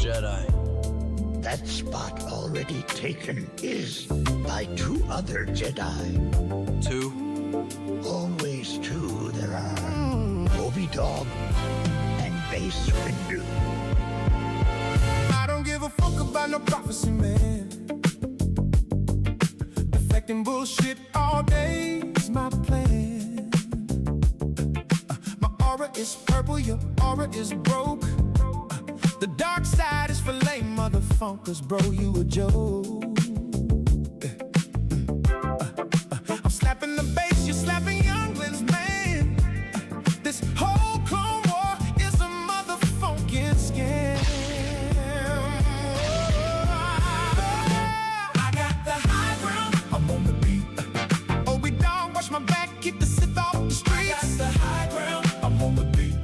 Jedi. That spot already taken is by 2 other Jedi. 2? Always 2 there are. Obi-Dog and Mace Windu. I don't give a fuck about no prophecy, man. Deflecting bullshit all day is my plan. My aura is purple, your aura is broke. The dark side is for lame motherfuckers, bro, you a joke. I'm slapping the bass, you're slapping younglings, man. This whole Clone War is a motherfucking scam. I got the high ground, I'm on the beat. Obi-Dog, watch my back, keep the Sith off the streets. I got the high ground, I'm on the beat.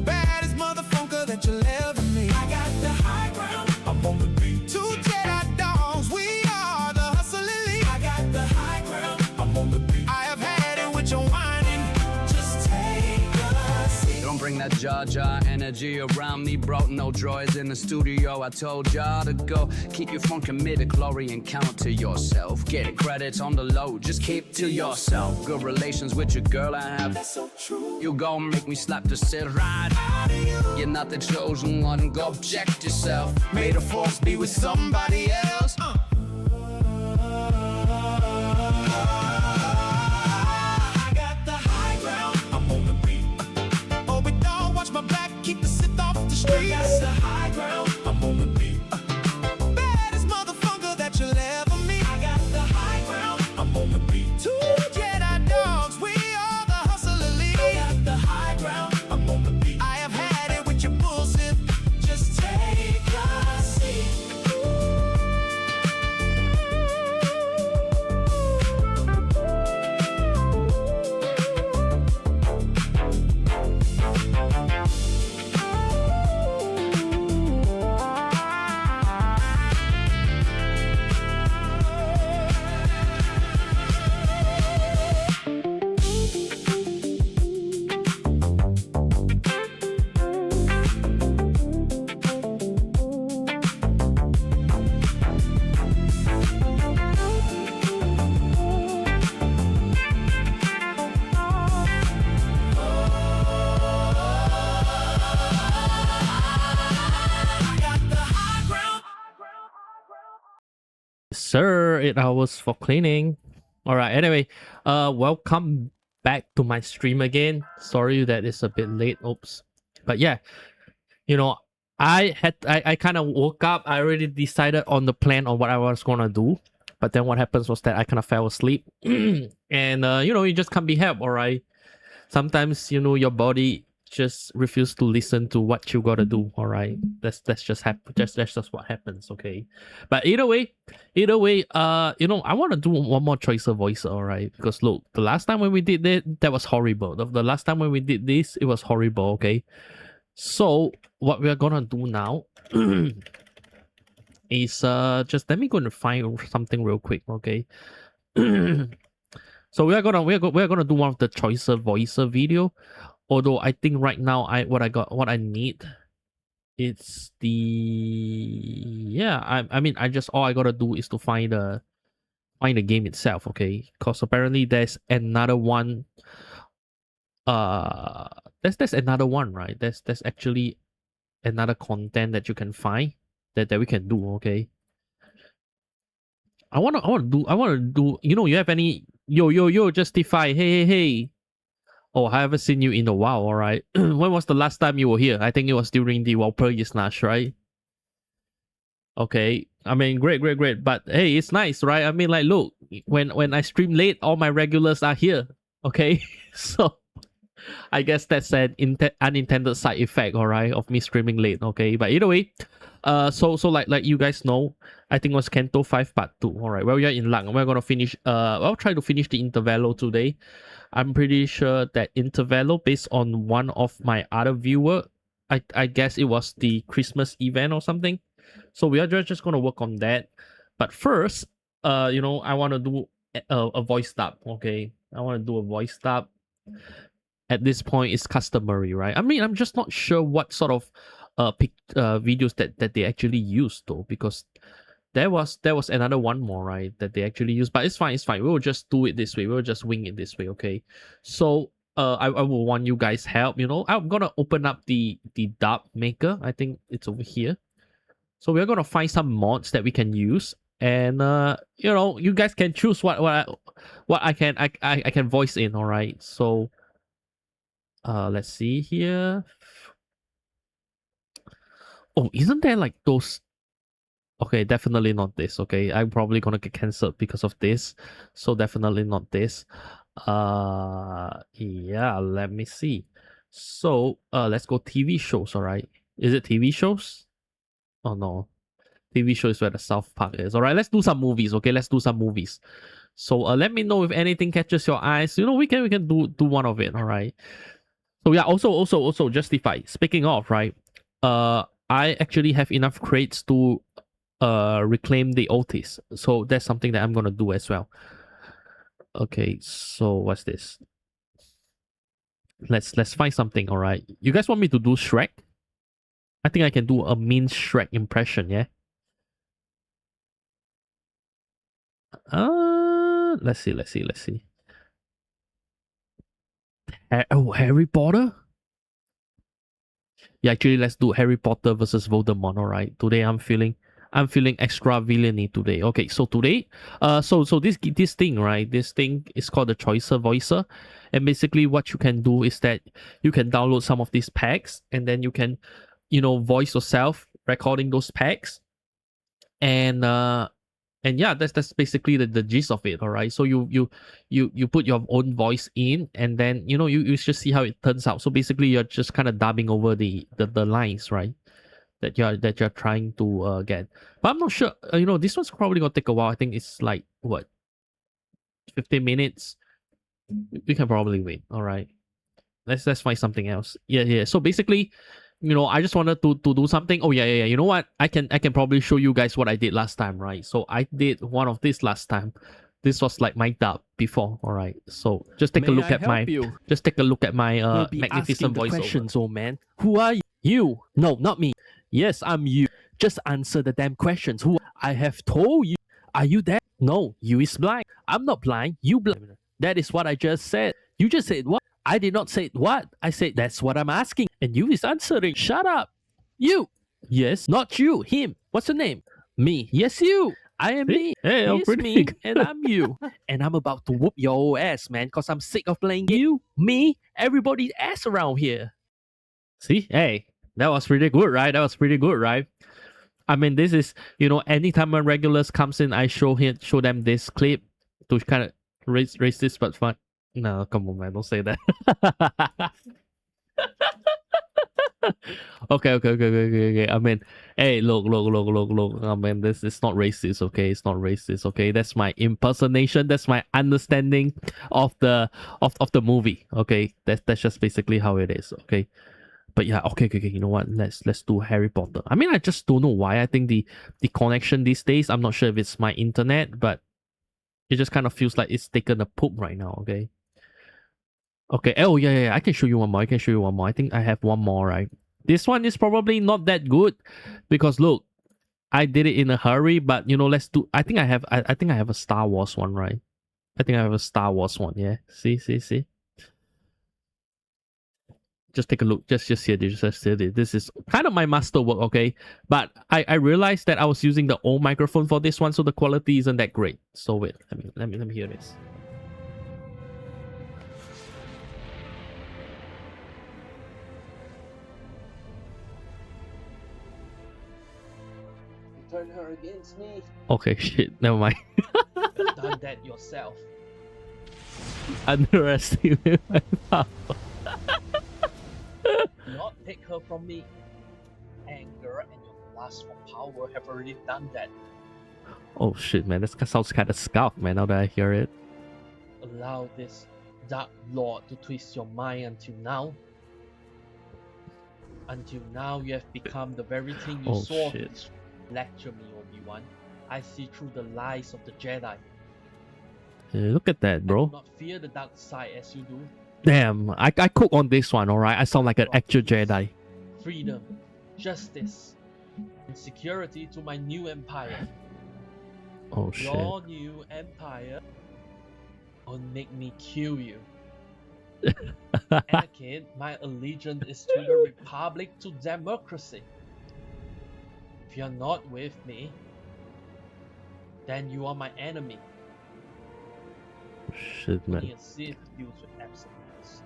Baddest motherfucker that you'll ever meet. I got the high ground, I'm on the beat. 2 Jedi dogs, we are the hustle elite. I got the high ground, I'm on the beat. I have had it with your whining, just take a seat. Don't bring that Jar Jar energy around me, bro. No droids in the studio. I told y'all to go. Keep your funkin' midichlorian count to yourself. Get credits on the low, just keep to yourself. Good relations with your girl I have. That's so true. You gon' make me slap the sit right out of you. You're not the chosen one, go object yourself. May the force be with somebody else. I got the high ground, I'm on the beat. Obi-Dog, watch my back, keep the Sith off the streets. I got the high ground, I'm on the beat. Baddest motherfucker that you'll ever meet. I got the high ground, I'm on the beat. 2 Jedi dogs, we are the hustle elite. I got the high ground, I'm on the beat. I have had it with your bullshit, just take a seat. I got the high ground. Sir, 8 hours for cleaning. All right, anyway, welcome back to my stream again. Sorry that it's a bit late. Oops. But yeah, you know, I kind of woke up. I already decided on the plan on what I was gonna do, but then what happens was that I kind of fell asleep. And you know, you just can't be helped. All right, sometimes you know your body just refuse to listen to what you gotta do. All right, that's just that's just what happens. Okay, but either way, you know, I want to do one more choice of voice. All right, because look, the last time when we did that was horrible. The last time when we did this, it was horrible. Okay, so what we are gonna do now is just let me go and find something real quick. Okay. So we're gonna do one of the choicer voicer video. Although I think right now what I need, it's the I mean I just all I gotta do is to find the game itself, okay? Because apparently there's another one. There's another one, right? There's actually another content that you can find that we can do, okay? I wanna do. You know, you have any yo Justify? Hey. Oh, I haven't seen you in a while, alright. When was the last time you were here? I think it was during the Walper Yisnash, right? Okay. I mean, great. But hey, it's nice, right? I mean, like, look, when I stream late, all my regulars are here. Okay? So I guess that's an unintended side effect, alright, of me streaming late, okay? But either way, so like you guys know, I think it was Canto 5 Part 2. Alright, well, we are in luck. We're gonna finish I'll try to finish the Intervallo today. I'm pretty sure that Intervallo, based on one of my other viewer, I guess it was the Christmas event or something. So we are just gonna work on that. But first, you know, I wanna do a voice dub, okay? I wanna do a voice dub. At this point, it's customary, right? I mean, I'm just not sure what sort of videos that they actually used though, because there was another one more, right, that they actually used. But it's fine, we will just do it this way, we will just wing it this way, okay? So I will want you guys help. I'm gonna open up the dub maker. I think it's over here. So we're gonna find some mods that we can use, and you guys can choose what I can voice in. All right, so let's see here. Oh, isn't there like those? Okay, definitely not this. Okay, I'm probably gonna get cancelled because of this, so definitely not this. Yeah, let me see. So let's go TV shows. All right, is it TV shows? Oh no, TV show is where the South Park is. All right, let's do some movies. Okay, let's do some movies. So let me know if anything catches your eyes. We can do one of it. All right. So yeah, also Justify. Speaking of, right, I actually have enough crates to reclaim the Otis. So that's something that I'm gonna do as well. Okay, so what's this? Let's find something. All right, you guys want me to do Shrek? I think I can do a mean Shrek impression. Yeah. Let's see. Harry Potter. Yeah, actually, let's do Harry Potter versus Voldemort. All right. Today I'm feeling extra villainy today. Okay, so today, so this thing, right? This thing is called the Choicer Voicer, and basically what you can do is that you can download some of these packs, and then you can, voice yourself recording those packs, and yeah, that's basically the gist of it. All right, so you put your own voice in, and then you just see how it turns out. So basically you're just kind of dubbing over the lines, right, that you're trying to get. But I'm not sure. This one's probably gonna take a while. I think it's like what, 15 minutes. We can probably wait. All right, let's find something else. Yeah. So basically, I just wanted to do something. Oh yeah. You know what? I can probably show you guys what I did last time, right? So I did one of this last time. This was like my dub before. All right. So just take a look at my magnificent voiceover. Questions, old man. Who are you? You? No, not me. Yes, I'm you. Just answer the damn questions. Who? I have told you. Are you there? No, you is blind. I'm not blind. You blind. That is what I just said. You just said what? I did not say what. I said that's what I'm asking. And you is answering. Shut up. You. Yes, not you. Him. What's your name? Me. Yes, you. I am me. Hey, I'm It's pretty me, good. and I'm you. And I'm about to whoop your old ass, man, because I'm sick of playing you, me, everybody's ass around here. See, hey, that was pretty good, right? I mean, this is, anytime my regulars comes in, I show them this clip to kind of raise this, but fun. No, come on, man, don't say that. Okay. I mean, hey, look. I mean, this is not racist, okay? It's not racist, okay? That's my impersonation. That's my understanding of the movie, okay? That's just basically how it is, okay? But yeah, okay. You know what? Let's do Harry Potter. I mean, I just don't know why. I think the connection these days, I'm not sure if it's my internet, but it just kind of feels like it's taken a poop right now. Okay. Okay. Oh yeah. I can show you one more. I think I have one more. Right. This one is probably not that good because look, I did it in a hurry. But let's do. I think I have a Star Wars one. Right. I think I have a Star Wars one. Yeah. See. Just take a look. Just hear this. This is kind of my masterwork, okay? But I realized that I was using the old microphone for this one, so the quality isn't that great. So wait, let me hear this. Turn her against me. Okay, shit. Never mind. Done that yourself. Underestimate my power. Not take her from me. Anger and your lust for power have already done that. Oh shit, man. That sounds kind of scuffed, man. Now that I hear it. Allow this dark lord to twist your mind until now. Until now, you have become the very thing you Oh, saw shit. to lecture me, Obi-Wan. I see through the lies of the Jedi. Look at that, I do bro. not fear the dark side as you do. Damn, I cook on this one, alright? I sound like an actual Jedi. Freedom, justice and security to my new empire. Oh shit. Your new empire will make me kill you. Anakin, my allegiance is to the Republic, to democracy. If you're not with me, then you are my enemy. Shit, man. Only a Sith deals with absolutes.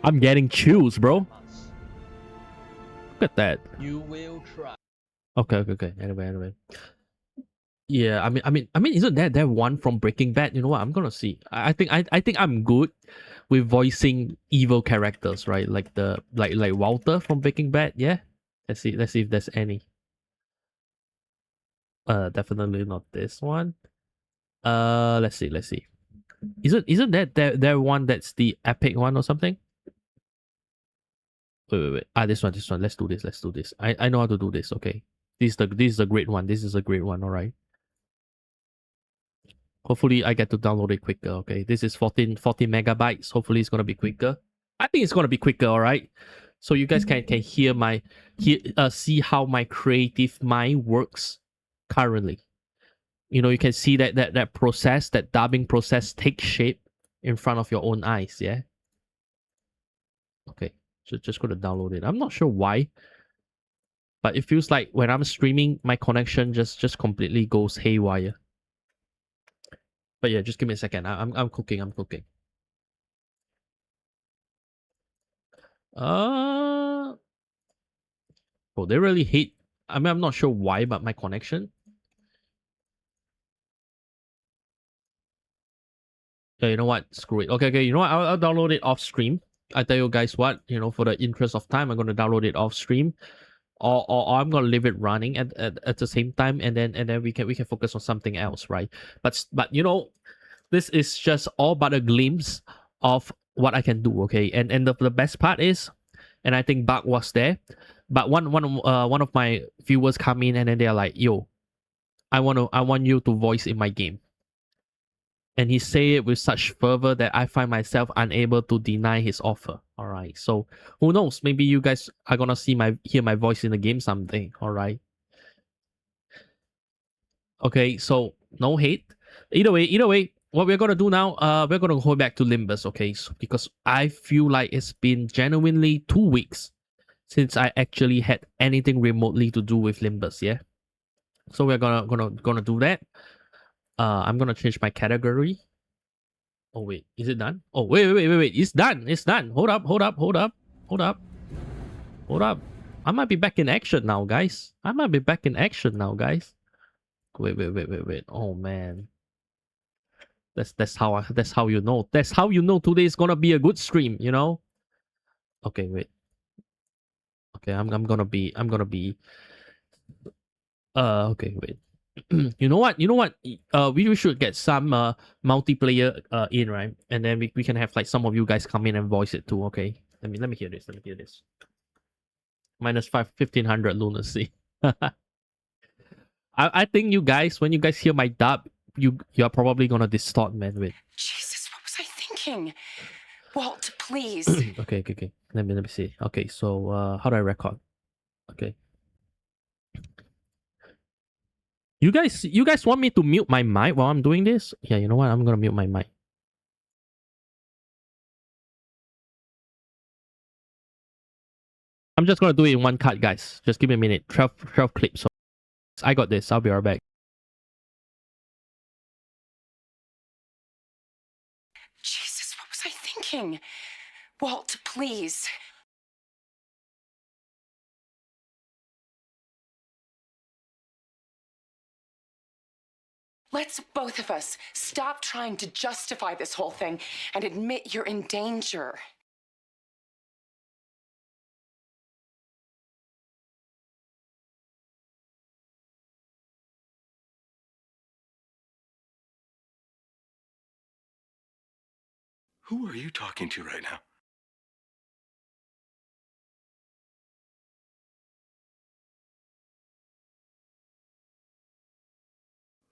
I'm getting chills, bro. Must. Look at that. You will try. Okay. Anyway. Yeah, I mean, isn't that one from Breaking Bad? You know what? I'm gonna see. I think I'm good with voicing evil characters, right? Like like Walter from Breaking Bad. Yeah. Let's see if there's any. Definitely not this one. Let's see. Isn't that one that's the epic one or something? Wait. This one. Let's do this. I know how to do this. Okay. This is a great one. This is a great one. All right. Hopefully I get to download it quicker. Okay. This is 40 megabytes. Hopefully it's gonna be quicker. I think it's gonna be quicker. All right. So you guys can hear see how my creative mind works currently. You know, you can see that process, that dubbing process take shape in front of your own eyes. Yeah. Okay. Just gonna download it. I'm not sure why, but it feels like when I'm streaming, my connection just completely goes haywire. But yeah, just give me a second. I'm cooking. Oh, they really hate. I mean, I'm not sure why, but my connection. Yeah, you know what? Screw it. Okay. You know what? I'll download it off stream. I tell you guys what. You know, for the interest of time, I'm gonna download it off stream, or I'm gonna leave it running at the same time, and then we can focus on something else, right? But you know, this is just all but a glimpse of what I can do. Okay, and the best part is, and I think Bug was there, but one of my viewers come in and then they're like, "Yo, I want you to voice in my game." And he say it with such fervor that I find myself unable to deny his offer. All right. So who knows? Maybe you guys are gonna hear my voice in the game someday. All right. Okay. So no hate. Either way, what we're gonna do now, we're gonna go back to Limbus. Okay. So, because I feel like it's been genuinely 2 weeks since I actually had anything remotely to do with Limbus. Yeah. So we're gonna do that. I'm gonna change my category. Oh wait, is it done? Oh wait, it's done. Hold up. I might be back in action now, guys. Wait. Oh man. That's how you know. That's how you know today is gonna be a good stream, you know? Okay, wait. Okay, I'm gonna be okay, wait. You know what? We should get some multiplayer in, right? And then we can have like some of you guys come in and voice it too. Okay. Let me hear this. Minus 1500 lunacy. I think you guys, when you guys hear my dub, you're probably gonna distort, man. Wait. Jesus, what was I thinking? Walt, please. Okay. Let me see. Okay, so how do I record? Okay. You guys want me to mute my mic while I'm doing this? Yeah, you know what? I'm gonna mute my mic. I'm just gonna do it in one cut, guys. Just give me a minute. 12 clips. So I got this. I'll be right back. Jesus, what was I thinking? Walt, please. Let's both of us stop trying to justify this whole thing and admit you're in danger. Who are you talking to right now?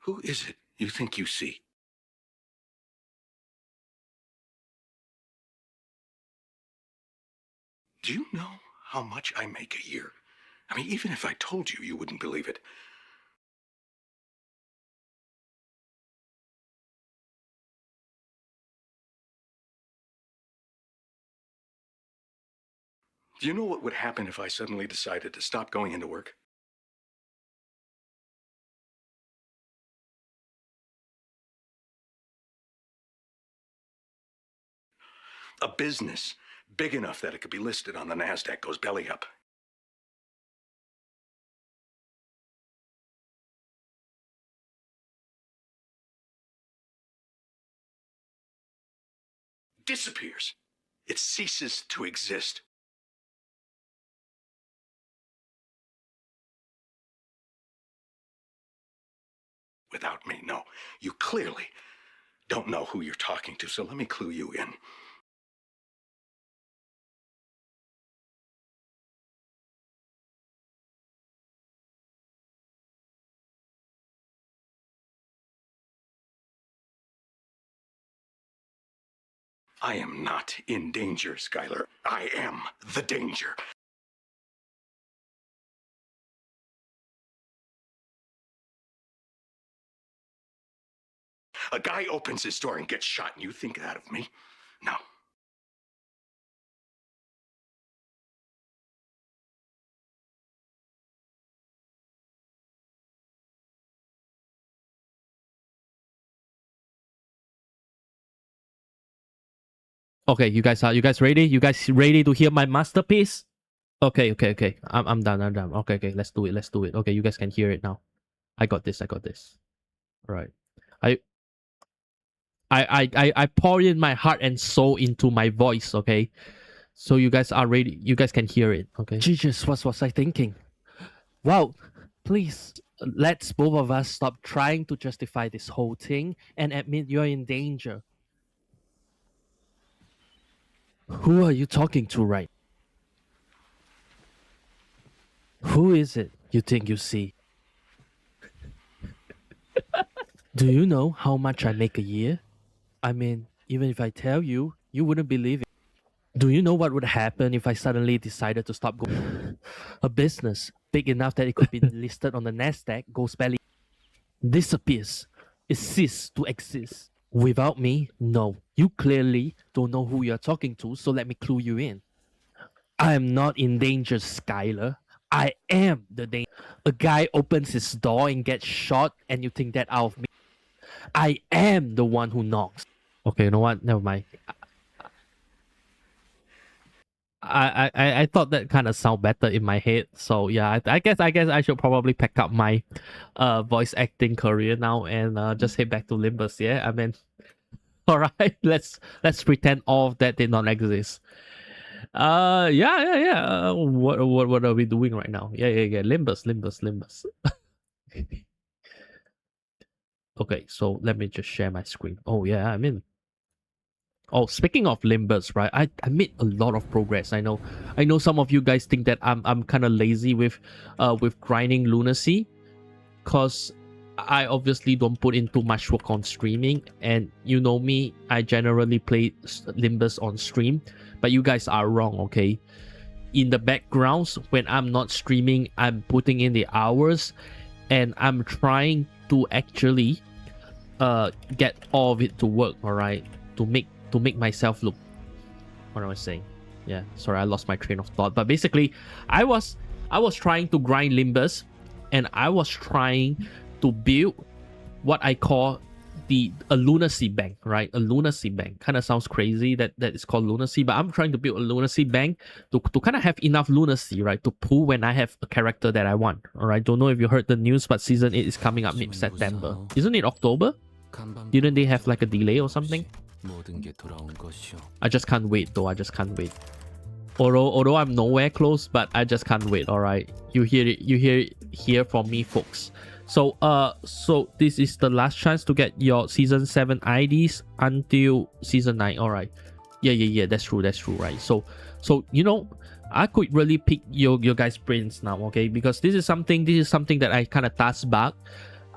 Who is it you think you see? Do you know how much I make a year? I mean, even if I told you, you wouldn't believe it. Do you know what would happen if I suddenly decided to stop going into work? A business big enough that it could be listed on the NASDAQ goes belly up. Disappears. It ceases to exist. Without me, no. You clearly don't know who you're talking to, so let me clue you in. I am not in danger, Skylar. I am the danger. A guy opens his door and gets shot, and you think that of me? No. Okay, you guys ready? You guys ready to hear my masterpiece? Okay. I'm done. Okay, let's do it. Okay, you guys can hear it now. I got this. All right. I pour in my heart and soul into my voice, okay? So you guys are ready. You guys can hear it, okay? Jesus, what was I thinking? Wow, please, let's both of us stop trying to justify this whole thing and admit you're in danger. Who are you talking to right? Who is it you think you see? Do you know how much I make a year? I mean, even if I tell you, you wouldn't believe it. Do you know what would happen if I suddenly decided to stop going? A business big enough that it could be listed on the NASDAQ goes belly. Disappears. It ceases to exist. Without me, no. You clearly don't know who you're talking to, so let me clue you in. I am not in danger, Skylar. I am the danger. A guy opens his door and gets shot, and you think that out of me. I am the one who knocks. Okay, you know what? Never mind. I thought that kind of sound better in my head. So yeah, I guess I should probably pack up my voice acting career now and just head back to Limbus. Yeah, I mean, all right. Let's pretend all of that did not exist. Yeah. What are we doing right now? Yeah. Limbus. Okay, so let me just share my screen. Oh yeah, I mean. Oh, speaking of Limbus, right? I made a lot of progress. I know some of you guys think that I'm kind of lazy with grinding Lunacy, cause I obviously don't put in too much work on streaming, and you know me, I generally play Limbus on stream, but you guys are wrong, okay? In the backgrounds, when I'm not streaming, I'm putting in the hours, and I'm trying to actually get all of it to work, all right? To make myself look, what am I saying? Yeah, sorry, I lost my train of thought. But basically, I was trying to grind Limbus, and I was trying to build what I call a lunacy bank, right? A lunacy bank. Kind of sounds crazy that it's called lunacy, but I'm trying to build a lunacy bank to kind of have enough lunacy, right? To pull when I have a character that I want. All right. Don't know if you heard the news, but season 8 is coming up mid-September. Isn't it October? Didn't they have like a delay or something? I just can't wait though. I just can't wait. Although I'm nowhere close, but I just can't wait. All right, you hear it here from me, folks. So so this is the last chance to get your season 7 IDs until season 9. All right. Yeah. That's true. Right. So you know, I could really pick your guys' brains now, okay? Because this is something that I kind of tasked back.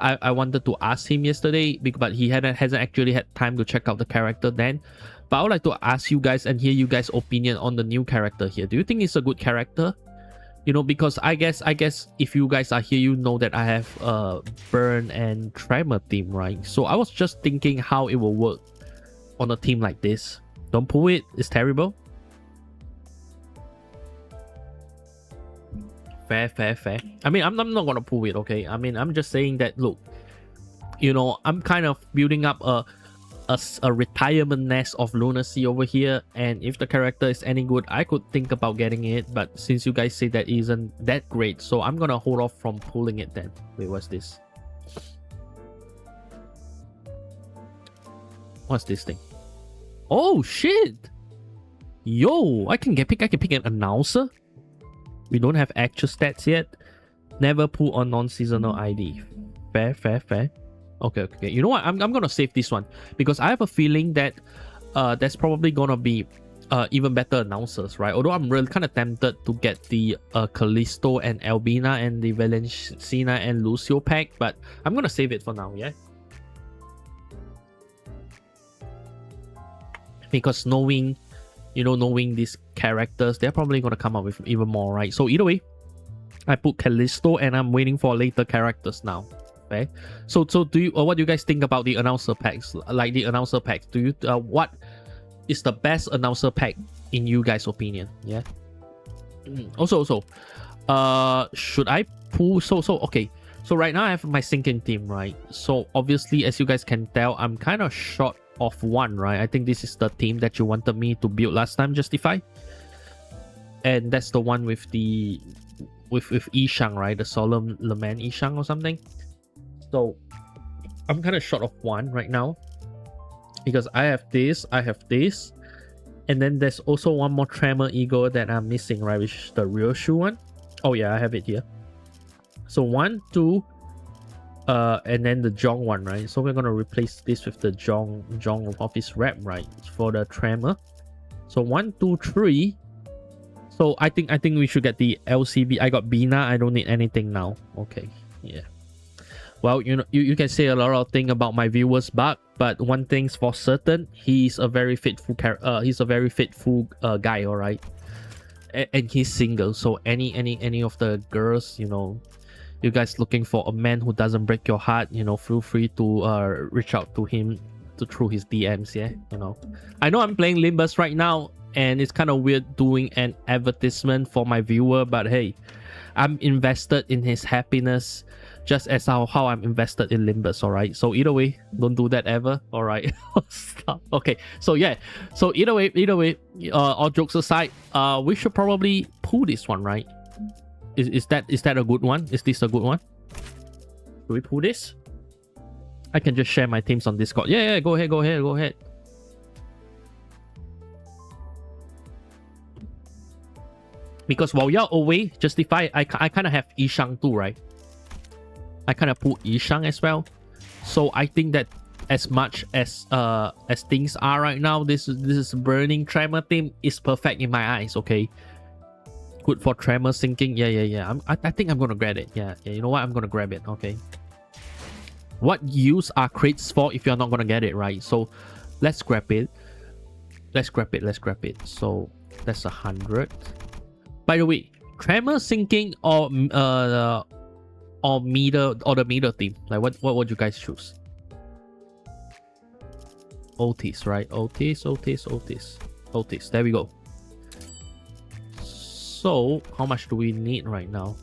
I wanted to ask him yesterday, but he hasn't actually had time to check out the character then. But I would like to ask you guys and hear you guys' opinion on the new character here. Do you think it's a good character? You know, because I guess if you guys are here, you know that I have Burn and Tremor team, right? So I was just thinking how it will work on a team like this. Don't pull it, it's terrible. Fair. I mean, I'm not gonna pull it, okay? I mean, I'm just saying that, look, you know, I'm kind of building up a retirement nest of lunacy over here, and if the character is any good, I could think about getting it, but since you guys say that isn't that great, so I'm gonna hold off from pulling it then. Wait, what's this? What's this thing? Oh shit! Yo, I can pick an announcer. We don't have actual stats yet. Never pull on non-seasonal ID. Fair. Okay. You know what? I'm gonna save this one because I have a feeling that there's probably gonna be even better announcers, right? Although I'm really kind of tempted to get the Callisto and Albina and the Valencina and Lucio pack, but I'm gonna save it for now, yeah. Because knowing these characters, they're probably gonna come up with even more, right? So either way, I put Callisto and I'm waiting for later characters now. Okay, so do you what do you guys think about the announcer packs? Like the announcer packs, do you what is the best announcer pack in you guys' opinion? Yeah. Also, should I pull? Okay. So right now I have my sinking team, right? So obviously, as you guys can tell, I'm kind of short of one, right? I think this is the team that you wanted me to build last time, Justify, and that's the one with the with Yishang, right? The Solemn Lament Yishang or something. So I'm kind of short of one right now because I have this, and then there's also one more Tremor Ego that I'm missing, right? Which is the Ryoshu one. Oh yeah, I have it here. So 1, 2, and then the Jong one, right? So we're gonna replace this with the Jong office rep, right? For the Tremor. So 1, 2, 3. So I think we should get the LCB. I got Bina. I don't need anything now. Okay, yeah. Well, you know, you can say a lot of things about my viewers, but one thing's for certain, he's a very faithful guy, all right, and he's single. So any of the girls, you know, you guys looking for a man who doesn't break your heart, you know, feel free to reach out to him through his DMs. Yeah, you know, I know I'm playing Limbus right now, and it's kind of weird doing an advertisement for my viewer, but hey, I'm invested in his happiness. Just as how I'm invested in Limbus, alright? So either way, don't do that ever, alright? Stop. Okay, so yeah. So either way, all jokes aside, we should probably pull this one, right? Is that a good one? Is this a good one? Do we pull this? I can just share my teams on Discord. Yeah, go ahead. Because while you're away, Justify, I kind of have Yishang too, right? I kind of put Yishang as well. So I think that as much as things are right now, this is Burning Tremor team is perfect in my eyes, okay? Good for Tremor sinking. Yeah. I think I'm gonna grab it. Yeah, you know what? I'm gonna grab it, okay? What use are crates for if you're not gonna get it, right? So let's grab it. So that's 100. By the way, Tremor sinking or meter or the meter team, like what would you guys choose? Otis, right? Otis. There we go. So how much do we need right now?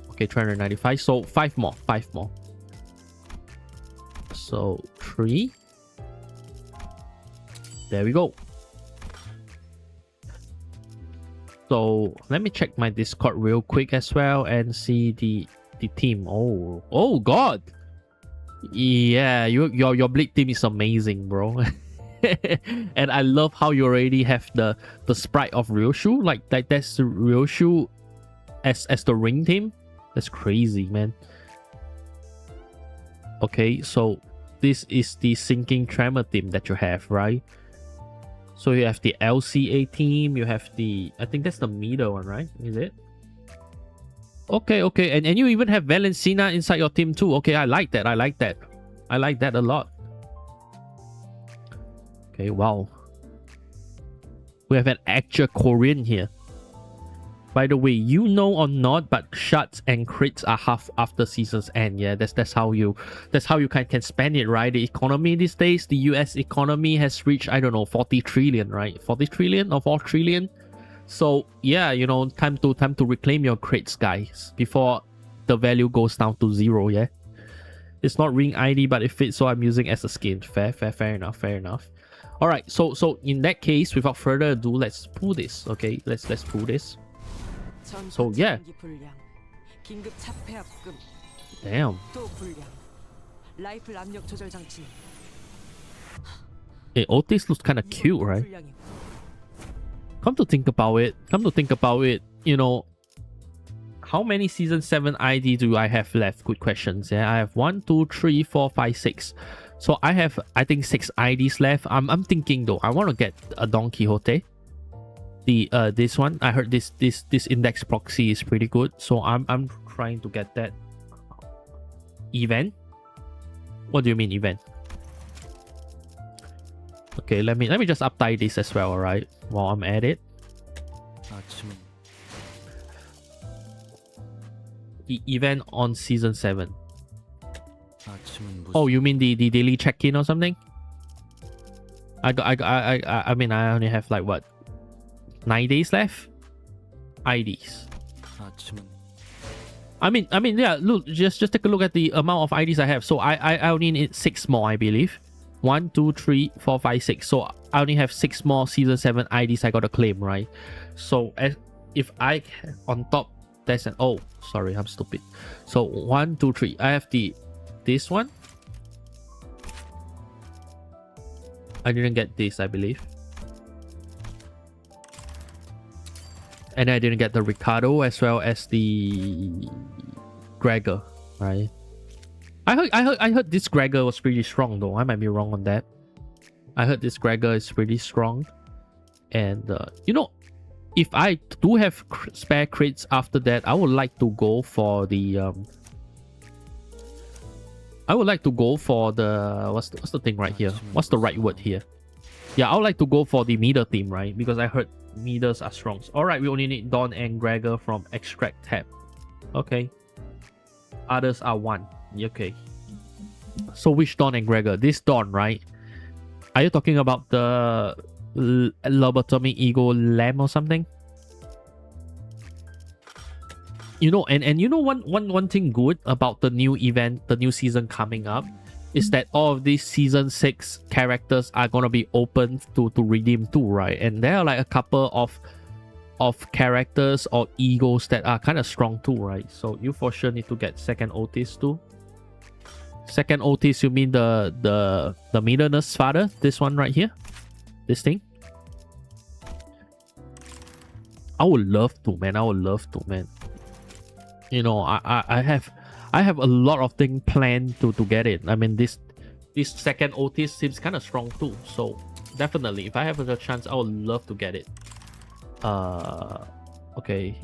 Okay, 395. So 5 more. So 3. There we go. So let me check my Discord real quick as well and see the team. Oh god. Yeah, your Bleed team is amazing, bro. And I love how you already have the sprite of Ryoshu. Like that's Ryoshu as the ring team. That's crazy, man. Okay, so this is the sinking Tremor team that you have, right? So you have the LCA team, you have the, I think that's the meter one, right? Is it? Okay. And you even have Valencina inside your team too. Okay, I like that a lot. Okay, wow. We have an actual Korean here. By the way, you know or not, but shuts and crits are half after seasons end. Yeah, that's how you can spend it, right? The economy these days, the US economy has reached, I don't know, 40 trillion, right? 40 trillion or 4 trillion. So yeah, you know, time to reclaim your crits, guys, before the value goes down to 0. Yeah, it's not ring ID, but it fits, so I'm using as a skin. Fair enough. All right, so in that case, without further ado, let's pull this. Okay, let's pull this. So yeah, damn. Hey, Otis looks kind of cute, right? Come to think about it, you know, how many season 7 ID do I have left? Good questions. Yeah, I have 1, 2, 3, 4, 5, 6. So I have, I think, 6 IDs left. I'm thinking though, I want to get a Don Quixote. The this one, I heard this index proxy is pretty good, so I'm trying to get that. Event? What do you mean event? Okay, let me just update this as well, alright? While I'm at it. The event on season 7. Oh, you mean the daily check-in or something? I mean, I only have like what, 9 days left? IDs. I mean, yeah, look, just take a look at the amount of IDs I have. So I only need 6 more, I believe. 1, 2, 3, 4, 5, 6. So I only have 6 more season 7 IDs I gotta claim, right? So if I on top, that's an, oh, sorry, I'm stupid. So 1, 2, 3. I have this one. I didn't get this, I believe. And I didn't get the Ricardo as well as the Gregor, right? I heard this Gregor was pretty strong though. I might be wrong on that. I heard this Gregor is pretty strong. And you know, if I do have spare crits after that, I would like to go for the what's the thing right here? What's the right word here? Yeah, I would like to go for the Meter team, right? Because I heard Meters are strong. Alright, we only need Dawn and Gregor from Extract tab. Okay. Others are 1. Okay. So which Dawn and Gregor? This Dawn, right? Are you talking about the Lobotomy Ego Lamb or something? You know, and you know one thing good about the new event, the new season coming up, is that all of these season 6 characters are gonna be open to redeem too, right? And there are like a couple of characters or egos that are kind of strong too, right? So you for sure need to get second Otis too. Second Otis, you mean the Milanus father? This one right here? This thing? I would love to, man. You know, I have a lot of things planned to get it. I mean, this second Otis seems kind of strong too. So definitely, if I have the chance, I would love to get it. Okay.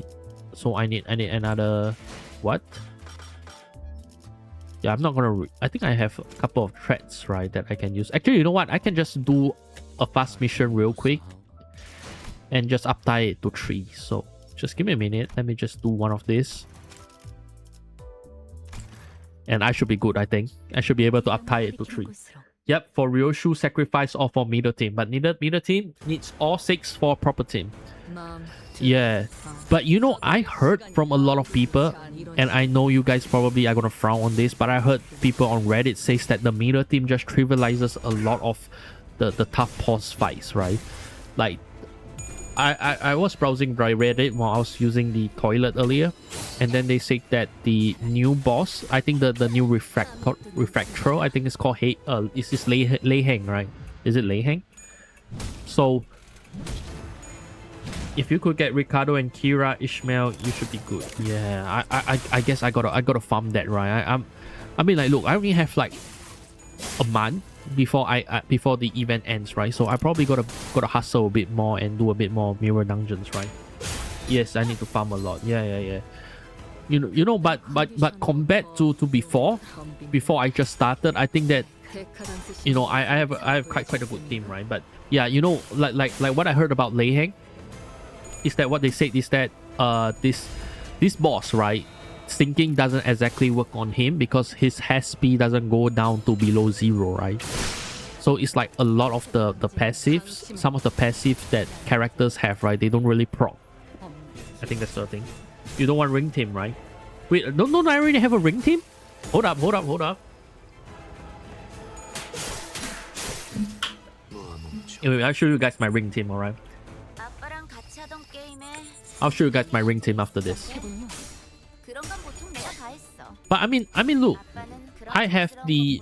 So I need another what? Yeah, I'm not gonna. I think I have a couple of threads, right, that I can use. Actually, you know what? I can just do a fast mission real quick and just uptie it to 3. So just give me a minute. Let me just do one of this. And I should be good, I think. I should be able to uptie it to 3. Yep, for Ryoshu, sacrifice or for middle team. But middle team needs all 6 for proper team. Yeah. But you know, I heard from a lot of people, and I know you guys probably are gonna frown on this, but I heard people on Reddit says that the middle team just trivializes a lot of the tough boss fights, right? Like, I was browsing by Reddit while I was using the toilet earlier, and then they said that the new boss, I think the new refractor, I think it's called is this Lei Heng, right? Is it Lei Heng? So if you could get Ricardo and Kira Ishmael, you should be good. Yeah, I guess I gotta farm that, right? I mean, like, look, I only have like a month before before the event ends, right? So I probably gotta hustle a bit more and do a bit more mirror dungeons, right? Yes, I need to farm a lot. Yeah. You know, but compared to before I just started, I think that you know, I have quite a good team, right? But yeah, you know, like what I heard about Lei Heng is that what they said is that this boss, right, sinking doesn't exactly work on him because his HP doesn't go down to below 0, right? So it's like a lot of the passives, some of the passives that characters have, right, they don't really proc. I think that's the thing. You don't want ring team, right? Wait, don't I already have a ring team? Hold up. Anyway, I'll show you guys my ring team, alright? I'll show you guys my ring team after this. But I mean, look, I have the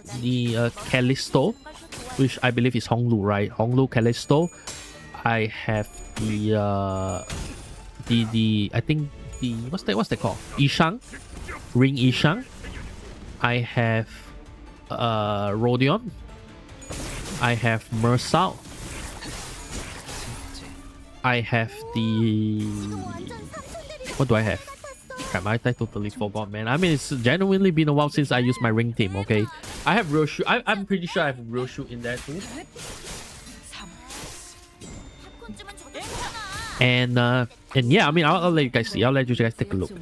Callisto, which I believe is Honglu, right? Honglu Callisto. I have the I think the what's that called? Yishang, Ring Yishang. I have Rodion. I have Mersal. I have the... What do I have? Crap, I totally forgot, man. I mean, it's genuinely been a while since I used my ring team, okay? I have Ryoshu. I'm pretty sure I have Ryoshu in there too. And yeah, I mean, I'll let you guys see. I'll let you guys take a look.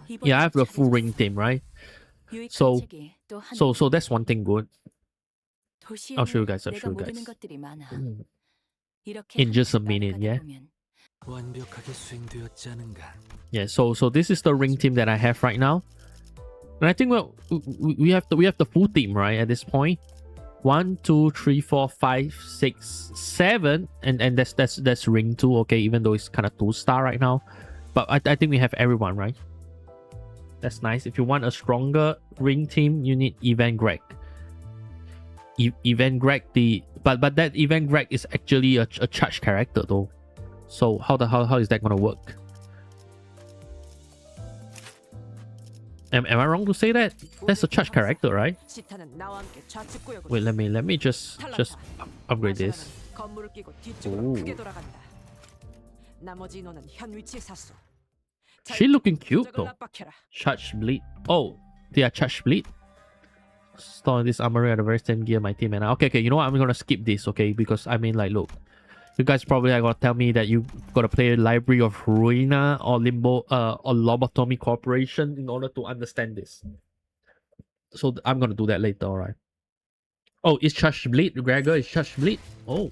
Yeah, I have the full ring team, right? So that's one thing good. I'll show you guys. In just a minute, yeah. Yeah, so this is the ring team that I have right now. And I think we have the full team, right, at this point. 1, 2, 3, 4, 5, 6, 7, and that's ring 2, okay, even though it's kind of 2-star right now. But I think we have everyone, right? That's nice. If you want a stronger ring team, you need Event Greg. Event Greg, but that Event Greg is actually a charge character though. So how is that gonna work? Am I wrong to say that? That's a charge character, right? Wait, let me just upgrade this. Ooh. She looking cute though. Charge bleed. Oh, they are charge bleed. Store this armory at the very same gear my team and okay, you know what? I'm gonna skip this, okay? Because I mean, like, look, you guys probably are gonna tell me that you gotta play Library of Ruina or Limbo or Lobotomy Corporation in order to understand this. So I'm gonna do that later, alright? Oh, it's Charge Bleed. Gregor is Charge Bleed. Oh,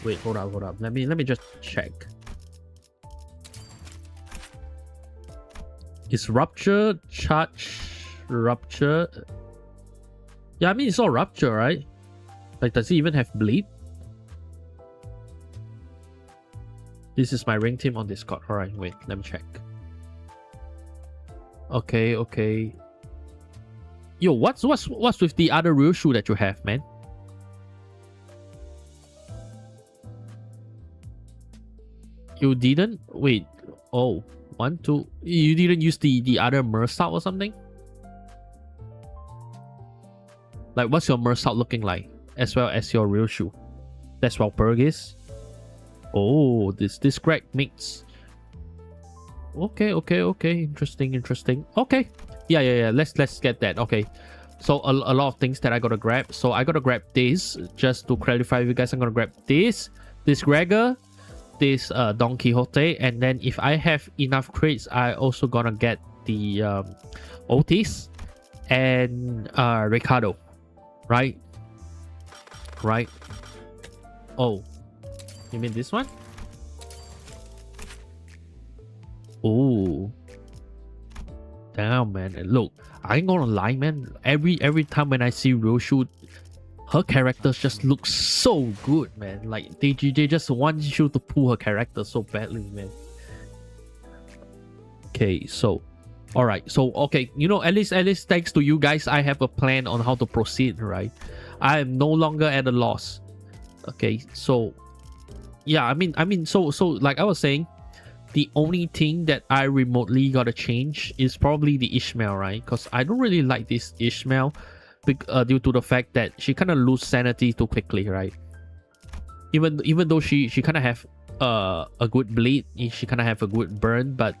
wait, hold up. Let me just check. Is Rupture Charge? Rupture? Yeah, I mean, it's all Rupture, right? Like, does he even have bleed? This is my ring team on Discord. Alright, wait, let me check. Okay. Yo, what's with the other Ryoshu that you have, man? You didn't? Wait. Oh, 1, 2. You didn't use the other Mersal or something? Like, what's your Mersal looking like? As well as your Ryoshu. That's Walpurgis. Oh, this Greg mix. Okay. Interesting. Okay. Yeah. Let's get that. Okay. So a lot of things that I gotta grab. So I gotta grab this. Just to clarify with you guys, I'm gonna grab this Gregor, this Don Quixote, and then if I have enough crates, I also gonna get the Otis and Ricardo. Right. Oh, you mean this one? Oh, damn, man. Look, I ain't gonna lie, man. Every time when I see Ryoshu, her characters just look so good, man. Like they just want you to pull her character so badly, man. Okay, so alright, so okay, you know, at least thanks to you guys, I have a plan on how to proceed, right? I am no longer at a loss. Okay, so yeah, I mean so like I was saying, the only thing that I remotely gotta change is probably the Ishmael, right? Because I don't really like this Ishmael due to the fact that she kind of lose sanity too quickly, right? Even though she kind of have a good bleed, she kind of have a good burn, but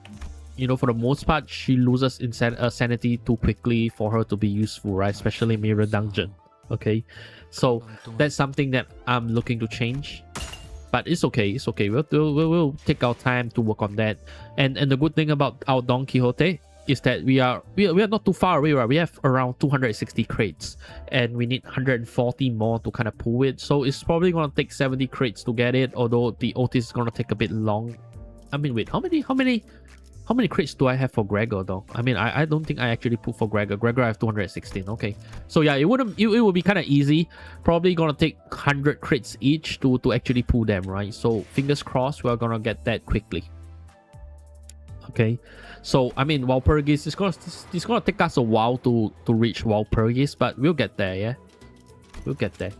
you know, for the most part, she loses sanity too quickly for her to be useful, right? Especially Mirror Dungeon. Okay, so that's something that I'm looking to change. But it's okay, it's okay. We'll take our time to work on that. And the good thing about our Don Quixote is that we are not too far away, right? We have around 260 crates, and we need 140 more to kind of pull it. So it's probably gonna take 70 crates to get it, although the Otis is gonna take a bit long. I mean, wait, how many crates do I have for Gregor though? I mean, I don't think I actually put for Gregor. Gregor I have 216. Okay, so yeah, it would be kind of easy. Probably gonna take 100 crates each to actually pull them, right? So fingers crossed we're gonna get that quickly. Okay, so I mean, Walpurgis it's gonna take us a while to reach Walpurgis, but we'll get there. Yeah, we'll get there.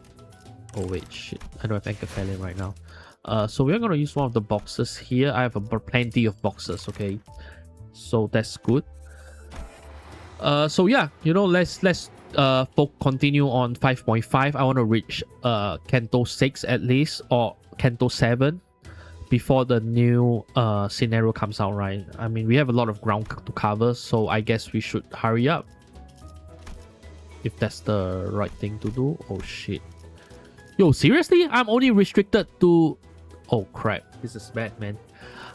Oh wait, shit, I don't have Anchorfellion right now. So we're gonna use one of the boxes here. I have plenty of boxes. Okay, so that's good. So yeah, you know, let's continue on 5.5. I want to reach Canto 6 at least, or Canto 7 before the new scenario comes out, right? I mean, we have a lot of ground to cover, so I guess we should hurry up if that's the right thing to do. Oh shit, yo, seriously, I'm only restricted to, oh crap, this is bad, man.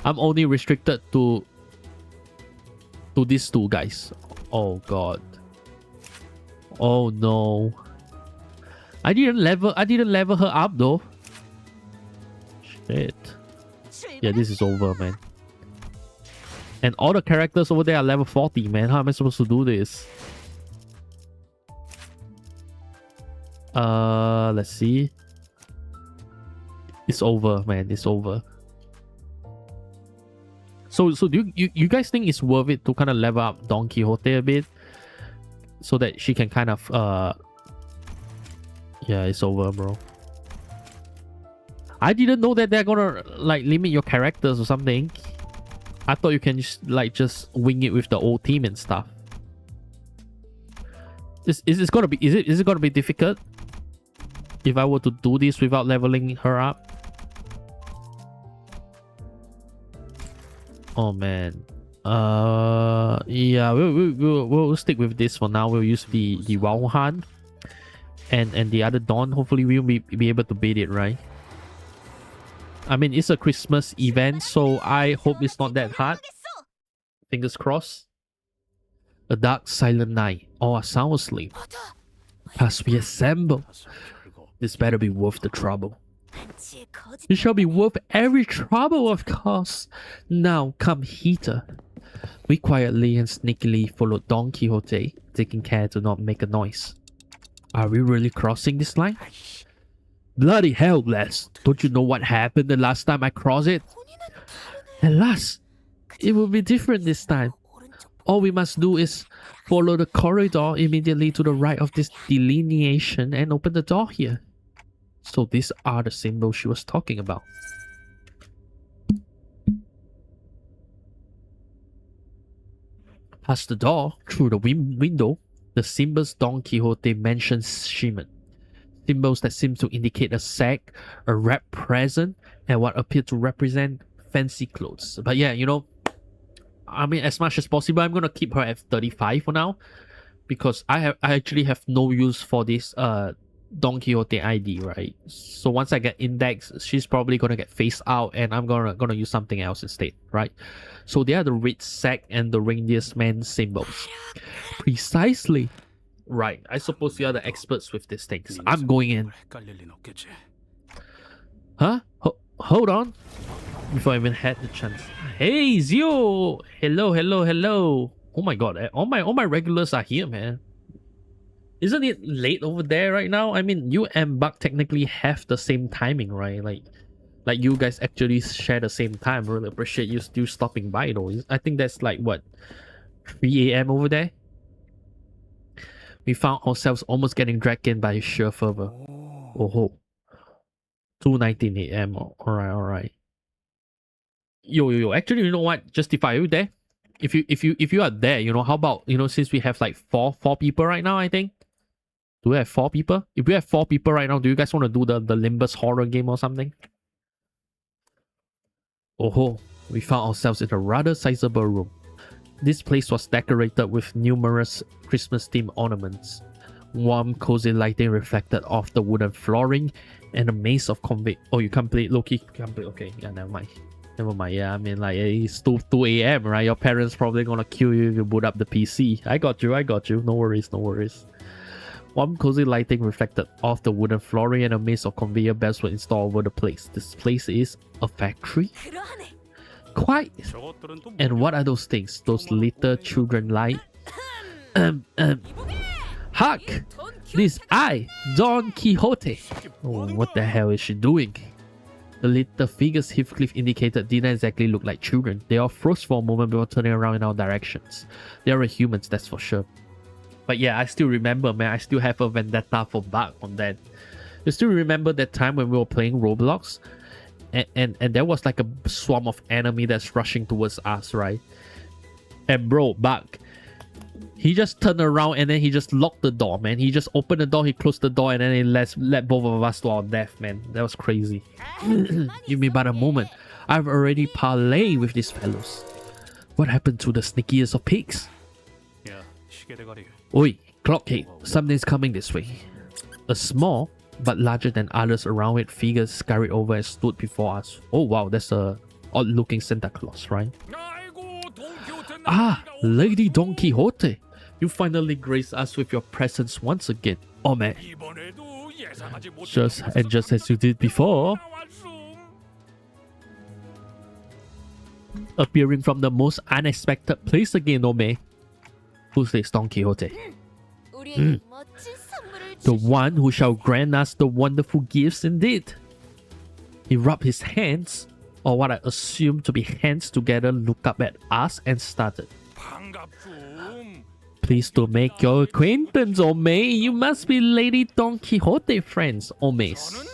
I'm only restricted to these two guys. Oh god. Oh no. I didn't level her up though. Shit. Yeah, this is over, man. And all the characters over there are level 40, man. How am I supposed to do this? Let's see. It's over, man. It's over. So do you guys think it's worth it to kind of level up Don Quixote a bit, so that she can kind of yeah, it's over, bro. I didn't know that they're gonna like limit your characters or something. I thought you can just wing it with the old team and stuff. Is it gonna be difficult if I were to do this without leveling her up? Oh man. Yeah, we'll stick with this for now. We'll use the Walhan and the other Dawn. Hopefully we'll be able to beat it, right? I mean, it's a Christmas event, so I hope it's not that hard. Fingers crossed. A dark silent night, all are sound asleep. As we assemble, this better be worth the trouble. It shall be worth every trouble, of course. Now come hither. We quietly and sneakily followed Don Quixote, taking care to not make a noise. Are we really crossing this line? Bloody hell, Les. Don't you know what happened the last time I crossed it? Alas, it will be different this time. All we must do is follow the corridor immediately to the right of this delineation and open the door here. So these are the symbols she was talking about. Past the door, through the window, the symbols Don Quixote mentions shimmered. Symbols that seem to indicate a sack, a wrap present, and what appear to represent fancy clothes. But yeah, you know, I mean, as much as possible, I'm gonna keep her at 35 for now, because I actually have no use for this Don Quixote ID, right? So once I get index, she's probably gonna get phased out, and I'm gonna use something else instead, right? So they are the red sack and the reindeer's man symbols. Precisely. Right, I suppose you are the experts with these things. I'm going in. Huh? Hold on. Before I even had the chance. Hey, Zio! Hello. Oh my god, all my regulars are here, man. Isn't it late over there right now? I mean, you and Buck technically have the same timing, right? Like you guys actually share the same time. Really appreciate you still stopping by though. I think that's like what, 3 a.m. over there? We found ourselves almost getting dragged in by sheer fervor. Oh, 2:19 a.m. Alright. Yo. Actually, you know what? Justify, are you there? If you are there, you know, how about, you know, since we have like four people right now, I think. Do we have 4 people? If we have 4 people right now, do you guys want to do the Limbus horror game or something? Oh, we found ourselves in a rather sizable room. This place was decorated with numerous Christmas-themed ornaments. Warm, cozy lighting reflected off the wooden flooring, and a maze of convey. Oh, you can't play Loki. Can't play. Okay, yeah, never mind. Never mind. Yeah, I mean, like, it's 2 a.m., right? Your parents probably gonna kill you if you boot up the PC. I got you. I got you. No worries. No worries. Warm, cozy lighting reflected off the wooden flooring, and a maze of conveyor belts were installed over the place. This place is a factory? Quite. And what are those things? Those little children like? Hark! This I, Don Quixote. Oh, what the hell is she doing? The little figures Heathcliff indicated didn't exactly look like children. They all froze for a moment before turning around in our directions. They are humans, that's for sure. But yeah, I still remember, man. I still have a vendetta for Bug on that. You still remember that time when we were playing Roblox? And there was like a swarm of enemy that's rushing towards us, right? And bro, Bug, he just turned around and then he just locked the door, man. He just opened the door, he closed the door, and then he let both of us to our death, man. That was crazy. Give me but a moment. I've already parlayed with these fellows. What happened to the sneakiest of pigs? Oi, Clockhead, something's coming this way. A small, but larger than others around it, figure scurried over and stood before us. Oh wow, that's a odd-looking Santa Claus, right? Ah, Lady Don Quixote. You finally graced us with your presence once again. Oh man. Just as you did before. Appearing from the most unexpected place again, Ome. Who's this Don Quixote? The one who shall grant us the wonderful gifts indeed. He rubbed his hands, or what I assume to be hands together, looked up at us and started. Pleased to make your acquaintance, Ome. You must be Lady Don Quixote, friends, Omes.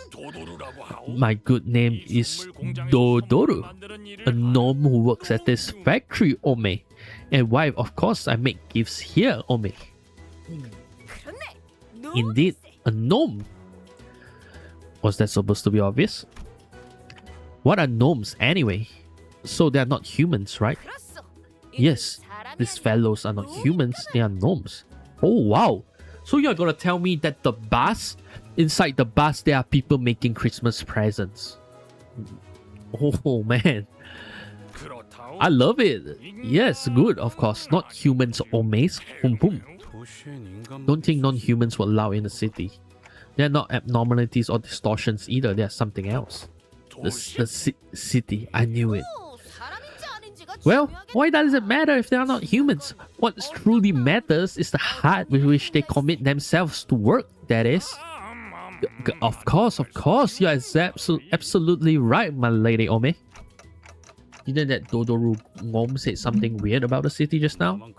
My good name is Dodoru, a gnome who works at this factory, Ome. And why, of course, I make gifts here, Ome. Indeed, a gnome. Was that supposed to be obvious? What are gnomes anyway? So they are not humans, right? Yes, these fellows are not humans, they are gnomes. Oh wow. So you're gonna tell me that the bus, inside the bus there are people making Christmas presents. Oh man. I love it. Yes, good, of course. Not humans or maze. Boom boom. Don't think non-humans were allowed in the city. They're not abnormalities or distortions either, they're something else. The city, I knew it. Well, why does it matter if they are not humans? What truly matters is the heart with which they commit themselves to work, that is. Of course, you are absolutely right, my lady Ome. Didn't that Dodoru Gnome say something weird about the city just now?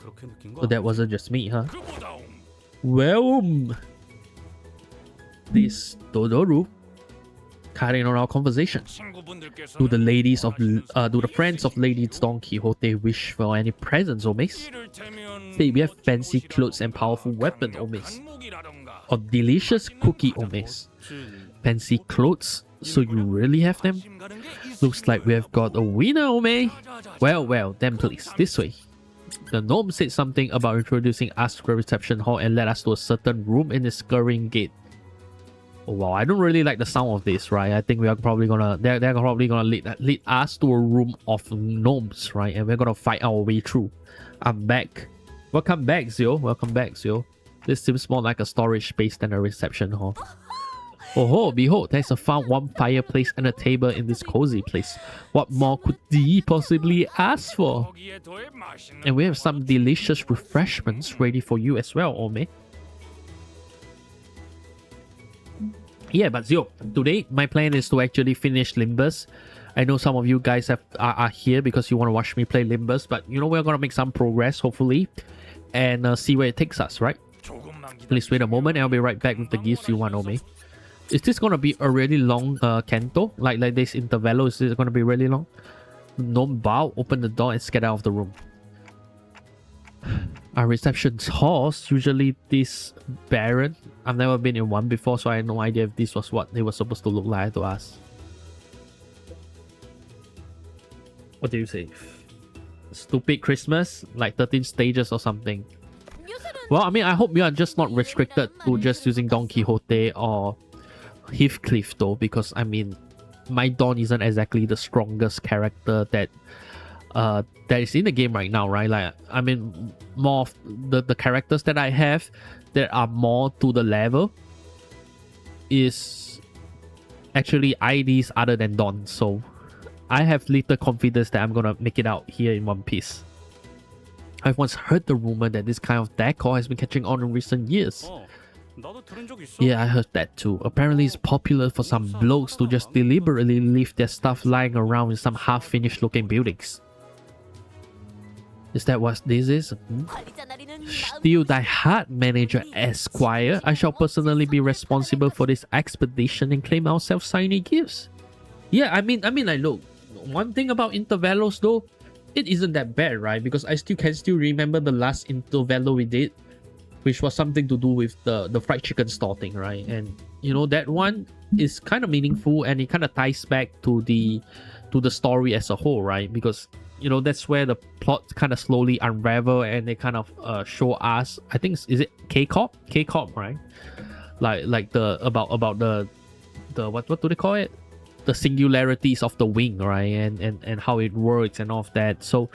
So that wasn't just me, huh? Well, this Dodoru carrying on our conversation. Do the friends of Lady Don Quixote wish for any presents, Omes? Say we have fancy clothes and powerful weapons, Omes. Or delicious cookie, Omes. Fancy clothes? So you really have them? Looks like we have got a winner, Ome. Well, then please, this way. The gnome said something about introducing us to the reception hall and led us to a certain room in the scurrying gate. Oh, wow, I don't really like the sound of this, right? I think we are probably gonna they're probably gonna lead us to a room of gnomes, right? And we're gonna fight our way through. I'm back. Welcome back, Zio. Welcome back, Zio. This seems more like a storage space than a reception hall. Oh, behold, there's a warm fireplace and a table in this cozy place. What more could thee possibly ask for? And we have some delicious refreshments ready for you as well, Ome. Yeah, but Zio, today my plan is to actually finish Limbus. I know some of you guys are here because you want to watch me play Limbus, but you know we're gonna make some progress, hopefully, and see where it takes us, right? Please wait a moment and I'll be right back with the gifts you want, Ome. Is this gonna be a really long canto? Like this intervallo, is this gonna be really long? Gnome bow, open the door and get out of the room. Our reception halls usually this barren. I've never been in one before, so I have no idea if this was what they were supposed to look like to us. What do you say? stupid Christmas, like 13 stages or something. Well, I mean, I hope you are just not restricted to just using Don Quixote or Heathcliff though, because I mean, my Don isn't exactly the strongest character that is in the game right now, right? Like, I mean, more of the characters that I have that are more to the level is actually IDs other than Don, so I have little confidence that I'm gonna make it out here in One Piece. I've once heard the rumor that this kind of decor has been catching on in recent years. Yeah, I heard that too. Apparently it's popular for some blokes to just deliberately leave their stuff lying around in some half-finished looking buildings. Is that what this is? Steel Die Hard Manager Esquire. I shall personally be responsible for this expedition and claim ourselves shiny gifts. Yeah, I mean, like, look, one thing about Intervalos though, it isn't that bad, right? Because I can still remember the last Intervalo we did, which was something to do with the fried chicken stall thing, right? And you know, that one is kind of meaningful and it kind of ties back to the story as a whole, right? Because you know, that's where the plot kind of slowly unravel and they kind of show us, I think, is it K-Corp, right? Like the about the what do they call it? The singularities of the wing, right? And how it works and all of that. So,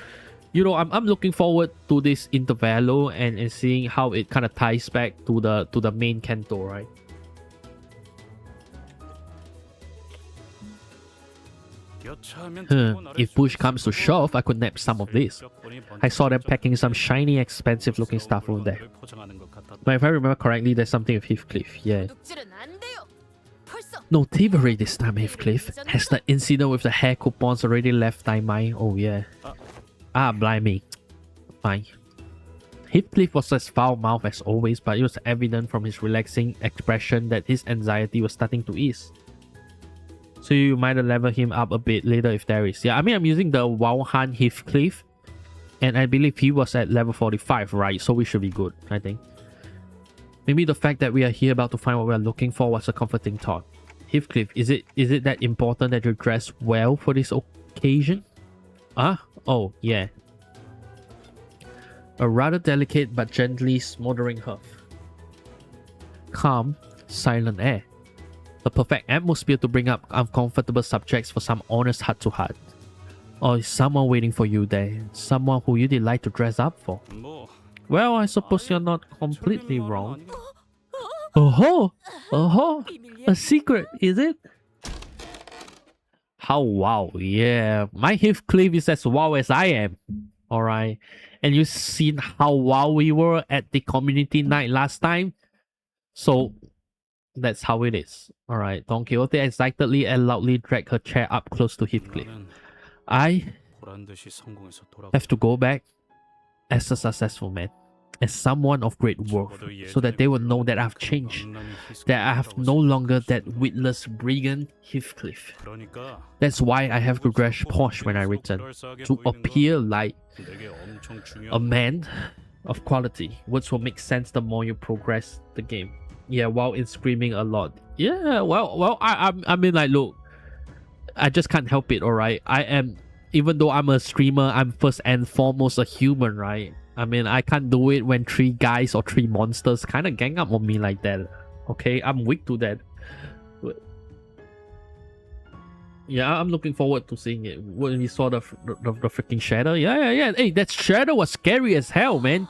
you know, I'm looking forward to this Intervalo and seeing how it kind of ties back to the main Kanto, right? If push comes to shove, I could nab some of this. I saw them packing some shiny, expensive looking stuff over there. But if I remember correctly, there's something with Heathcliff, yeah. No thievery this time, Heathcliff. Has the incident with the hair coupons already left thy mind? Oh yeah. Ah, blimey. Fine. Heathcliff was as foul-mouthed as always, but it was evident from his relaxing expression that his anxiety was starting to ease. So you might level him up a bit later if there is. Yeah, I mean, I'm using the Wauhan Heathcliff, and I believe he was at level 45, right? So we should be good, I think. Maybe the fact that we are here about to find what we are looking for was a comforting thought. Heathcliff, is it that important that you dress well for this occasion? Oh, yeah. A rather delicate but gently smothering huff. Calm, silent air. A perfect atmosphere to bring up uncomfortable subjects for some honest heart-to-heart. Or is someone waiting for you there? Someone who you delight to dress up for? Well, I suppose you're not completely wrong. Oh-ho! A secret, is it? How wow, yeah. My Heathcliff is as wow as I am. Alright. And you've seen how wow we were at the community night last time. So that's how it is. Alright. Don Quixote excitedly and loudly dragged her chair up close to Heathcliff. I have to go back as a successful man, as someone of great worth, so that they will know that I've changed, that I have no longer that witless brigand Heathcliff. That's why I have to dress posh when I return, to appear like a man of quality. Words will make sense the more you progress the game. Yeah, while it's screaming a lot. Yeah, well, I mean, like, look, I just can't help it, alright? I am, even though I'm a streamer, I'm first and foremost a human, right? I mean, I can't do it when 3 guys or 3 monsters kind of gang up on me like that. Okay, I'm weak to that. Yeah, I'm looking forward to seeing it. When we saw the freaking shadow. Yeah. Hey, that shadow was scary as hell, man.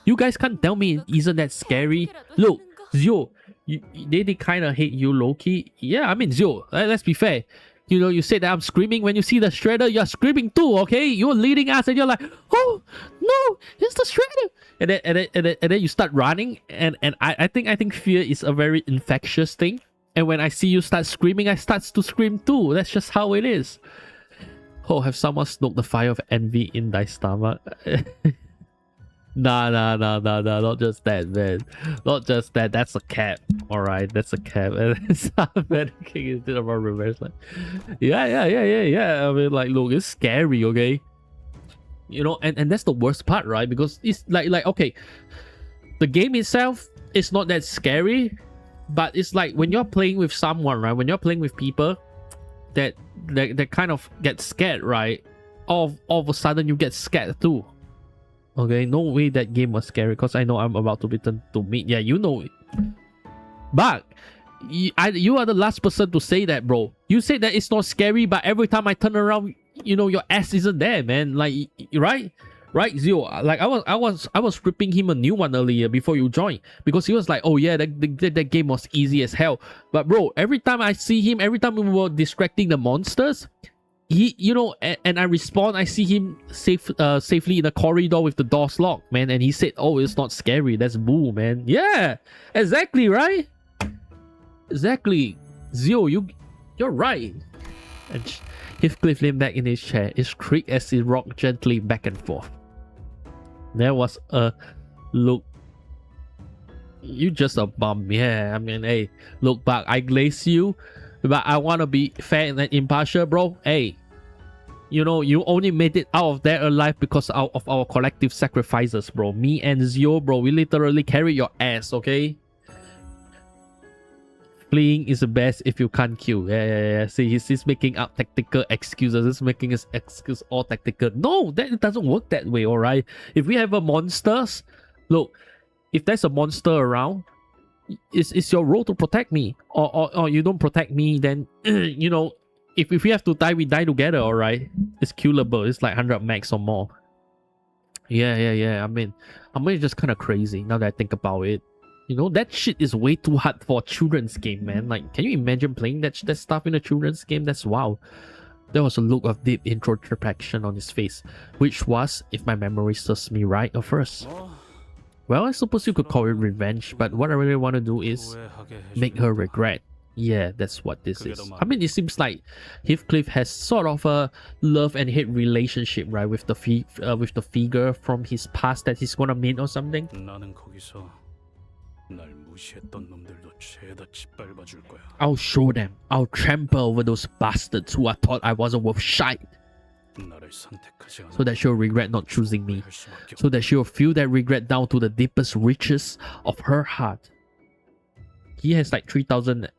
You guys can't tell me it isn't that scary. Look, Zio, they kind of hate you, low-key. Yeah, I mean, Zio, let's be fair. You know, you said that I'm screaming. When you see the Shredder, you're screaming too, okay? You're leading us and you're like, oh, no, it's the Shredder. And then you start running. And I think fear is a very infectious thing. And when I see you start screaming, I start to scream too. That's just how it is. Oh, have someone stoked the fire of envy in thy stomach? Nah, not just that, man. Not just that. That's a cap. Alright, that's a cap. And it's not panicking instead of our reverse. Like, yeah. I mean, like, look, it's scary, okay? You know, and that's the worst part, right? Because it's like, okay, the game itself is not that scary, but it's like when you're playing with someone, right? When you're playing with people that kind of get scared, right? all of a sudden you get scared too. Okay, no way that game was scary because I know I'm about to be turned to meat. Yeah, you know it. But you are the last person to say that, bro. You said that it's not scary, but every time I turn around, you know, your ass isn't there, man. Like, right, Zio. Like I was ripping him a new one earlier before you joined because he was like, oh yeah, that game was easy as hell. But bro, every time I see him, every time we were distracting the monsters, he, you know, and I respawn, I see him safely in a corridor with the doors locked, man. And he said, oh, it's not scary. That's boo, man. Yeah, exactly, right? Exactly. Zio, you're right. And Heathcliff leaned back in his chair. It creaked as he rocked gently back and forth. There was a look. You just a bum. Yeah, I mean, hey, look back. I glaze you, but I want to be fair and impartial, bro. Hey, you know, you only made it out of there alive because of our collective sacrifices, bro. Me and Zio, bro, we literally carried your ass, okay? Fleeing is the best if you can't kill. Yeah. See, he's making up tactical excuses. He's making his excuse all tactical. No, that doesn't work that way, alright? If we have a monsters, look, if there's a monster around, it's your role to protect me. Or you don't protect me, then, you know, if we have to die, we die together, alright? It's killable. It's like 100 max or more. Yeah. I mean, just kind of crazy now that I think about it. You know, that shit is way too hard for a children's game, man. Like, can you imagine playing that stuff in a children's game? That's wow. There was a look of deep introspection on his face, which was, if my memory serves me right, at first. Well, I suppose you could call it revenge, but what I really want to do is make her regret. Yeah, that's what this is. I mean, it seems like Heathcliff has sort of a love and hate relationship, right, with the figure from his past that he's gonna meet or something. I'll show them. I'll trample over those bastards who I thought I wasn't worth shite. So that she'll regret not choosing me. So that she'll feel that regret down to the deepest reaches of her heart. He has like 3,000.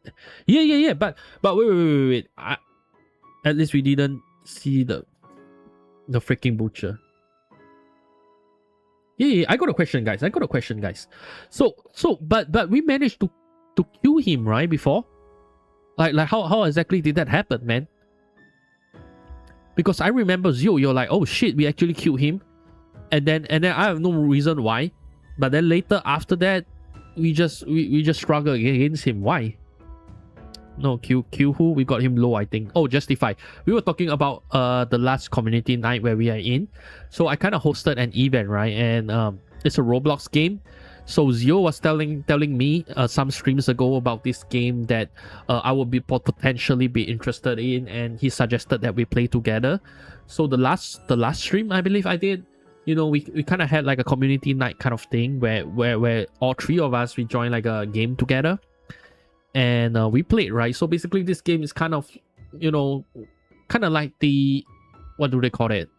Yeah. But wait. At least we didn't see the freaking butcher. Yeah, I got a question, guys. So, but we managed to kill him, right, before? Like how exactly did that happen, man? Because I remember Zio, you're like, oh shit, we actually killed him. And then I have no reason why. But then later, after that, we just struggle against him. Why? No, kill who? We got him low, I think. Oh, Justify. We were talking about the last community night where we are in. So I kind of hosted an event, right? And it's a Roblox game. So Zio was telling me some streams ago about this game that I would be potentially be interested in, and he suggested that we play together. So the last stream I believe I did, you know, we kind of had like a community night kind of thing where all three of us, we joined like a game together. And we played, right? So basically this game is kind of, you know, kind of like the, what do they call it?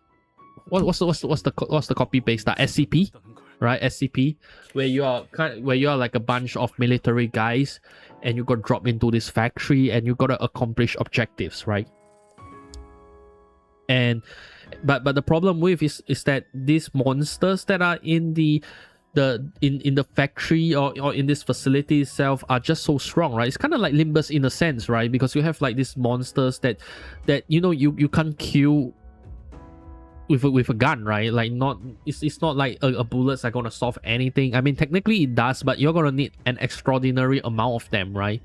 What's the copy paste? SCP, right? SCP, where you are like a bunch of military guys, and you got dropped into this factory, and you gotta accomplish objectives, right? And but the problem with is that these monsters that are in the factory or in this facility itself are just so strong, right? It's kind of like Limbus in a sense, right? Because you have like these monsters that you know you can't kill with a gun, right? Like it's not like a bullets are gonna solve anything. I mean, technically it does, but you're gonna need an extraordinary amount of them, right?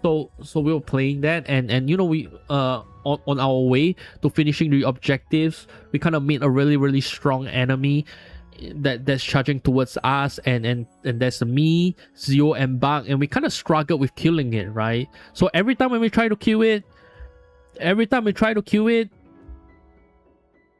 So we were playing that, and you know, we on our way to finishing the objectives, we kind of meet a really strong enemy that's charging towards us, and there's me, Zio, and Bug, and we kind of struggled with killing it, right? So every time we try to kill it,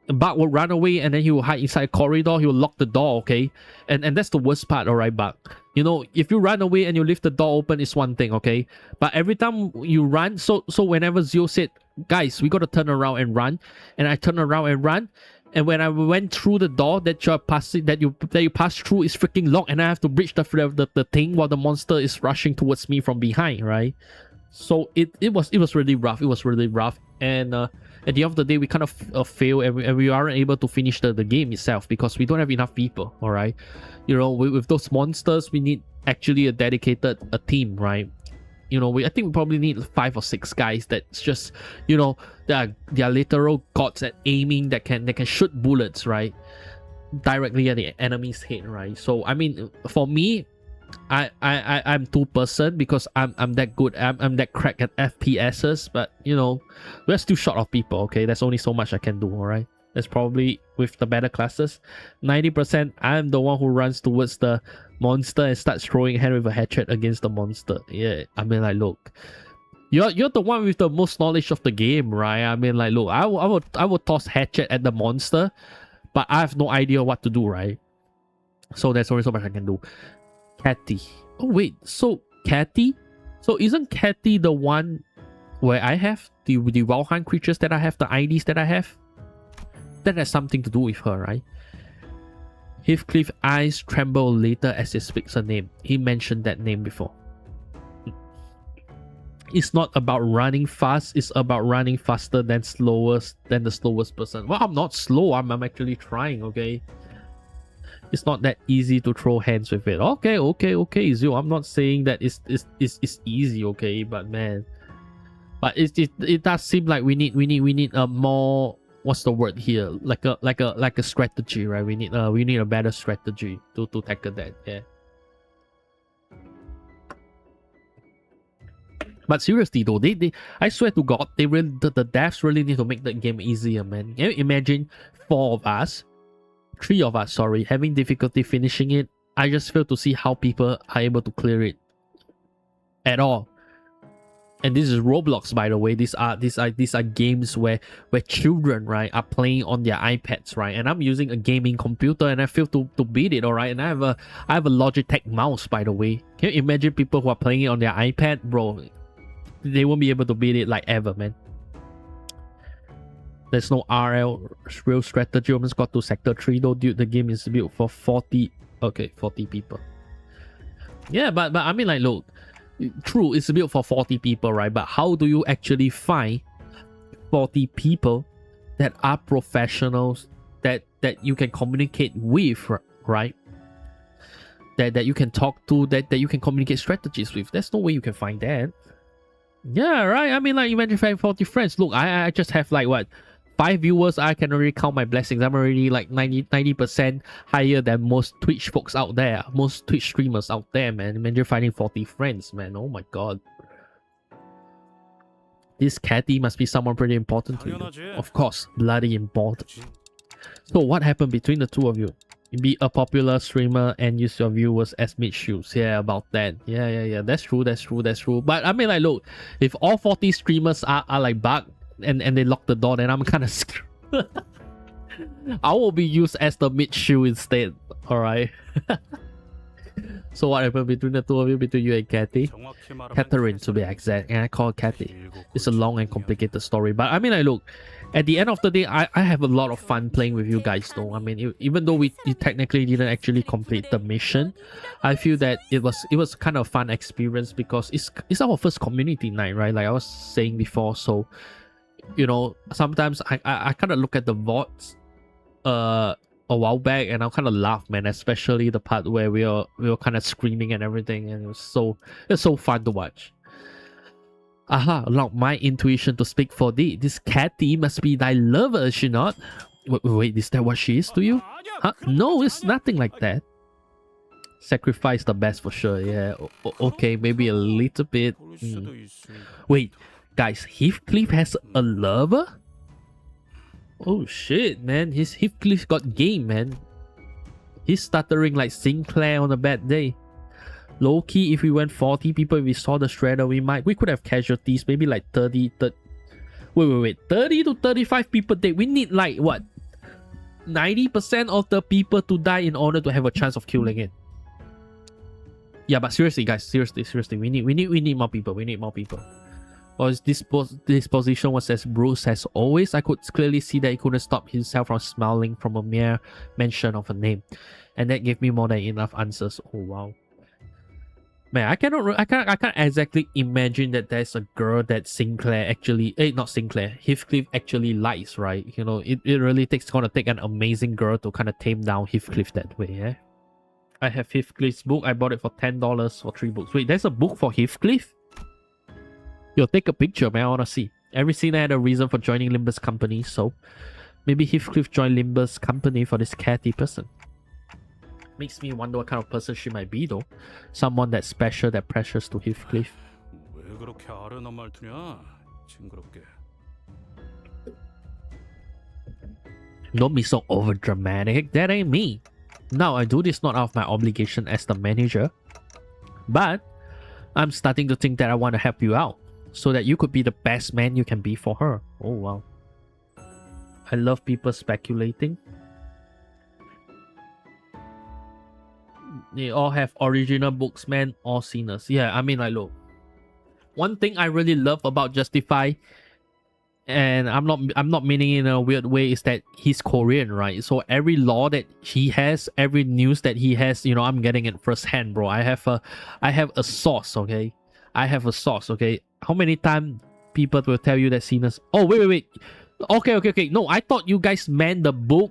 Bug will run away, and then he will hide inside a corridor. He will lock the door, okay? And that's the worst part, alright, Bug. You know, if you run away and you leave the door open, it's one thing, okay? But every time you run, so whenever Zio said, guys, we gotta turn around and run, and I turn around and run, and when I went through the door that you pass through is freaking locked, and I have to breach the thing while the monster is rushing towards me from behind, right? So it was really rough. And at the end of the day, we kind of fail and we aren't able to finish the game itself because we don't have enough people, all right? You know, with those monsters, we need actually a dedicated team, right? You know, I think we probably need 5 or 6 guys that's just, you know, they are literal gods at aiming that can shoot bullets, right? Directly at the enemy's head, right? So, I mean, for me, I'm 2% because I'm that good. I'm that crack at FPSs, but you know, we're still short of people. Okay, there's only so much I can do. All right, that's probably with the better classes. 90%, I'm the one who runs towards the monster and starts throwing hand with a hatchet against the monster. Yeah, I mean, like, look, you're the one with the most knowledge of the game, right? I mean, like, look, I would toss hatchet at the monster, but I have no idea what to do, right? So there's only so much I can do. Catty. Oh wait, so Catty? So isn't Catty the one where I have the wild hunt creatures that I have, the IDs that I have? That has something to do with her, right? Heathcliff eyes tremble later as he speaks her name. He mentioned that name before. It's not about running fast, it's about running faster than the slowest person. Well, I'm not slow, I'm actually trying, okay? It's not that easy to throw hands with it. Okay, Zio. I'm not saying that it's easy, okay, but man, but it does seem like we need a more, what's the word here? Like a strategy, right? We need a better strategy to tackle that. Yeah. But seriously though, I swear to God, the devs really need to make the game easier, man. Can you imagine 3 of us, sorry, having difficulty finishing it? I just fail to see how people are able to clear it at all. And this is Roblox, by the way. These are games where children, right, are playing on their iPads, right? And I'm using a gaming computer and I fail to beat it, all right? And I have a Logitech mouse, by the way. Can you imagine people who are playing it on their iPad, bro? They won't be able to beat it like ever, man. There's no RL real strategy. Almost got to sector 3 though, dude. The game is built for 40 people. Yeah, but I mean, like, look, true, it's built for 40 people, right? But how do you actually find 40 people that are professionals that you can communicate with, right? That you can talk to, that you can communicate strategies with? There's no way you can find that. Yeah, right. I mean, like, you mentioned 40 friends. Look, I just have like what, 5 viewers. I can already count my blessings. I'm already like 90% higher than most Twitch folks out there, most Twitch streamers out there, man. Imagine finding 40 friends, man. Oh my God. This Catty must be someone pretty important to you. Of course, bloody important. So what happened between the two of you? Be a popular streamer and use your viewers as mid shoes. Yeah, about that. Yeah. That's true. But I mean, like, look, if all 40 streamers are like bugged and they lock the door, then I'm kind of screwed. I will be used as the mid shoe instead. All right. So what happened between the two of you, between you and Catty? Catherine, to be exact, and I call her Catty. It's a long and complicated story, but I mean, like, look, at the end of the day, I have a lot of fun playing with you guys though. I mean, even though we technically didn't actually complete the mission, I feel that it was kind of a fun experience because it's our first community night, right? Like I was saying before. So, you know, sometimes I kind of look at the VODs a while back and I'll kind of laugh, man, especially the part where we were kind of screaming and everything, and it's so fun to watch. Aha, allow my intuition to speak for thee. This Catty must be thy lover, is she not? Wait, is that what she is to you? Huh? No, it's nothing like that. Sacrifice the best for sure, yeah. Okay, maybe a little bit. Wait, guys, Heathcliff has a lover? Oh shit, man. Heathcliff got game, man. He's stuttering like Sinclair on a bad day. Low key, if we went 40 people, if we saw the shredder, we could have casualties, maybe like 30 to 35 people dead. We need like what, 90% of the people to die in order to have a chance of killing it. Yeah, but seriously, guys, seriously, we need more people. We need more people. Well, this position was as bruised as always. I could clearly see that he couldn't stop himself from smiling from a mere mention of a name, and that gave me more than enough answers. Oh wow. Man, I can't exactly imagine that there's a girl that Sinclair actually, not Sinclair, Heathcliff actually likes, right? You know, it really gonna take an amazing girl to kind of tame down Heathcliff that way, yeah? I have Heathcliff's book. I bought it for $10 for 3 books. Wait, there's a book for Heathcliff? Yo, take a picture, man. I wanna see. Every scene had a reason for joining Limbus' company, so maybe Heathcliff joined Limbus' company for this catty person. Makes me wonder what kind of person she might be, though. Someone that's special, that precious to Heathcliff. 왜 그렇게 아련한 말투냐? 징그럽게. Don't be so overdramatic. That ain't me. Now, I do this not out of my obligation as the manager, but I'm starting to think that I want to help you out so that you could be the best man you can be for her. Oh, wow. I love people speculating. They all have original books, man. All sinners. Yeah, I mean, like, look. One thing I really love about Justify, and I'm not meaning in a weird way, is that he's Korean, right? So every law that he has, every news that he has, you know, I'm getting it firsthand, bro. I have a source, okay? I have a source, okay? How many times people will tell you that sinners? Oh, wait. Okay. No, I thought you guys meant the book,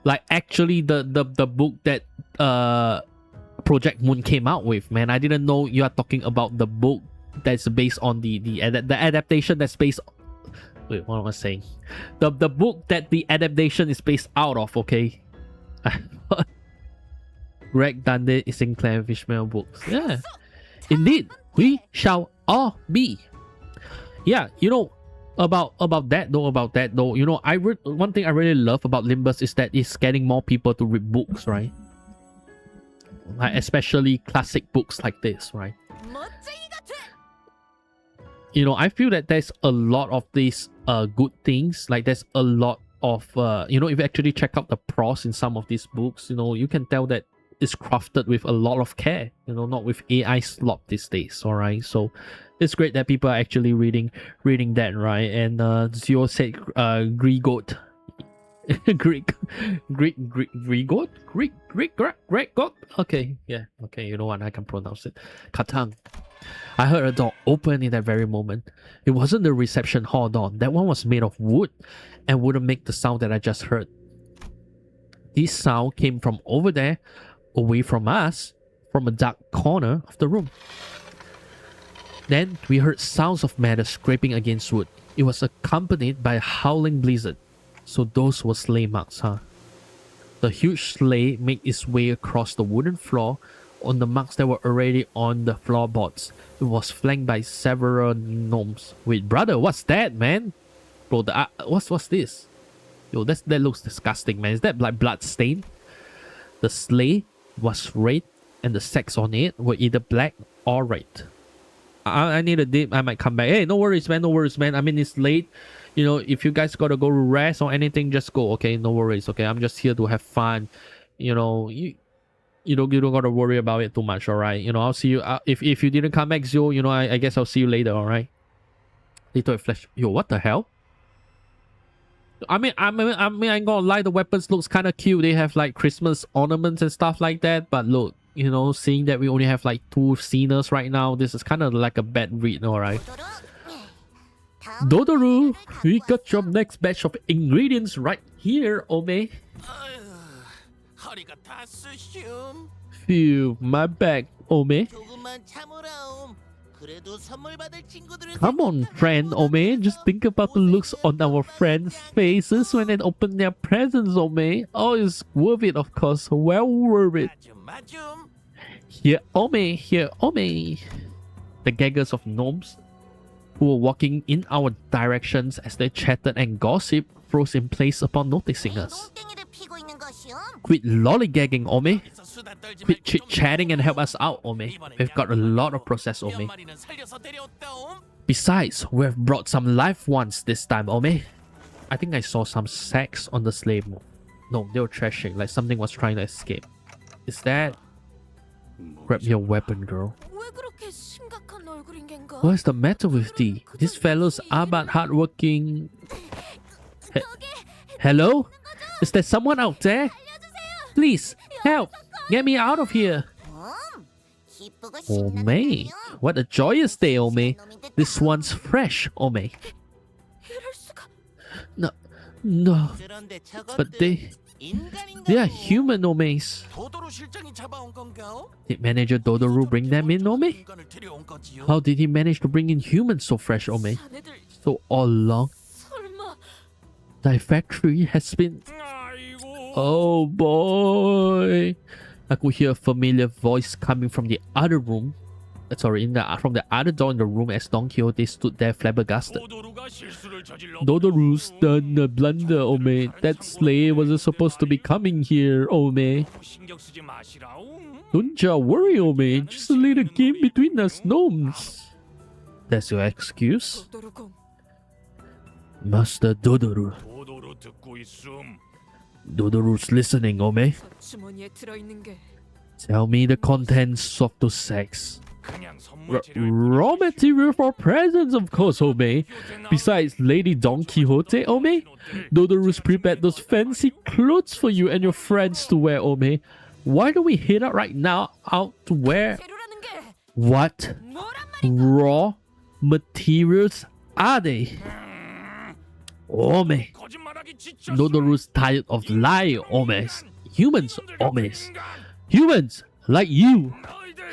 like actually the book that Project Moon came out with, man. I didn't know you are talking about the book that's based on the adaptation that's based. Wait, what am I saying? The book that the adaptation is based out of, okay? Greg Dundee is Sinclair Fishmail books. Yeah, indeed, we shall all be. Yeah, you know, about that though, you know, one thing I really love about Limbus is that it's getting more people to read books, right? Like, especially classic books like this, right? You know, I feel that there's a lot of these good things. Like, there's a lot of you know, if you actually check out the prose in some of these books, you know, you can tell that it's crafted with a lot of care, you know, not with AI slop these days. All right, so it's great that people are actually reading that, right? And Zio said Gregot. Greek. Okay, yeah, okay, you know what, I can pronounce it. Katang. I heard a door open in that very moment. It wasn't the reception hall door. That one was made of wood and wouldn't make the sound that I just heard. This sound came from over there, away from us, from a dark corner of the room. Then we heard sounds of matter scraping against wood. It was accompanied by a howling blizzard. So those were sleigh marks, huh? The huge sleigh made its way across the wooden floor on the marks that were already on the floorboards. It was flanked by several gnomes. Wait, brother, what's that, man? Bro, what's this? Yo, that looks disgusting, man. Is that like blood stain? The sleigh was red, and the sacks on it were either black or red. I need a dip. I might come back. Hey, no worries, man. I mean, it's late. You know, if you guys gotta go rest or anything, just go. Okay, no worries. Okay, I'm just here to have fun. You know, you don't gotta worry about it too much. All right. You know, I'll see you. If you didn't come back, Zio, you know, I guess I'll see you later. All right. Little flash. Yo, what the hell? I mean, I ain't gonna lie. The weapons looks kind of cute. They have like Christmas ornaments and stuff like that. But look, you know, seeing that we only have like 2 sceners right now, this is kind of like a bad read. All right. Dodoru, we got your next batch of ingredients right here, Ome. 허리가 다 쑤숑. Phew, my back, Ome. 조금만 참으라옴. 그래도 선물 받을 친구들은 Come on, friend, Ome. Just think about the looks on our friends' faces when they open their presents, Ome. Oh, it's worth it, of course. Well worth it. 마줌. Here, Ome. The gaggers of gnomes who were walking in our directions as they chatted and gossiped froze in place upon noticing us. 똥땡이를 피고 있는 것이옴. Quit lollygagging, Ome. 그래서 수다 떨지 Quit 말고 chit-chatting and help us out, Ome. We've got a lot of process, Ome. 마리는 살려서 데려왔다옴. Besides, we've brought some live ones this time, Ome. I think I saw some sacks on the slave move. No, they were trashing, like something was trying to escape. Is that... Grab your weapon, girl. 왜 그렇게 심각한 얼굴인 겐가? What's the matter with thee? These fellows are but hardworking... Hello? Is there someone out there? Please, help! Get me out of here! Ome, what a joyous day, Ome. This one's fresh, Ome. No, no, but they are human, Omes. Did Manager Dodoru bring them in, Ome? How did he manage to bring in humans so fresh, Ome? So all along, thy factory has been... Oh boy! I could hear a familiar voice coming from the other room. Sorry, from the other door in the room as Don Quixote stood there flabbergasted. Dodoru's done a blunder, Ome. That slave wasn't supposed to be coming here, Ome. Don't ya worry, Ome. Just a little game between us gnomes. That's your excuse? Master Dodoru. Dodoru's listening, Ome. Tell me the contents of those sacks. Raw material for presents, of course, Ome. Besides Lady Don Quixote, Ome, Dodoru's prepared those fancy clothes for you and your friends to wear, Ome. Why don't we head out right now out to wear? What raw materials are they? Ome. Dodoru's tired of lying, Omes. Humans, Omes. Humans like you.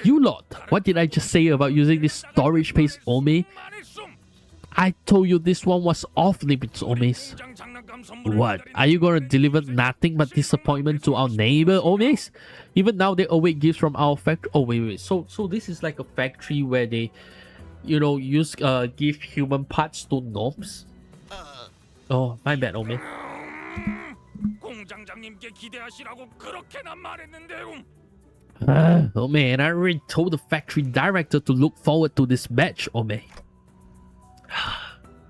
You lot, what did I just say about using this storage space, Ome? I told you this one was off limits, Omes. What? Are you gonna deliver nothing but disappointment to our neighbor, Omes? Even now they await gifts from our factory. Oh wait. So this is like a factory where they, you know, give human parts to gnomes. Oh, my bad, Ome. Oh man, I already told the factory director to look forward to this batch, Ome.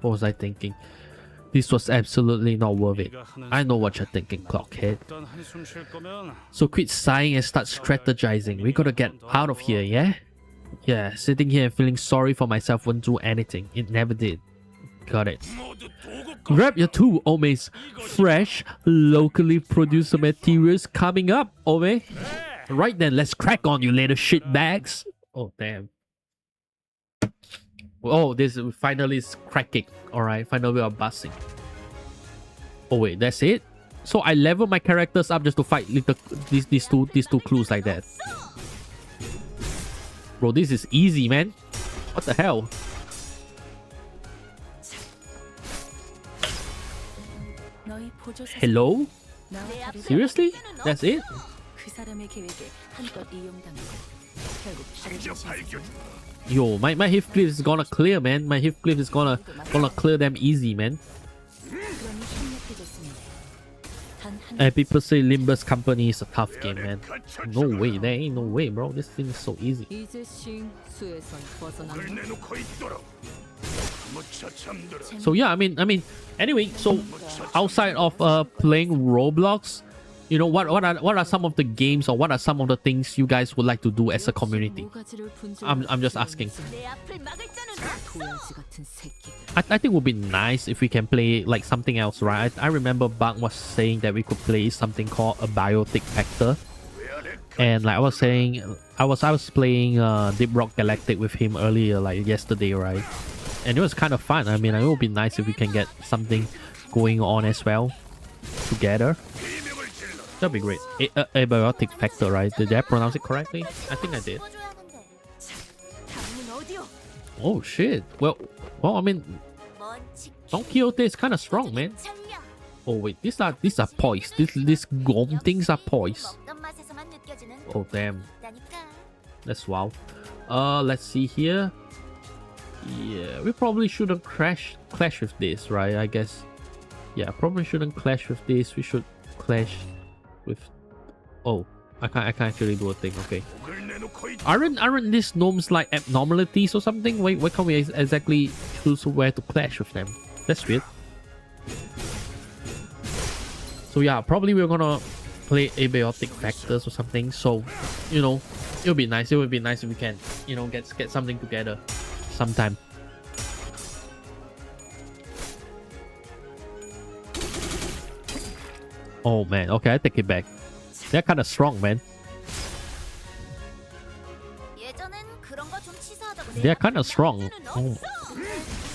What was I thinking? This was absolutely not worth it. I know what you're thinking, Clockhead. So quit sighing and start strategizing. We gotta get out of here, yeah? Yeah, sitting here and feeling sorry for myself won't do anything. It never did. Got it. Grab your two, Omes. Fresh, locally produced materials coming up, Ome. Right then, let's crack on, you little shitbags. Oh, damn. Oh, this finally is cracking. Alright, finally we are busting. Oh wait, that's it? So I level my characters up just to fight these two clues like that. Bro, this is easy, man. What the hell? Hello? Seriously? That's it? Yo, my Heathcliff is gonna clear, man. My Heathcliff is gonna clear them easy, man. And people say Limbus Company is a tough game, man. No way, there ain't no way, bro. This thing is so easy. So yeah, I mean, anyway. So outside of playing Roblox, you know, what are some of the games or what are some of the things you guys would like to do as a community? I'm just asking. I think it would be nice if we can play like something else, right? I remember Bug was saying that we could play something called a Biotic Factor, and like I was saying, I was playing Deep Rock Galactic with him earlier, like yesterday, right? And it was kind of fun. I mean, it would be nice if we can get something going on as well together. That'd be great. Abiotic Factor, right? Did I pronounce it correctly? I think I did. Oh shit. Well, I mean, Don Quixote is kind of strong, man. Oh wait, these are poised. These gom things are poised. Oh damn. That's wow. Let's see here. Yeah, we probably shouldn't clash with this, right? I guess. Yeah, probably shouldn't clash with this. We should clash with... Oh, I can't actually do a thing. Okay. Aren't these gnomes like abnormalities or something? Why can't we exactly choose where to clash with them? That's weird. So yeah, probably we're gonna play abiotic factors or something. So, you know, it would be nice. It would be nice if we can, you know, get something together sometime. Oh man, okay, I take it back. They're kind of strong, man. They're kind of strong. Oh.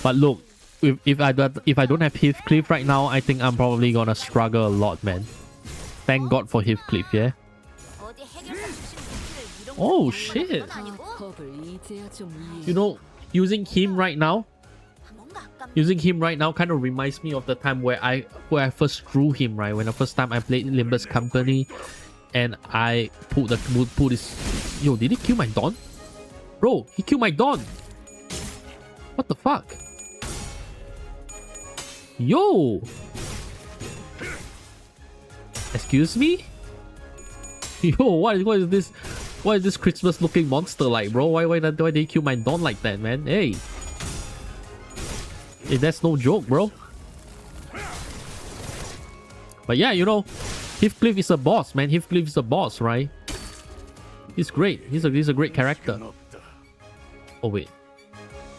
But look, if I don't have Heathcliff right now, I think I'm probably gonna struggle a lot, man. Thank God for Heathcliff, yeah. Oh shit! You know, using him right now kind of reminds me of the time where I first drew him, right? When the first time I played Limbus Company, and I pulled this. Yo, did he kill my Dawn? Bro, he killed my Dawn. What the fuck? Yo. Excuse me? Yo, what is this? What is this Christmas looking monster like, bro? Why did they kill my Dawn like that, man? Hey, that's no joke, bro. But yeah, you know, Heathcliff is a boss, man. Heathcliff is a boss, right? He's great. He's a great character. Oh wait,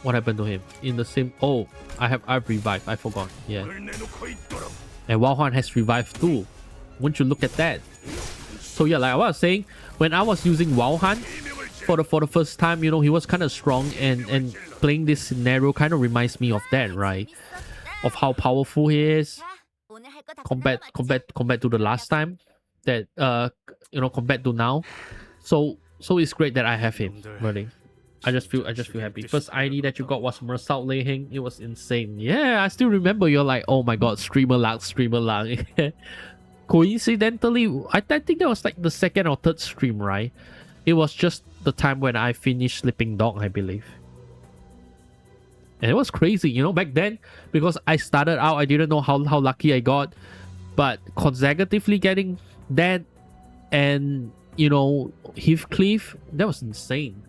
what happened to him? In the same. Oh, I've revived. I forgot. Yeah. And Walhan has revived too. Won't you look at that? So yeah, like I was saying, when I was using Walhan for the first time, you know, he was kind of strong, and playing this scenario kind of reminds me of that, right? Of how powerful he is compared to the last time that you know, compared to now. So it's great that I have him, really. I just feel happy. First ID that you got was Mersal Lehing. It was insane. Yeah, I still remember. You're like, oh my god, streamer luck. Coincidentally, I think that was like the second or third stream, right? It was just the time when I finished Sleeping Dog, I believe. And it was crazy, you know, back then, because I started out, I didn't know how lucky I got, but consecutively getting that and, you know, Heathcliff, that was insane.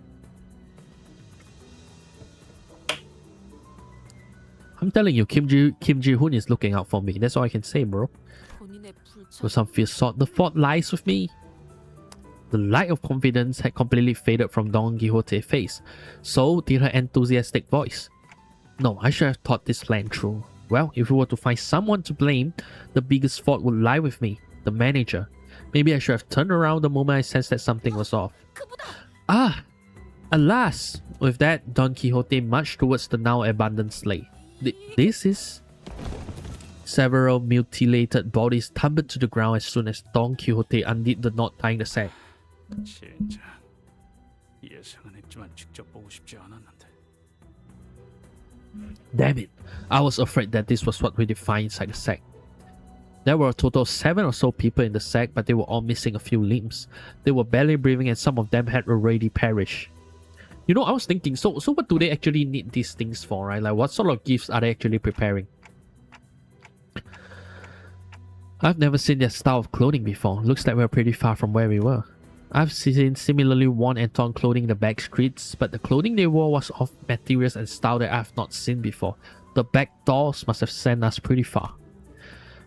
I'm telling you, Kim Ji-hoon is looking out for me. That's all I can say, bro. With some fierce sword, the fault lies with me. The light of confidence had completely faded from Don Quixote's face. So did her enthusiastic voice. No, I should have thought this plan through. Well, if we were to find someone to blame, the biggest fault would lie with me, the manager. Maybe I should have turned around the moment I sensed that something was off. Ah! Alas! With that, Don Quixote marched towards the now abandoned sleigh. This is... Several mutilated bodies tumbled to the ground as soon as Don Quixote undid the knot tying the sack. 진짜 예상은 했지만 직접 보고 싶지 않았는데. Damn it! I was afraid that this was what we would find inside the sack. There were a total of 7 or so people in the sack, but they were all missing a few limbs. They were barely breathing, and some of them had already perished. You know, I was thinking, so what do they actually need these things for, right? Like, what sort of gifts are they actually preparing? I've never seen their style of clothing before. Looks like we're pretty far from where we were. I've seen similarly worn and torn clothing in the back streets, but the clothing they wore was of materials and style that I've not seen before. The back doors must have sent us pretty far.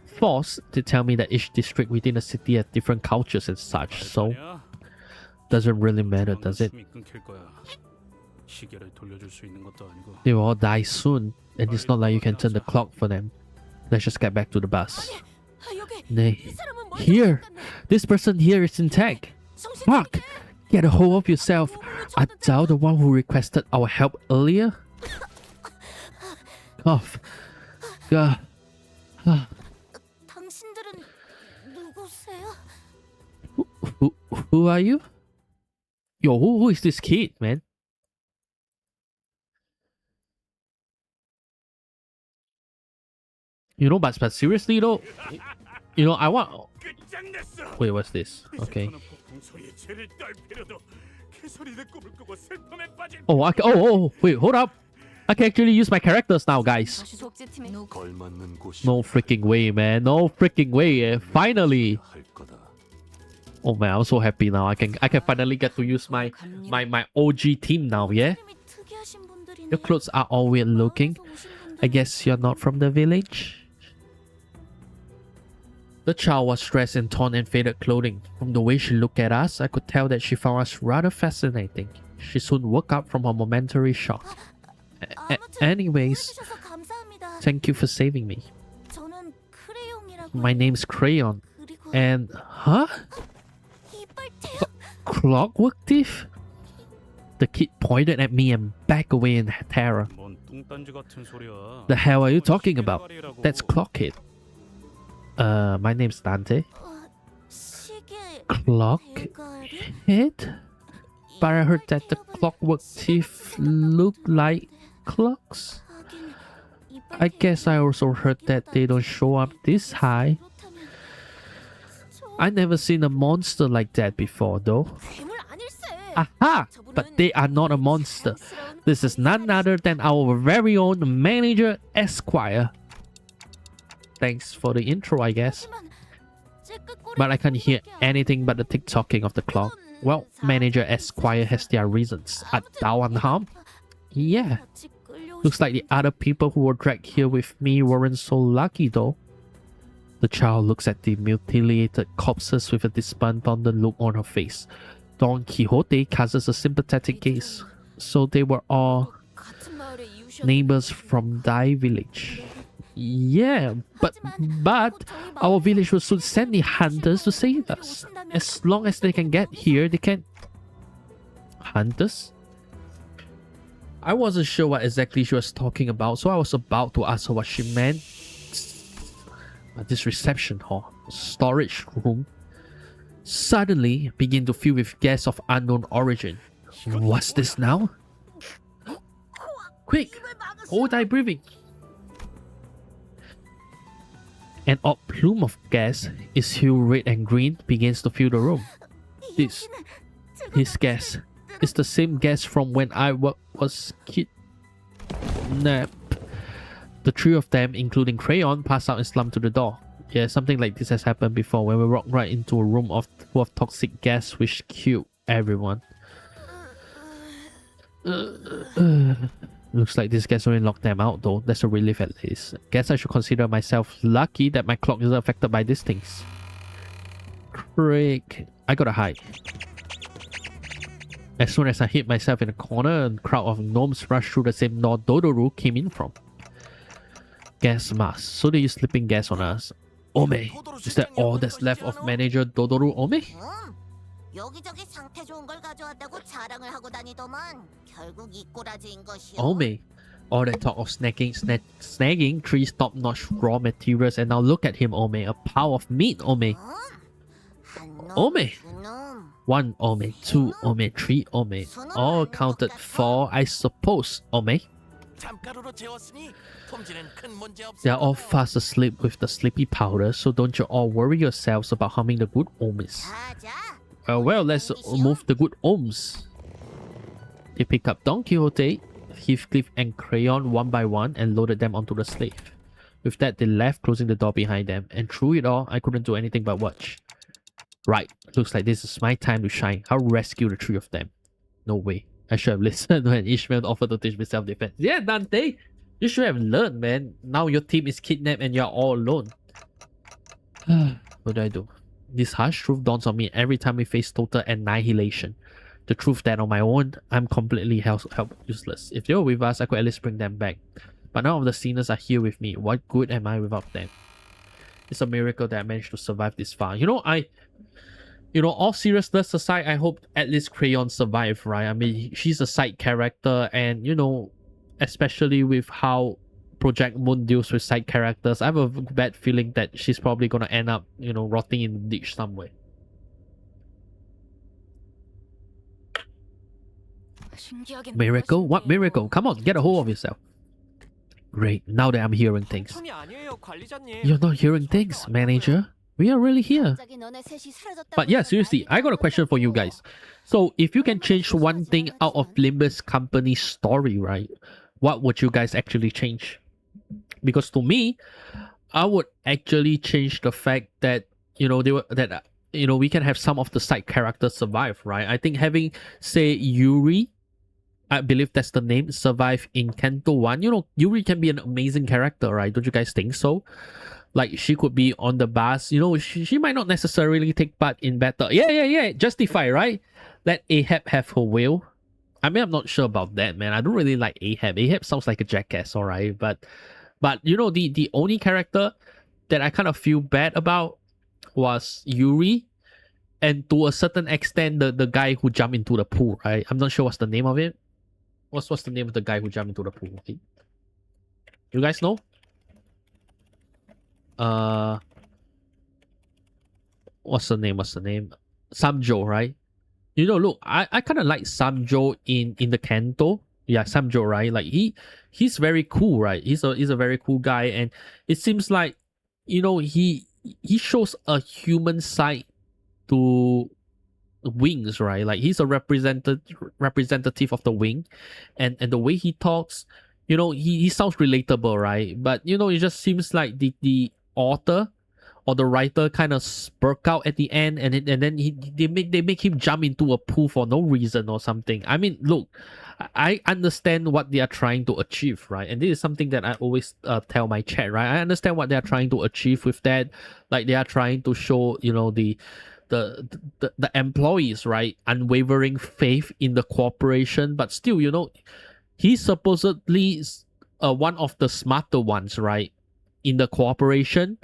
Forced to tell me that each district within the city had different cultures and such, so doesn't really matter, does it? They will all die soon, and it's not like you can turn the clock for them. Let's just get back to the bus. Nay, here! This person here is intact! Fuck! Get a hold of yourself! Are thou the one who requested our help earlier? Cough. Who are you? Yo, who is this kid, man? You know, but seriously though, you know, I want... Wait, what's this? Okay. Oh, wait, hold up. I can actually use my characters now, guys. No freaking way, man. No freaking way. Finally. Oh man, I'm so happy now. I can finally get to use my OG team now, yeah? Your clothes are all weird looking. I guess you're not from the village? The child was dressed in torn and faded clothing. From the way she looked at us, I could tell that she found us rather fascinating. She soon woke up from her momentary shock. Anyways, thank you for saving me. My name's Crayon. And... Huh? Clockwork Thief? The kid pointed at me and backed away in terror. 뭔 뚱딴지 같은 소리야. The hell are you talking 시계 about? 대가리라고. That's Clockhead. My name's Dante. Clockhead? But I heard that the clockwork teeth look like clocks. I guess I also heard that they don't show up this high. I never seen a monster like that before though. Aha! But they are not a monster. This is none other than our very own manager Esquire. Thanks for the intro, I guess. But I can't hear anything but the tick-tocking of the clock. Well, manager Esquire has their reasons. At Dawanham? Yeah. Looks like the other people who were dragged here with me weren't so lucky though. The child looks at the mutilated corpses with a despondent look on her face. Don Quixote casts a sympathetic gaze. So they were all neighbors from Dai village. Yeah, but our village will soon send the hunters to save us. As long as they can get here, they can... Hunters? I wasn't sure what exactly she was talking about, so I was about to ask her what she meant. This reception hall, storage room, suddenly began to fill with guests of unknown origin. What's this now? Quick! Hold thy breathing! An odd plume of gas, its hue red and green, begins to fill the room. His gas is the same gas from when I was kidnapped. The three of them, including Crayon, pass out and slump to the door. Yeah, something like this has happened before when we walked right into a room full of toxic gas which killed everyone. Looks like this gas only locked them out though. That's a relief at least. Guess I should consider myself lucky that my clock isn't affected by these things. Craig, I gotta hide. As soon as I hid myself in a corner, a crowd of gnomes rushed through the same door Dodoru came in from. Gas mask. So they use sleeping gas on us. Ome, is that all that's left of manager Dodoru Ome? 여기저기 상태 좋은 걸 가져왔다고 자랑을 하고 다니더만 결국 이 꼬라지인 것이요. Ome, all that talk of snagging three top-notch raw materials, and now look at him, Ome, a pile of meat, Ome. Ome, 1 Ome, 2 Ome, 3 Ome, all counted for, I suppose, Ome. They are all fast asleep with the sleepy powder, so don't you all worry yourselves about harming the good Omes. Well, let's move the good Omes. They picked up Don Quixote, Heathcliff, and Crayon one by one and loaded them onto the slave. With that, they left, closing the door behind them. And through it all, I couldn't do anything but watch. Right, looks like this is my time to shine. I'll rescue the three of them. No way. I should have listened when Ishmael offered to teach me self-defense. Yeah, Dante! You should have learned, man. Now your team is kidnapped and you're all alone. What do I do? This harsh truth dawns on me every time we face total annihilation. The truth that on my own, I'm completely useless. If they were with us, I could at least bring them back. But none of the sinners are here with me. What good am I without them? It's a miracle that I managed to survive this far. All seriousness aside, I hope at least Crayon survived, right? I mean, she's a side character, and especially with how Project Moon deals with side characters, I have a bad feeling that she's probably gonna end up, rotting in the ditch somewhere. Miracle? What miracle? Come on, get a hold of yourself. Great, now that I'm hearing things. You're not hearing things, manager. We are really here. But yeah, seriously, I got a question for you guys. So if you can change one thing out of Limbus Company's story, right? What would you guys actually change? Because to me, I would actually change the fact that we can have some of the side characters survive, right? I think having, say, Yuri, I believe that's the name, survive in Kanto 1. Yuri can be an amazing character, right? Don't you guys think so? Like, she could be on the bus. She might not necessarily take part in battle. Yeah. Justify, right? Let Ahab have her will. I mean, I'm not sure about that, man. I don't really like Ahab. Ahab sounds like a jackass, alright? But the only character that I kind of feel bad about was Yuri. and to a certain extent, the guy who jumped into the pool, right? I'm not sure what's the name of it. What's the name of the guy who jumped into the pool? Okay. You guys know? What's the name? Samjo, right? You know, look, I kind of like Samjo in the Kanto. Yeah, Samjo, right? Like he's very cool, right? He's a very cool guy, and it seems like, you know, he shows a human side to wings, right? Like he's a representative of the wing, and the way he talks, you know, he sounds relatable, right? But you know, it just seems like the author or the writer kind of spurk out at the end, and then they make him jump into a pool for no reason or something. I mean, look, I understand what they are trying to achieve, right? And this is something that I always tell my chat, right? I understand what they are trying to achieve with that. Like they are trying to show, you know, the employees, right, unwavering faith in the corporation, but still, you know, he's supposedly one of the smarter ones, right, in the corporation,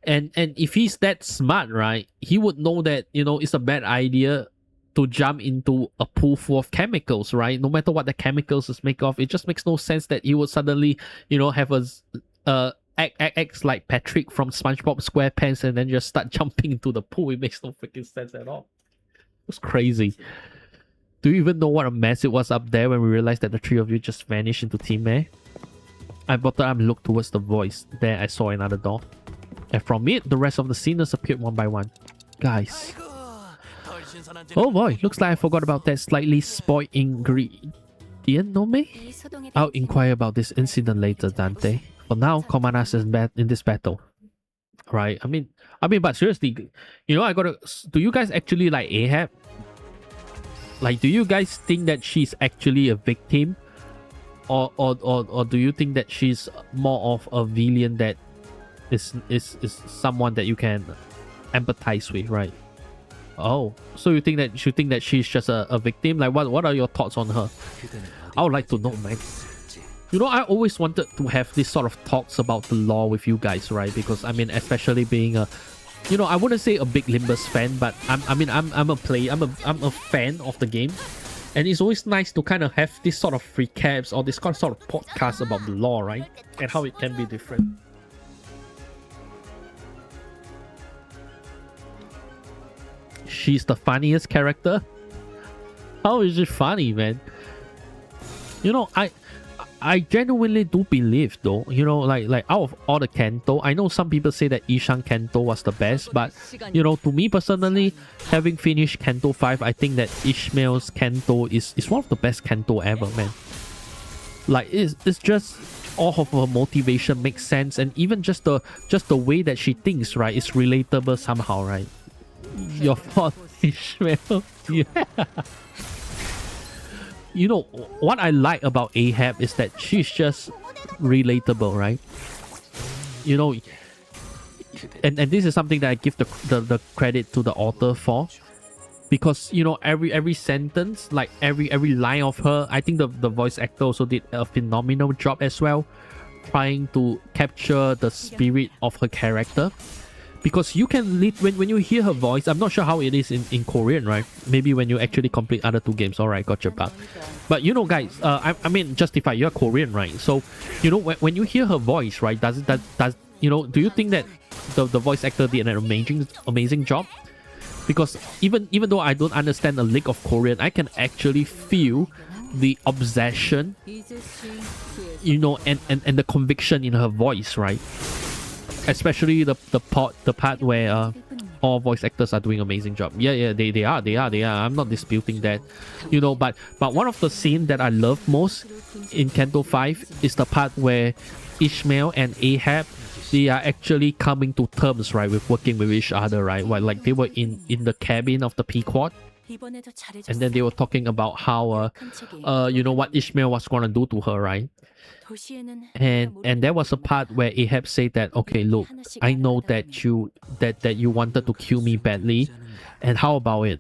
and if he's that smart, right, he would know that, you know, it's a bad idea to jump into a pool full of chemicals, right? No matter what the chemicals is made of, it just makes no sense that he would suddenly, you know, have acts like Patrick from SpongeBob SquarePants and then just start jumping into the pool. It makes no freaking sense at all. It's crazy. Do you even know what a mess it was up there when we realized that the three of you just vanished into thin air? I bottom up and looked towards the voice. There I saw another door. And from it, the rest of the sceners appeared one by one. Guys. Oh boy, looks like I forgot about that slightly spoiled ingredient, no me? I'll inquire about this incident later, Dante. For now, command us in this battle. Right? I mean, but seriously, you know, do you guys actually like Ahab? Like, do you guys think that she's actually a victim? Or do you think that she's more of a villain that is someone that you can empathize with, right? Oh, so you think that she's just a victim? Like, what are your thoughts on her? I would like to know, man. You know, I always wanted to have this sort of talks about the law with you guys, right? Because I mean, especially being a, you know, I wouldn't say a big Limbus fan, but I'm a fan of the game, and it's always nice to kind of have this sort of recaps or this sort of podcast about the law, right? And how it can be different. She's the funniest character. How is it funny, man? You know, I genuinely do believe, though, you know, like out of all the Kanto, I know some people say that Ishan Kanto was the best, but you know, to me personally, having finished Kanto 5, I think that Ishmael's Kanto is one of the best Kanto ever, man. Like it's just all of her motivation makes sense, and even just the way that she thinks, right, is relatable somehow, right? Your fault, Ishmael. Yeah. You know, what I like about Ahab is that she's just relatable, right? You know, and this is something that I give the credit to the author for, because you know, every sentence, like every line of her, I think the voice actor also did a phenomenal job as well, trying to capture the spirit of her character. Because you can when you hear her voice, I'm not sure how it is in Korean, right? Maybe when you actually complete other two games. Alright, got your back. But you know, guys, I mean, Justify, you're Korean, right? So, you know, when you hear her voice, right, does you know, do you think that the voice actor did an amazing job? Because even though I don't understand a lick of Korean, I can actually feel the obsession, you know, and the conviction in her voice, right? Especially the part where all voice actors are doing amazing job. Yeah, they are. I'm not disputing that, you know. But one of the scenes that I love most in Kanto 5 is the part where Ishmael and Ahab, they are actually coming to terms, right, with working with each other, right? Well, like they were in the cabin of the Pequod, and then they were talking about how you know, what Ishmael was gonna do to her, right? And there was a part where Ahab said that, okay, look, I know that you wanted to kill me badly, and how about it?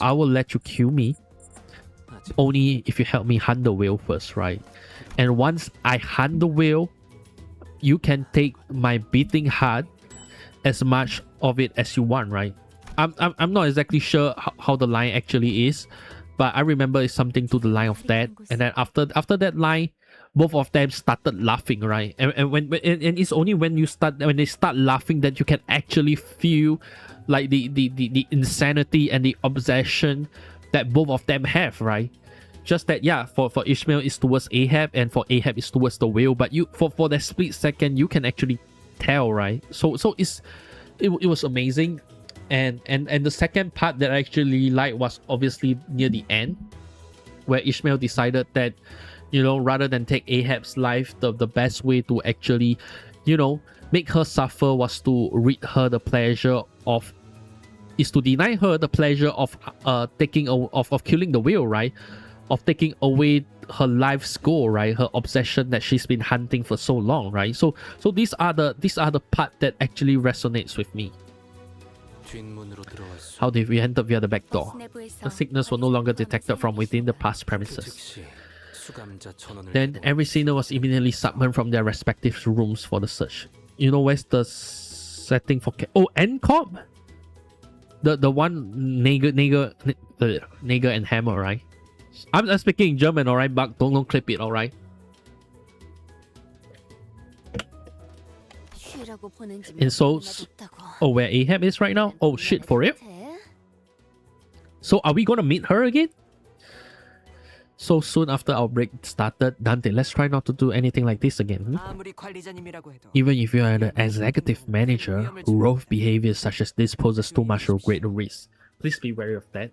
I will let you kill me, only if you help me hunt the whale first, right? And once I hunt the whale, you can take my beating heart, as much of it as you want, right? I'm not exactly sure how the line actually is, but I remember it's something to the line of that. And then after that line, both of them started laughing, right? And when it's only when they start laughing that you can actually feel like the insanity and the obsession that both of them have, right? Just that, yeah, for Ishmael it's towards Ahab, and for Ahab it's towards the whale. But you for that split second, you can actually tell, right? So it was amazing. And the second part that I actually liked was obviously near the end, where Ishmael decided that, you know, rather than take Ahab's life, the best way to actually, you know, make her suffer was to rid her the pleasure of, is to deny her the pleasure of killing the whale, right? Of taking away her life's goal, right? Her obsession that she's been hunting for so long, right? So these are the part that actually resonates with me. How did we enter via the back door? The sickness was no longer detected from within the past premises. Then every sinner was immediately summoned from their respective rooms for the search. You know where's the setting for NCOP? The one Nager and Hammer, right? I'm speaking German, alright, but don't clip it, alright? And so, where Ahab is right now? Oh shit, for real? So are we gonna meet her again? So soon after our break started, Dante, let's try not to do anything like this again. Even if you are the executive manager, rogue behavior such as this poses too much of great risk. Please be wary of that.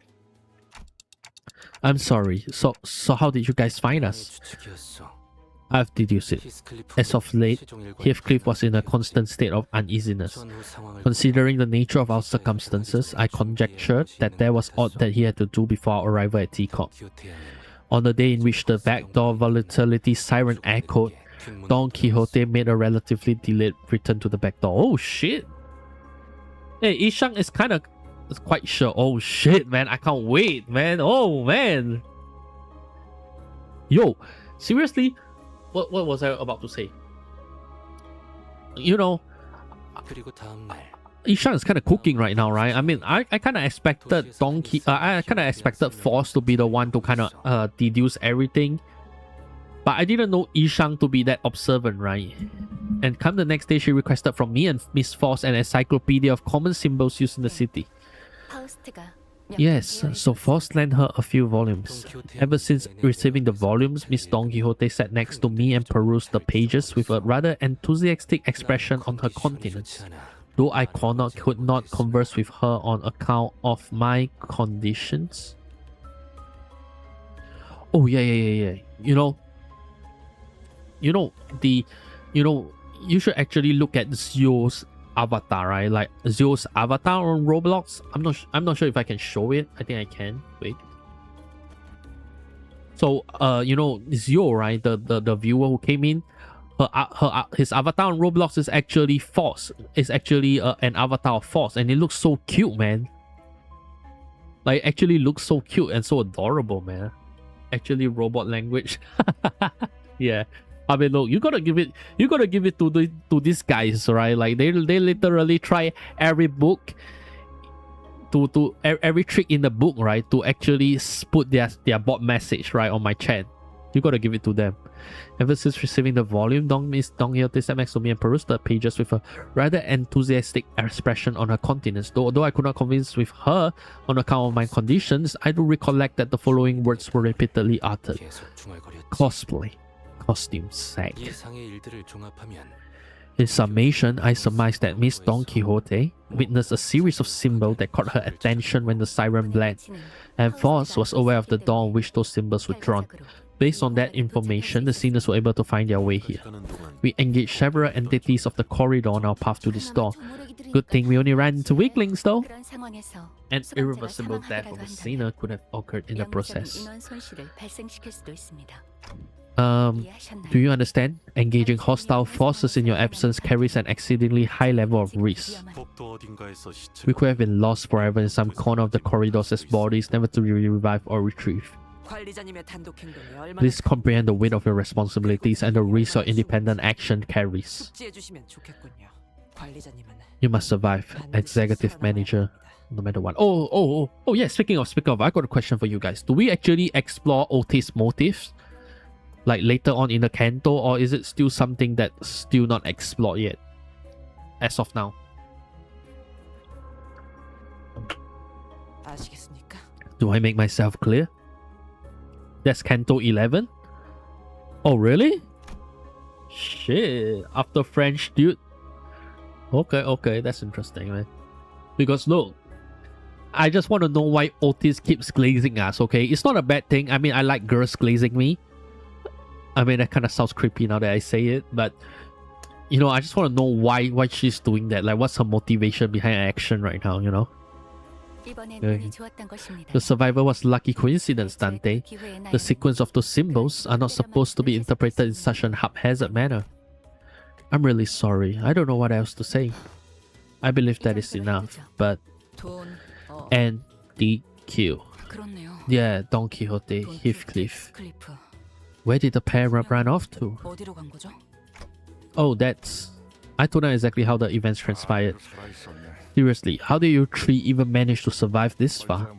I'm sorry. So how did you guys find us? I've deduced it. As of late, Heathcliff was in a constant state of uneasiness. Considering the nature of our circumstances, I conjectured that there was aught that he had to do before our arrival at Teacock. On the day in which the backdoor volatility siren echoed, Don Quixote made a relatively delayed return to the back door. Oh shit! Hey, Ishang is quite sure. Oh shit, man! I can't wait, man! Oh man! Yo, seriously? What was I about to say? You know, Ishan is kind of cooking right now, right? I mean, I kind of expected I kind of expected Force to be the one to kind of deduce everything, but I didn't know Ishan to be that observant, right? And come the next day, she requested from me and Miss Force an encyclopedia of common symbols used in the city. Yes, so Force lent her a few volumes. Ever since receiving the volumes, Miss Don Quixote sat next to me and perused the pages with a rather enthusiastic expression on her countenance. Though I could not converse with her on account of my conditions. Oh yeah. You should actually look at Zio's avatar, right? Like Zio's avatar on Roblox. I'm not sure if I can show it. I think I can. Wait. So Zio, right? The viewer who came in, his avatar on Roblox is actually Force. It's actually an avatar of Force, and it looks so cute, man. Like, actually looks so cute and so adorable, man. Actually, robot language. Yeah. I mean, look, you gotta give it to these guys, right? Like they literally try every book to every trick in the book, right? To actually put their bot message right on my chat. You gotta give it to them. Ever since receiving the volume, Miss Don Quixote sat next to me and perused the pages with a rather enthusiastic expression on her countenance. Though I could not convince with her on account of my conditions, I do recollect that the following words were repeatedly uttered: cosplay, costume, sag. In summation, I surmised that Miss Don Quixote witnessed a series of symbols that caught her attention when the siren bled, and Force was aware of the door on which those symbols were drawn. Based on that information, the sinners were able to find their way here. We engaged several entities of the corridor on our path to this door. Good thing we only ran into weaklings though. An irreversible death of a sinner could have occurred in the process. Do you understand? Engaging hostile forces in your absence carries an exceedingly high level of risk. We could have been lost forever in some corner of the corridors as bodies never to be revived or retrieved. Please comprehend the weight of your responsibilities and the risk your independent action carries. You must survive, Executive Manager. no matter what. Oh, yeah, speaking of, I got a question for you guys. Do we actually explore Otis' motives? Like later on in the Kanto, or is it still something that's still not explored yet? As of now. 아시겠습니까? Do I make myself clear? That's Kanto 11? Oh, really? Shit. After French, dude. Okay, that's interesting, man. Because look, I just want to know why Otis keeps glazing us, okay? It's not a bad thing. I mean, I like girls glazing me. I mean, that kind of sounds creepy now that I say it, but you know, I just want to know why she's doing that. Like, what's her motivation behind her action right now, you know? The survivor was lucky coincidence, Dante. The sequence of those symbols are not supposed to be interpreted in such an haphazard manner. I'm really sorry. I don't know what else to say. I believe that is enough, but... And DQ. Yeah, Don Quixote, Heathcliff. Where did the pair run off to? Oh, that's... I don't know exactly how the events transpired. Seriously, how did you three even manage to survive this far?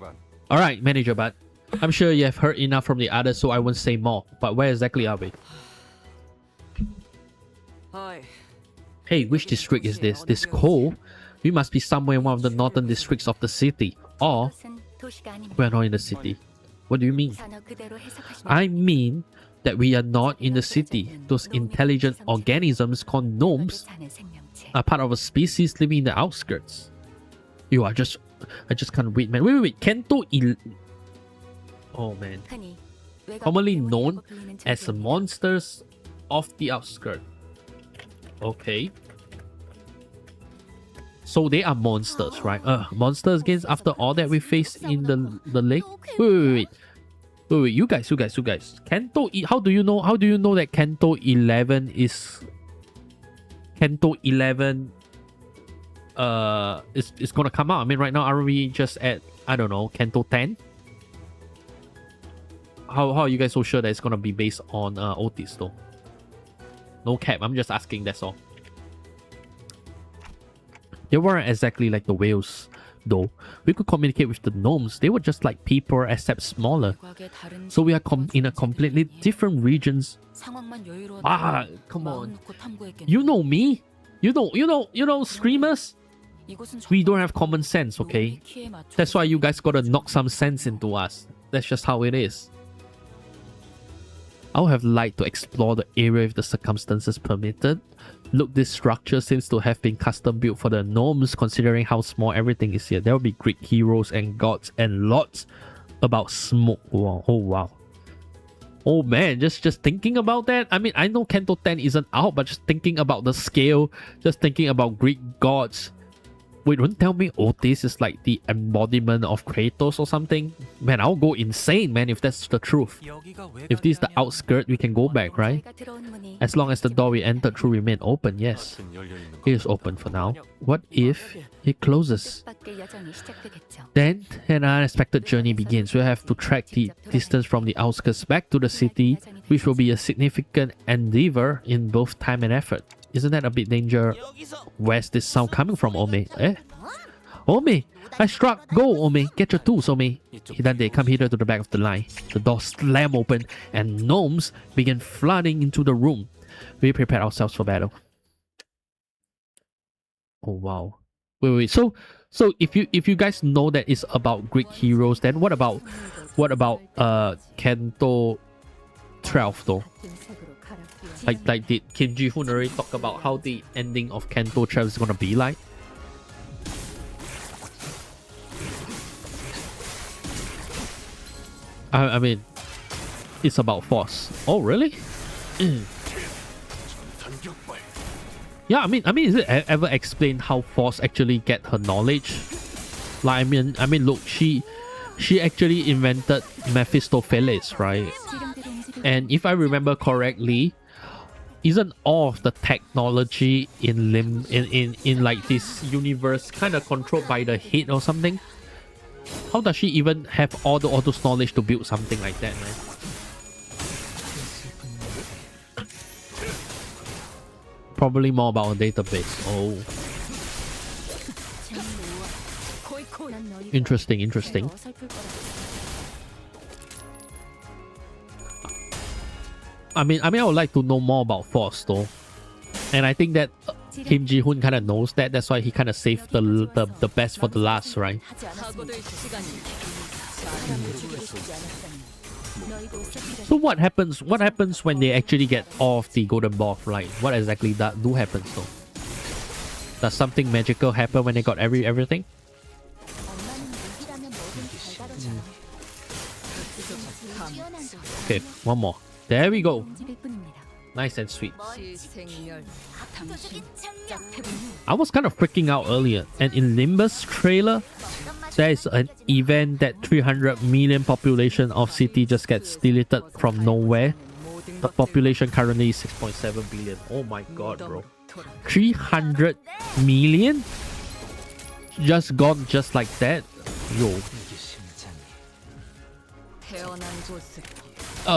Alright, manager, but I'm sure you have heard enough from the others, so I won't say more. But where exactly are we? Hey, which district is this? This Ko? We must be somewhere in one of the northern districts of the city. Or, we're not in the city. What do you mean? I mean that we are not in the city. Those intelligent organisms called gnomes are part of a species living in the outskirts. I just can't wait, man. Wait. Kanto Oh, man. Commonly known as monsters of the outskirts. Okay. So they are monsters, right? Monsters against after all that we faced in the lake? Wait. You guys. Kanto how do you know that Kanto 11 is is gonna come out? I mean, right now aren't we just at, I don't know, Kanto 10? How are you guys so sure that it's gonna be based on Otis though? No cap, I'm just asking, that's all. They weren't exactly like the whales, though. We could communicate with the gnomes. They were just like people, except smaller. So we are in a completely different regions. Ah, come on. You know me. You know streamers. We don't have common sense, okay? That's why you guys gotta knock some sense into us. That's just how it is. I would have liked to explore the area if the circumstances permitted. Look, this structure seems to have been custom built for the gnomes, considering how small everything is here. There will be Greek heroes and gods and lots about smoke. Wow. Oh wow. Oh man, just thinking about that. I mean, I know Kanto 10 isn't out, but just thinking about the scale, just thinking about Greek gods. Wait, don't tell me Otis is like the embodiment of Kratos or something. Man, I'll go insane, man, if that's the truth. If this is the outskirt, we can go back, right? As long as the door we entered through remain open, yes. It is open for now. What if it closes? Then an unexpected journey begins. We'll have to track the distance from the outskirts back to the city, which will be a significant endeavor in both time and effort. Isn't that a bit danger? Where's this sound coming from, Ome? Ome! I struck! Go, Ome! Get your tools, Ome! Then they come hither to the back of the line. The door slam open and gnomes begin flooding into the room. We prepare ourselves for battle. Oh wow. Wait. So if you guys know that it's about Greek heroes, then what about Kanto 12 though? Like did Kim Ji-hoon already talk about how the ending of Kanto 12 is gonna be like? I mean, it's about force. Oh really? Yeah, I mean, is it ever explained how Force actually get her knowledge? Like, I mean, look, she actually invented Mephistopheles, right? And if I remember correctly, isn't all of the technology in like this universe kind of controlled by the head or something? How does she even have all those knowledge to build something like that, man? Probably more about a database. Oh. Interesting, interesting. I mean, I would like to know more about Force though, and I think that Kim Ji-hoon kind of knows that. That's why he kind of saved the best for the last, right? So what happens? What happens when they actually get off the golden ball, right? What exactly that do happens though? Does something magical happen when they got everything? Okay, one more. There we go. Nice and sweet. I was kind of freaking out earlier, and in Limbus trailer, there is an event that 300 million population of city just gets deleted from nowhere. The population currently is 6.7 billion. Oh my god, bro. 300 million? Just gone just like that? Yo.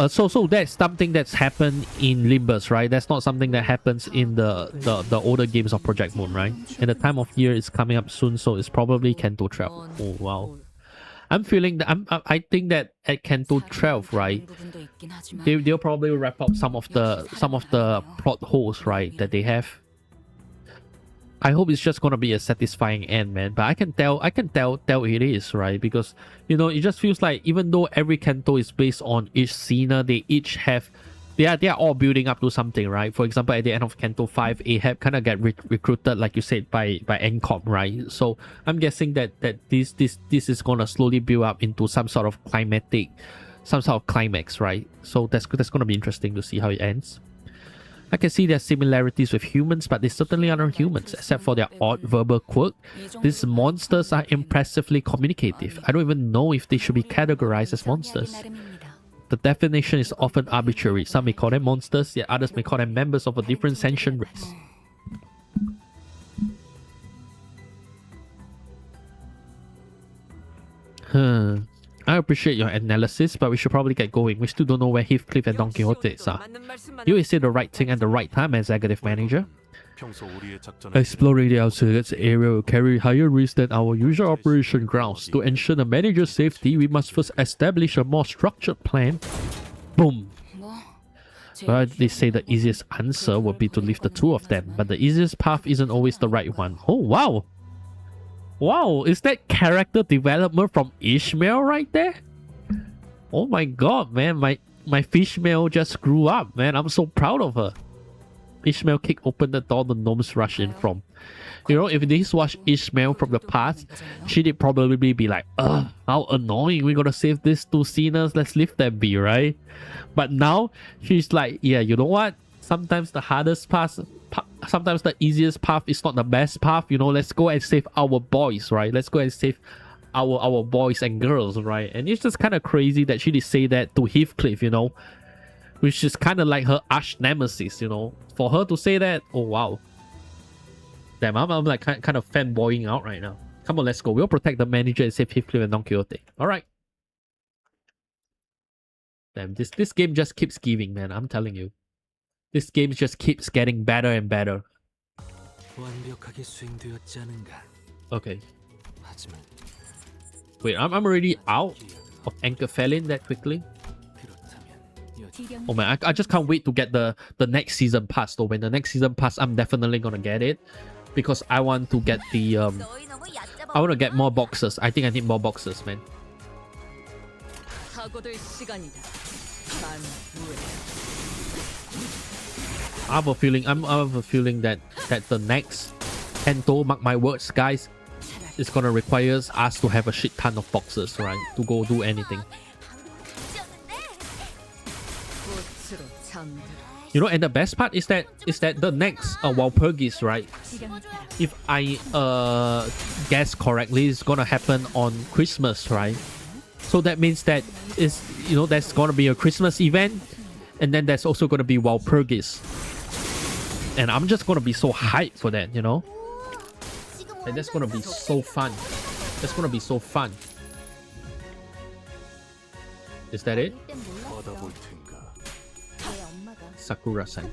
So that's something that's happened in Limbus, right? That's not something that happens in the older games of Project Moon, right? And the time of year is coming up soon, so it's probably Kanto 12. Oh wow. I'm feeling that I think that at Kanto 12, right? They'll probably wrap up some of the plot holes, right, that they have. I hope it's just gonna be a satisfying end, man. But I can tell it is, right? Because you know, it just feels like even though every Kanto is based on each scene, they each have they are all building up to something, right? For example, at the end of Kanto 5, Ahab kind of get recruited, like you said, by NCOP, right? So I'm guessing that this is gonna slowly build up into some sort of climax, right? So that's gonna be interesting to see how it ends. I can see their similarities with humans, but they certainly aren't humans, except for their odd verbal quirk. These monsters are impressively communicative. I don't even know if they should be categorized as monsters. The definition is often arbitrary. Some may call them monsters, yet others may call them members of a different sentient race. I appreciate your analysis, but we should probably get going. We still don't know where Heathcliff and Don Quixote are. You will say the right thing at the right time, executive manager. Exploring the outskirts area will carry higher risk than our usual operation grounds. To ensure the manager's safety, we must first establish a more structured plan. Boom. Well, they say the easiest answer would be to leave the two of them, but the easiest path isn't always the right one. Oh, wow. Wow, is that character development from Ishmael right there? Oh my god, man, my Fishmail just grew up, man. I'm so proud of her. Ishmael kicked open the door the gnomes rush in from. You know, if this was Ishmael from the past, she'd probably be like, ugh, how annoying, we gotta save these two sinners, let's leave them be, right? But now, she's like, yeah, you know what? Sometimes the hardest path, sometimes the easiest path is not the best path, you know, let's go and save our boys, right? Let's go and save our boys and girls, right? And it's just kind of crazy that she did say that to Heathcliff, you know, which is kind of like her arch nemesis, you know. For her to say that, oh wow. Damn, I'm like kind of fanboying out right now. Come on, let's go. We'll protect the manager and save Heathcliff and Don Quixote. Alright. Damn, this game just keeps giving, man. I'm telling you. This game just keeps getting better and better. Okay. Wait, I'm already out of Anchor Felin that quickly. Oh man, I just can't wait to get the next season pass though. When the next season pass, I'm definitely gonna get it. Because I want to get the I want to get more boxes. I think I need more boxes, man. I have a feeling that the next Kanto, mark my words, guys, is gonna require us to have a shit ton of boxes, right? To go do anything. You know, and the best part is that the next Walpurgis, right? If I guess correctly, it's gonna happen on Christmas, right? So that means that is, you know, there's gonna be a Christmas event, and then there's also gonna be Walpurgis. And I'm just gonna be so hyped for that, you know? And that's gonna be so fun. That's gonna be so fun. Is that it? Sakura-san.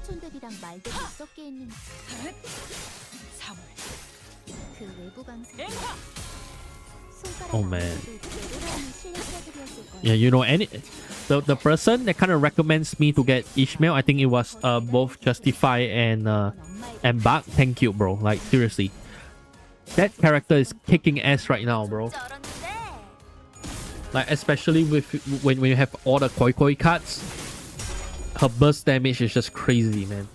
Oh man. Yeah, you know, the person that kind of recommends me to get Ishmael, I think it was both Justify and Bug. Thank you, bro. Like seriously, that character is kicking ass right now, bro. Like especially with when you have all the Koi Koi cards, her burst damage is just crazy, man.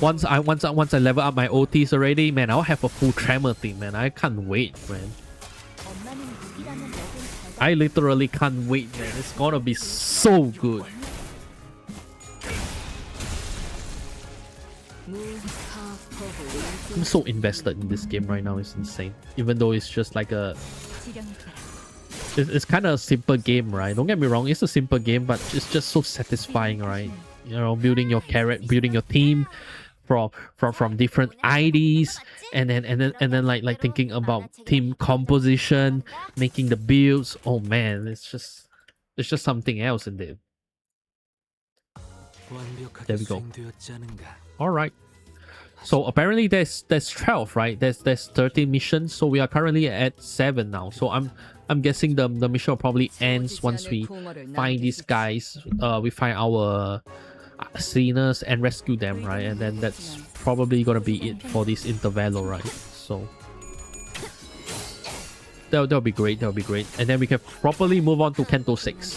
Once I level up my OTs already, man, I'll have a full Tremor team, man. I can't wait, man. I literally can't wait, man. It's gonna be so good. I'm so invested in this game right now. It's insane. Even though it's just like a... It's kind of a simple game, right? Don't get me wrong. It's a simple game, but it's just so satisfying, right? You know, building your character, building your team from different IDs, and then like thinking about team composition, making the builds. Oh man, it's just something else in there. There we go. All right. So apparently there's 12, right? There's 13 missions. So we are currently at 7 now. So I'm guessing the mission probably ends once we find these guys. We find our Sinners and rescue them, right? And then that's probably gonna be it for this intervallo, right? So that'll be great. That'll be great. And then we can properly move on to Kanto 6.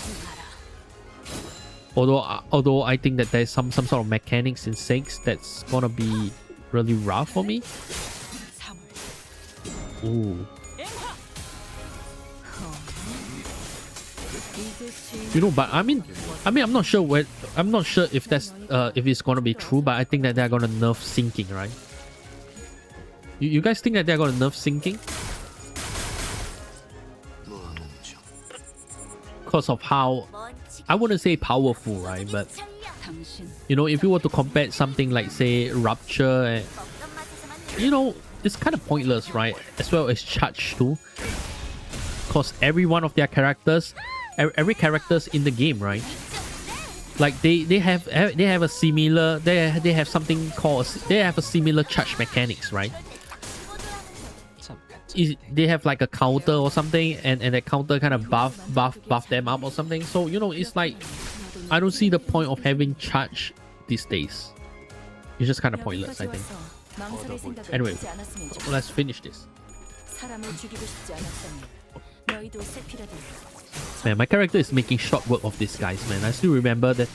Although I think that there's some sort of mechanics in 6 that's gonna be really rough for me. Ooh. You know, but I mean, I'm not sure if that's if it's gonna be true, but I think that they're gonna nerf sinking, right? You guys think that they're gonna nerf sinking? Because of how, I wouldn't say powerful, right? But you know, if you were to compare something like say Rupture, and, you know, it's kind of pointless, right? As well as Charge too, because every one of their characters, every characters in the game, right? Like they have a similar, they have something called, they have a similar charge mechanics, right? They have like a counter or something, and that counter kind of buff them up or something. So you know, it's like I don't see the point of having charge these days. It's just kind of pointless, I think. Anyway, let's finish this. Man, my character is making short work of these guys, man. I still remember that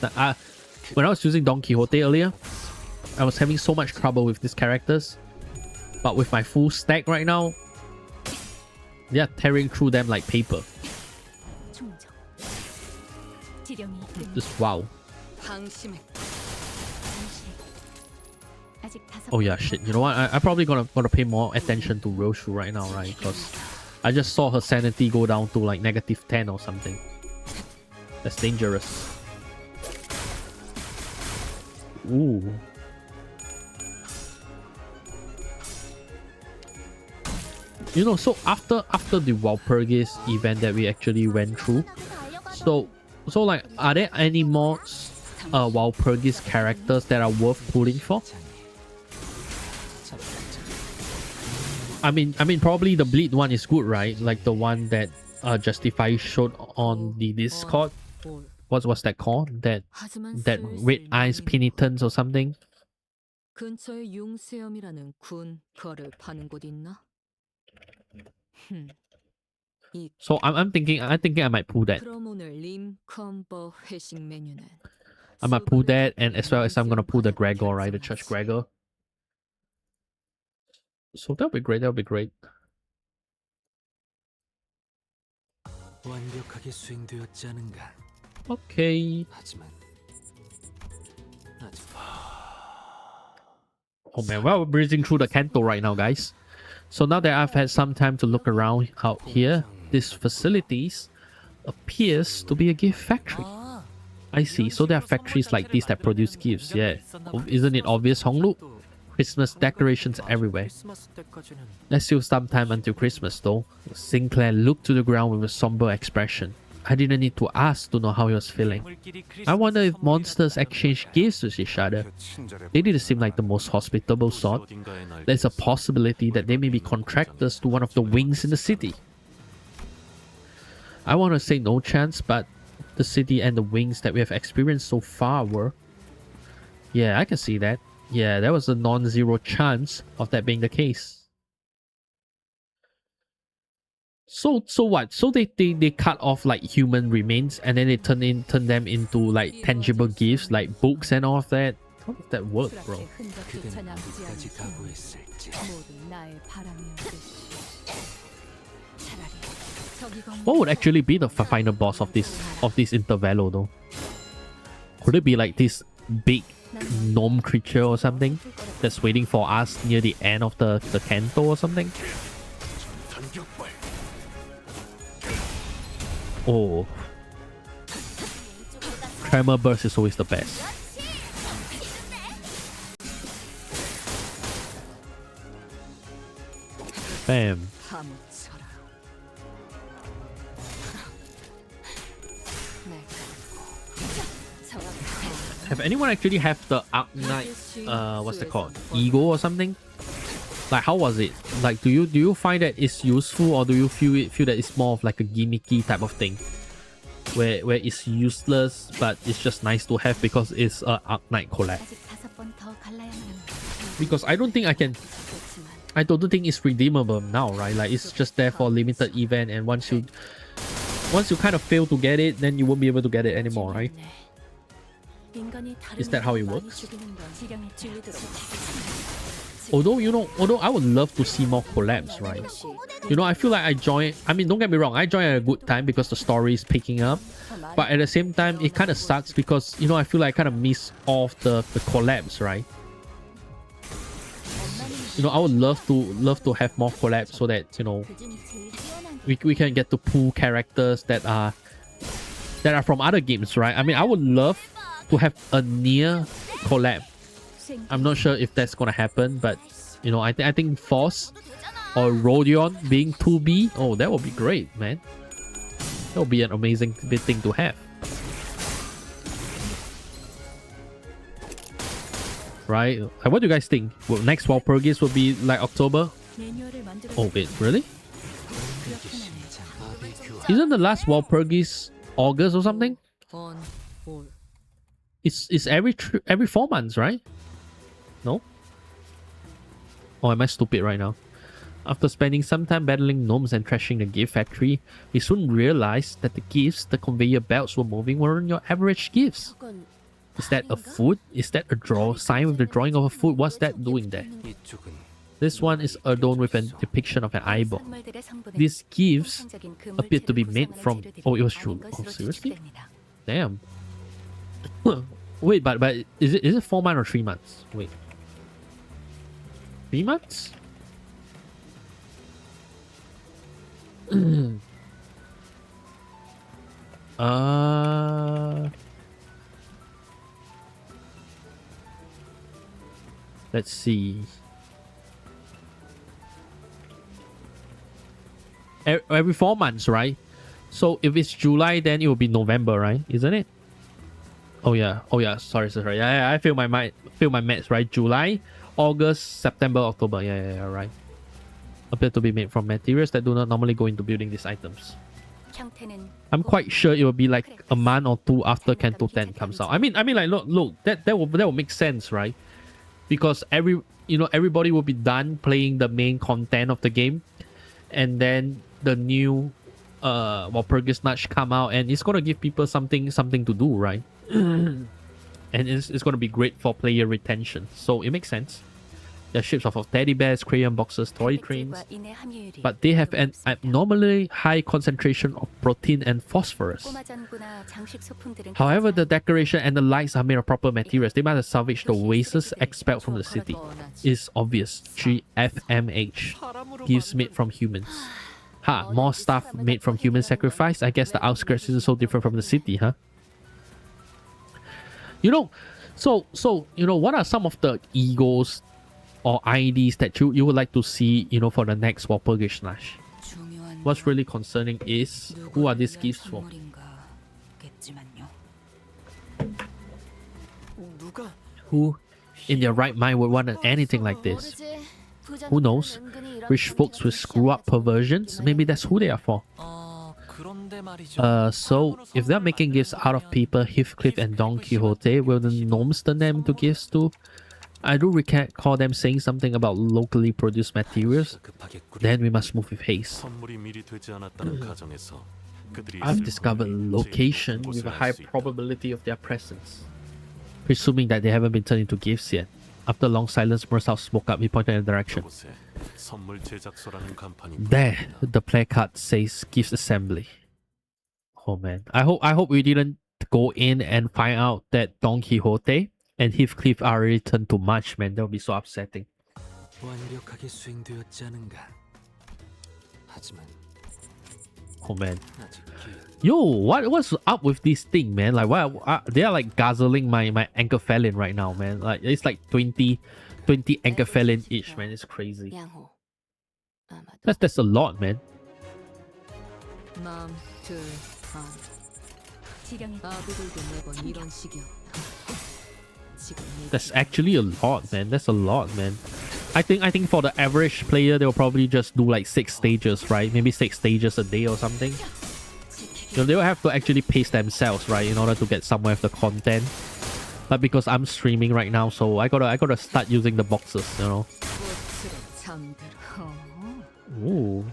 when I was using Don Quixote earlier, I was having so much trouble with these characters. But with my full stack right now, they are tearing through them like paper. Just wow. Oh yeah, shit. You know what? I'm probably gonna pay more attention to Roshu right now, right? Because I just saw her sanity go down to like -10 or something. That's dangerous. Ooh. You know, so after the Walpurgis event that we actually went through, so like, are there any more Walpurgis characters that are worth pulling for? I mean, probably the Bleed one is good, right? Like the one that Justify showed on the Discord. What's that called? That Red Eyes Penitence or something. 근처에 융수염이라는 군 거를 파는 곳 있나? So I'm thinking I might pull that. I might pull that, and as well as I'm gonna pull the Gregor, right? The Church Gregor. So that'll be great. That'll be great. Okay. Oh man, well, we're breezing through the Kanto right now, guys. So now that I've had some time to look around out here, this facilities appears to be a gift factory. I see. So there are factories like these that produce gifts. Yeah, isn't it obvious, Honglu? Christmas decorations everywhere. Let's still some time until Christmas though. Sinclair looked to the ground with a somber expression. I didn't need to ask to know how he was feeling. I wonder if monsters exchange gifts with each other. They didn't seem like the most hospitable sort. There's a possibility that they may be contractors to one of the wings in the city. I want to say no chance, but the city and the wings that we have experienced so far were. Yeah, I can see that. Yeah, there was a non-zero chance of that being the case. So what? So they cut off like human remains and then they turn them into like tangible gifts like books and all of that. How does that work, bro? What would actually be the final boss of this intervallo though? Could it be like this big gnome creature or something that's waiting for us near the end of the canto or something? Oh, Tremor Burst is always the best. Bam. Have anyone actually have the Arknight, what's it called? Ego or something? Like, how was it? Like, do you find that it's useful, or do you feel that it's more of like a gimmicky type of thing, where it's useless but it's just nice to have because it's a Arknight collab? Because I don't think I don't think it's redeemable now, right? Like, it's just there for a limited event, and once you kind of fail to get it, then you won't be able to get it anymore, right? Is that how it works? Although I would love to see more collabs, right? You know, I feel like I mean, don't get me wrong, I joined at a good time because the story is picking up. But at the same time, it kind of sucks because, you know, I feel like I kind of miss off the collabs, right? You know, I would love to have more collabs so that, you know, we can get to pull characters that are from other games, right? I mean, I would love to have a Nier collab. I'm not sure if that's gonna happen, but you know, I think Force or Rodion being 2B, oh, that would be great, man. That would be an amazing big thing to have. Right? What do you guys think? Well, next Walpurgis will be like October? Oh wait, really? Isn't the last Walpurgis August or something? It's every 4 months, right? No? Or am I stupid right now? After spending some time battling gnomes and trashing the gift factory, we soon realized that the gifts the conveyor belts were moving weren't your average gifts. Is that a foot? Is that a sign with the drawing of a foot? What's that doing there? This one is adorned with a depiction of an eyeball. These gifts appear to be made from... Oh, it was true. Oh, seriously? Damn. Wait, but is it 4 months or 3 months? Wait. 3 months? Let's see. Every 4 months, right? So if it's July, then it will be November, right? Isn't it? Oh yeah. Sorry. Yeah, I feel my maths, right? July, August, September, October. Yeah, right. Appear to be made from materials that do not normally go into building these items. I'm quite sure it will be like a month or two after Canto 10 comes out. I mean, like look, that will make sense, right? Because everybody will be done playing the main content of the game, and then the new Walpurgis Notch come out, and it's gonna give people something to do, right? And it's gonna be great for player retention, so it makes sense. They're ships of teddy bears, crayon boxes, toy trains, but they have an abnormally high concentration of protein and phosphorus. However, the decoration and the lights are made of proper materials. They might have salvaged the wastes expelled from the city. It's obvious. GFMH. Gifts made from humans. More stuff made from human sacrifice? I guess the outskirts isn't so different from the city, huh? You know, so you know, what are some of the egos or IDs that you would like to see, you know, for the next Walpurgis Nash? what's really concerning is who are these gifts for? Who in their right mind would want anything like this? Who knows? Rich folks with screw up perversions? Maybe that's who they are for. So if they're making gifts out of people, Heathcliff and Don Quixote, will the gnomes turn them into gifts too? I do recall them saying something about locally produced materials. Then we must move with haste. I've discovered a location with a high probability of their presence. Presuming that they haven't been turned into gifts yet. After a long silence, Mursault spoke up. He pointed in a direction. There, the placard says Gifts Assembly. Oh man, I hope we didn't go in and find out that Don Quixote and Heathcliff are already turned to much, man. That would be so upsetting. Oh man. Yo, what's up with this thing, man? Like, why they are like guzzling my Anchorphalin right now, man. Like, it's like 20 Anchorphalin each, man. It's crazy. That's a lot, man. That's actually a lot, man. That's a lot, man. I think for the average player, they'll probably just do like 6 stages, right? Maybe 6 stages a day or something. You know, they'll have to actually pace themselves, right, in order to get somewhere of the content. But because I'm streaming right now, so I gotta start using the boxes, you know. Ooh.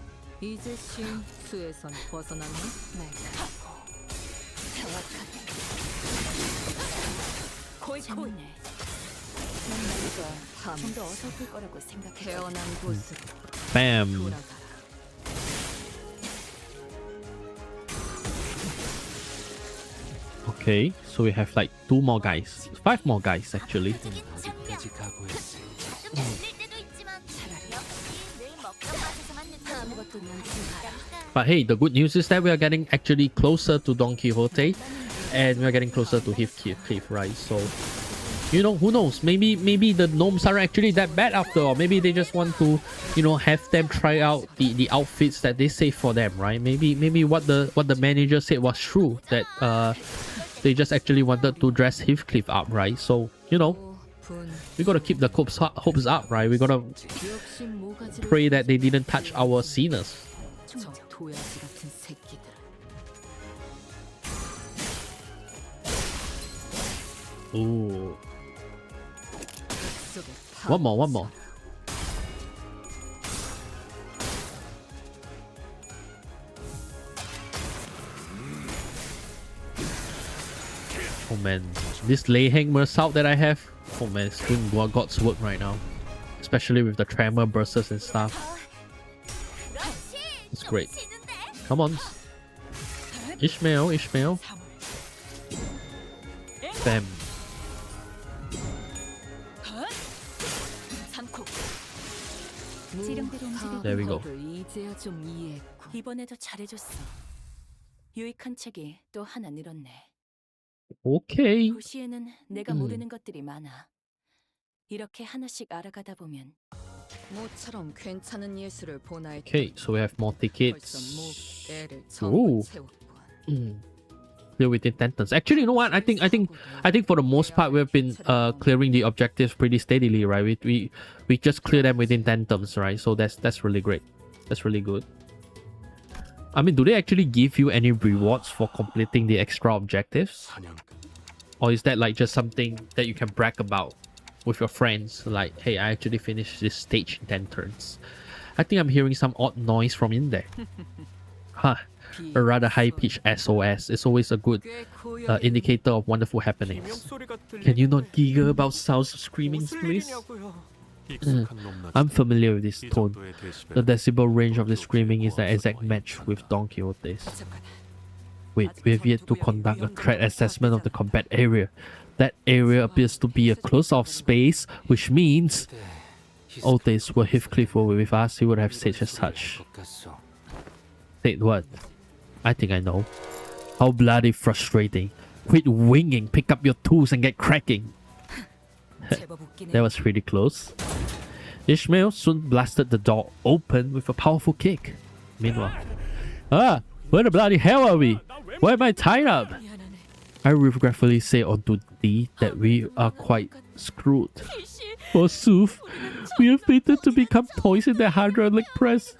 Bam. Okay, so we have like 2 more guys. 5 more guys actually. But hey, the good news is that we are getting actually closer to Don Quixote and we are getting closer to Heathcliff, right? So, you know, who knows? Maybe the gnomes are actually that bad after all. Maybe they just want to, you know, have them try out the outfits that they save for them, right? Maybe what the manager said was true, that they just actually wanted to dress Heathcliff up, right? So, you know, we gotta keep the hopes up, right? We gotta pray that they didn't touch our sceners. Ooh. One more. Oh man, this Lei-Heng Mursault that I have, oh man, it's doing God's work right now. Especially with the tremor bursts and stuff. It's great. Come on. Ishmael. Bam. There we go. 이번에도 잘해줬어. 유익한 책이 또 하나 늘었네. Okay. 도시에는 내가 모르는 것들이 많아. 이렇게 하나씩 알아가다 보면 모처럼 괜찮은 예술을 보나 했더니 Okay, so we have more 벌써 tickets. 애를 Ooh. 채웠군. Clear within 10 turns. Actually, you know what? I think for the most part we've been clearing the objectives pretty steadily, right? We just clear them within 10 turns, right? So that's really great. That's really good. I mean, do they actually give you any rewards for completing the extra objectives? Or is that like just something that you can brag about with your friends? Like, hey, I actually finished this stage in 10 turns. I think I'm hearing some odd noise from in there. Huh. A rather high-pitched SOS. It's always a good indicator of wonderful happenings. Can you not giggle about sounds of screamings, please? I'm familiar with this tone. The decibel range of the screaming is the exact match with Don Quixote's. Wait, we have yet to conduct a threat assessment of the combat area. That area appears to be a closed-off space, which means... Old days were Heathcliff were with us, he would have said as such. Said what? I think I know. How bloody frustrating. Quit winging, pick up your tools and get cracking. That was pretty close. Ishmael soon blasted the door open with a powerful kick. Meanwhile, Ah, where the bloody hell are we? Why am I tied up? I regretfully say unto thee that we are quite screwed. Forsooth, we are fated to become toys in the hydraulic press.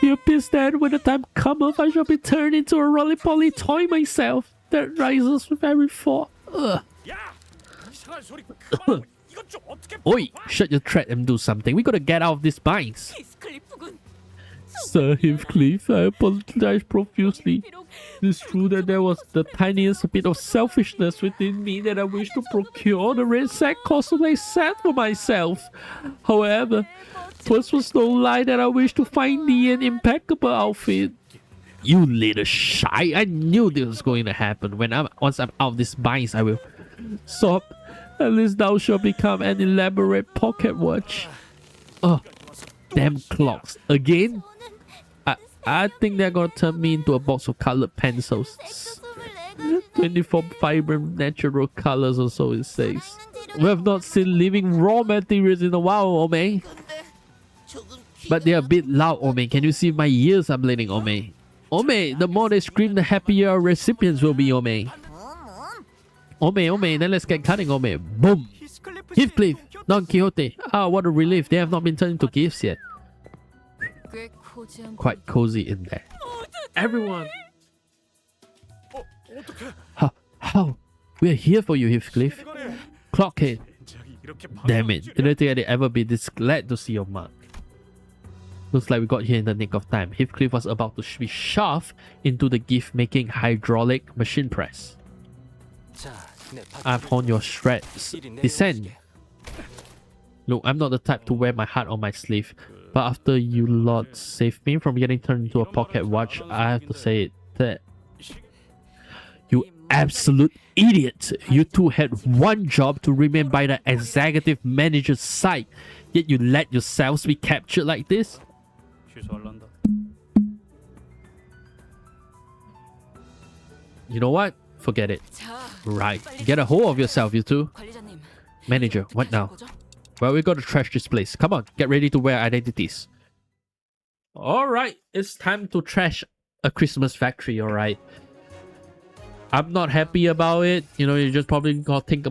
It appears that when the time cometh, I shall be turned into a roly-poly toy myself that rises with every fall. Ugh. Oi, shut your trap and do something. We gotta get out of this binds. Sir Heathcliff, I apologize profusely. It is true that there was the tiniest bit of selfishness within me that I wished to procure the red sack cosplay set for myself. However, 'twas was no lie that I wished to find thee an impeccable outfit. You little shy! I knew this was going to happen. Once I'm out of this binds, I will. Sob, at least thou shalt become an elaborate pocket watch. Oh, damn clocks again! I think they're gonna turn me into a box of colored pencils. 24 vibrant natural colors or so it says. We have not seen living raw materials in a while, Ome. But they're a bit loud, Ome. Can you see my ears are bleeding, Ome? Ome, the more they scream, the happier our recipients will be, Ome. Ome, then let's get cutting, Ome. Boom! Heathcliff, Don Quixote. Ah, what a relief. They have not been turned into gifts yet. Quite cozy in there. Everyone! How? We're here for you, Heathcliff. Clockhead. Damn it. Didn't think I'd ever be this glad to see your mark. Looks like we got here in the nick of time. Heathcliff was about to be shoved into the gift-making hydraulic machine press. I've honed your shreds. Descend. Look, I'm not the type to wear my heart on my sleeve, but after you lot saved me from getting turned into a pocket watch, I have to say it. That you absolute idiot! You two had one job to remain by the executive manager's side, yet you let yourselves be captured like this? You know what? Forget it. Right. Get a hold of yourself, you two. Manager, what now? Well, we gotta trash this place. Come on, get ready to wear identities. Alright, it's time to trash a Christmas factory, alright. I'm not happy about it. You know, you just probably gotta think a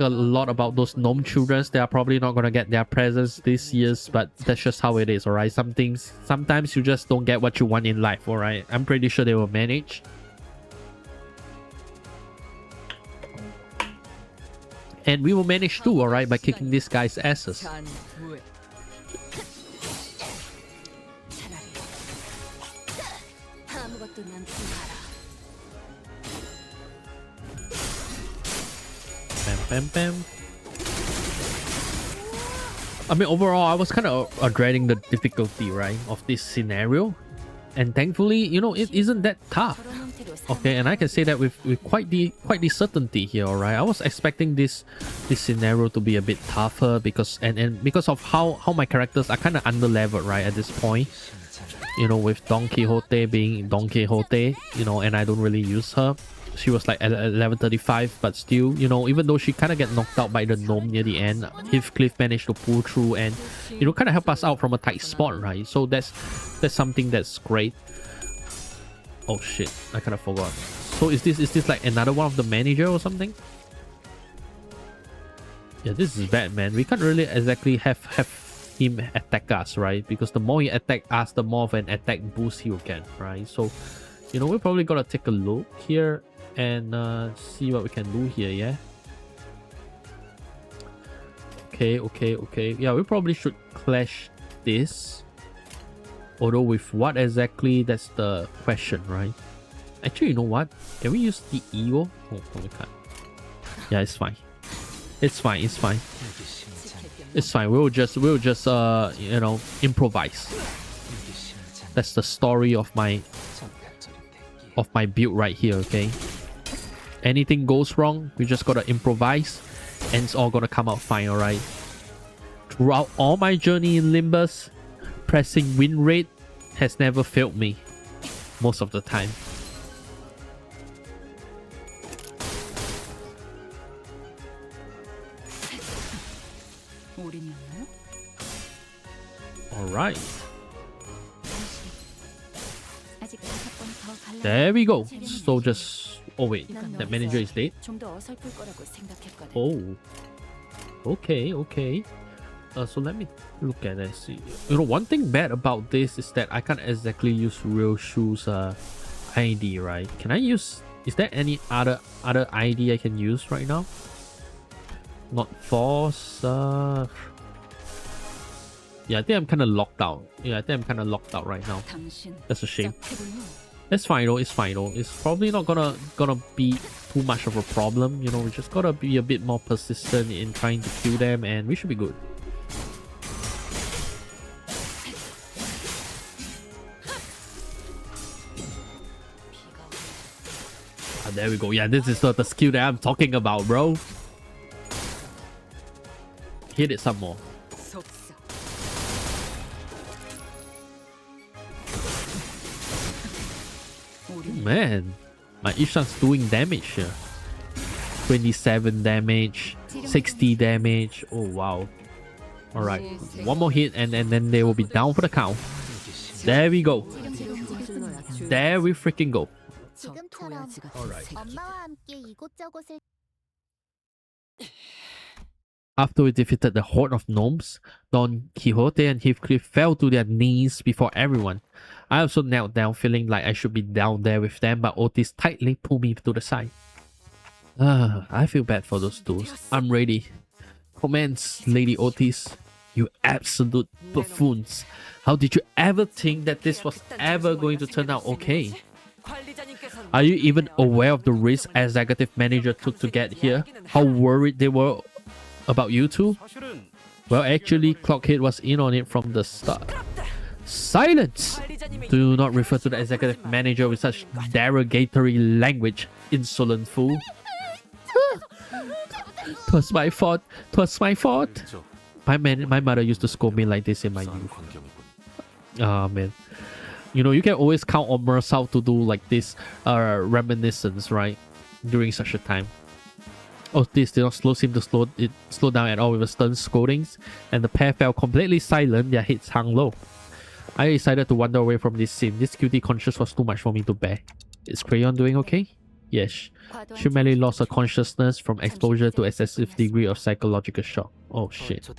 lot about those gnome children. They are probably not gonna get their presents this year, but that's just how it is, alright. Sometimes you just don't get what you want in life, alright. I'm pretty sure they will manage. And we will manage too, alright, by kicking these guys' asses. Bam, bam, bam. I mean, overall, I was kind of dreading the difficulty, right, of this scenario. And thankfully, you know, it isn't that tough. Okay, and I can say that with quite the certainty here, alright. I was expecting this scenario to be a bit tougher because because of how my characters are kind of under-leveled, right, at this point. You know, with Don Quixote being Don Quixote, you know, and I don't really use her. She was like at level 35, but still, you know, even though she kind of get knocked out by the gnome near the end, Heathcliff managed to pull through and, you know, kind of help us out from a tight spot, right? So that's something that's great. Oh shit, I kind of forgot. So is this like another one of the manager or something? Yeah, this is bad, man. We can't really exactly have him attack us, right? Because the more he attack us, the more of an attack boost he will get, right? So, you know, we probably gotta take a look here and see what we can do here, yeah? Okay. Yeah, we probably should clash this. Although with what exactly, that's the question, right? Actually, you know what? Can we use the ego? Oh, we can't. Yeah, it's fine. It's fine. We'll just you know, improvise. That's the story of my build right here, okay? Anything goes wrong, we just gotta improvise and it's all gonna come out fine, alright? Throughout all my journey in Limbus, pressing win rate has never failed me most of the time. Alright. There we go. So just... Oh wait, that manager is dead? 좀더 어설플 거라고 생각했거든. Oh. Okay, okay. So let me look at it. See, you know, one thing bad about this is that I can't exactly use Real Shoes ID, right? Can I use... Is there any other ID I can use right now? Not force. Yeah, I think I'm kind of locked out. Yeah, I think I'm kind of locked out right now. 당신 That's a shame. 짝패군요. It's fine though. It's fine though. It's probably not gonna be too much of a problem. You know, we just gotta be a bit more persistent in trying to kill them, and we should be good. Ah, there we go. Yeah, this is the skill that I'm talking about, bro. Hit it some more. 속삭. Man, my Ishan's doing damage here. 27 damage, 60 damage. Oh wow. Alright, one more hit and then they will be down for the count. There we go. There we freaking go. 지금처럼 Alright. 엄마와 함께 이곳저곳을 After we defeated the horde of gnomes, Don Quixote and Heathcliff fell to their knees before everyone. I also knelt down, feeling like I should be down there with them, but Otis tightly pulled me to the side. I feel bad for those two. I'm ready. Commence, Lady Otis. You absolute buffoons. How did you ever think that this was ever going to turn out okay? Are you even aware of the risk executive manager took to get here? How worried they were about you two? 사실은 Well, actually, Clockhead was in on it from the start. Silence! Do not refer to the executive manager with such derogatory language, insolent fool. 'Twas my fault. 'Twas my fault. My mother used to scold me like this in my youth. Ah, man. You know, you can always count on Mersal to do like this reminiscence, right? During such a time. Otis did not seem to slow down at all with the stern scoldings, and the pair fell completely silent, their heads hung low. I decided to wander away from this scene. This guilty conscience was too much for me to bear. Is Crayon doing okay? Yes. She merely lost her consciousness from exposure to excessive degree of psychological shock. Oh shit.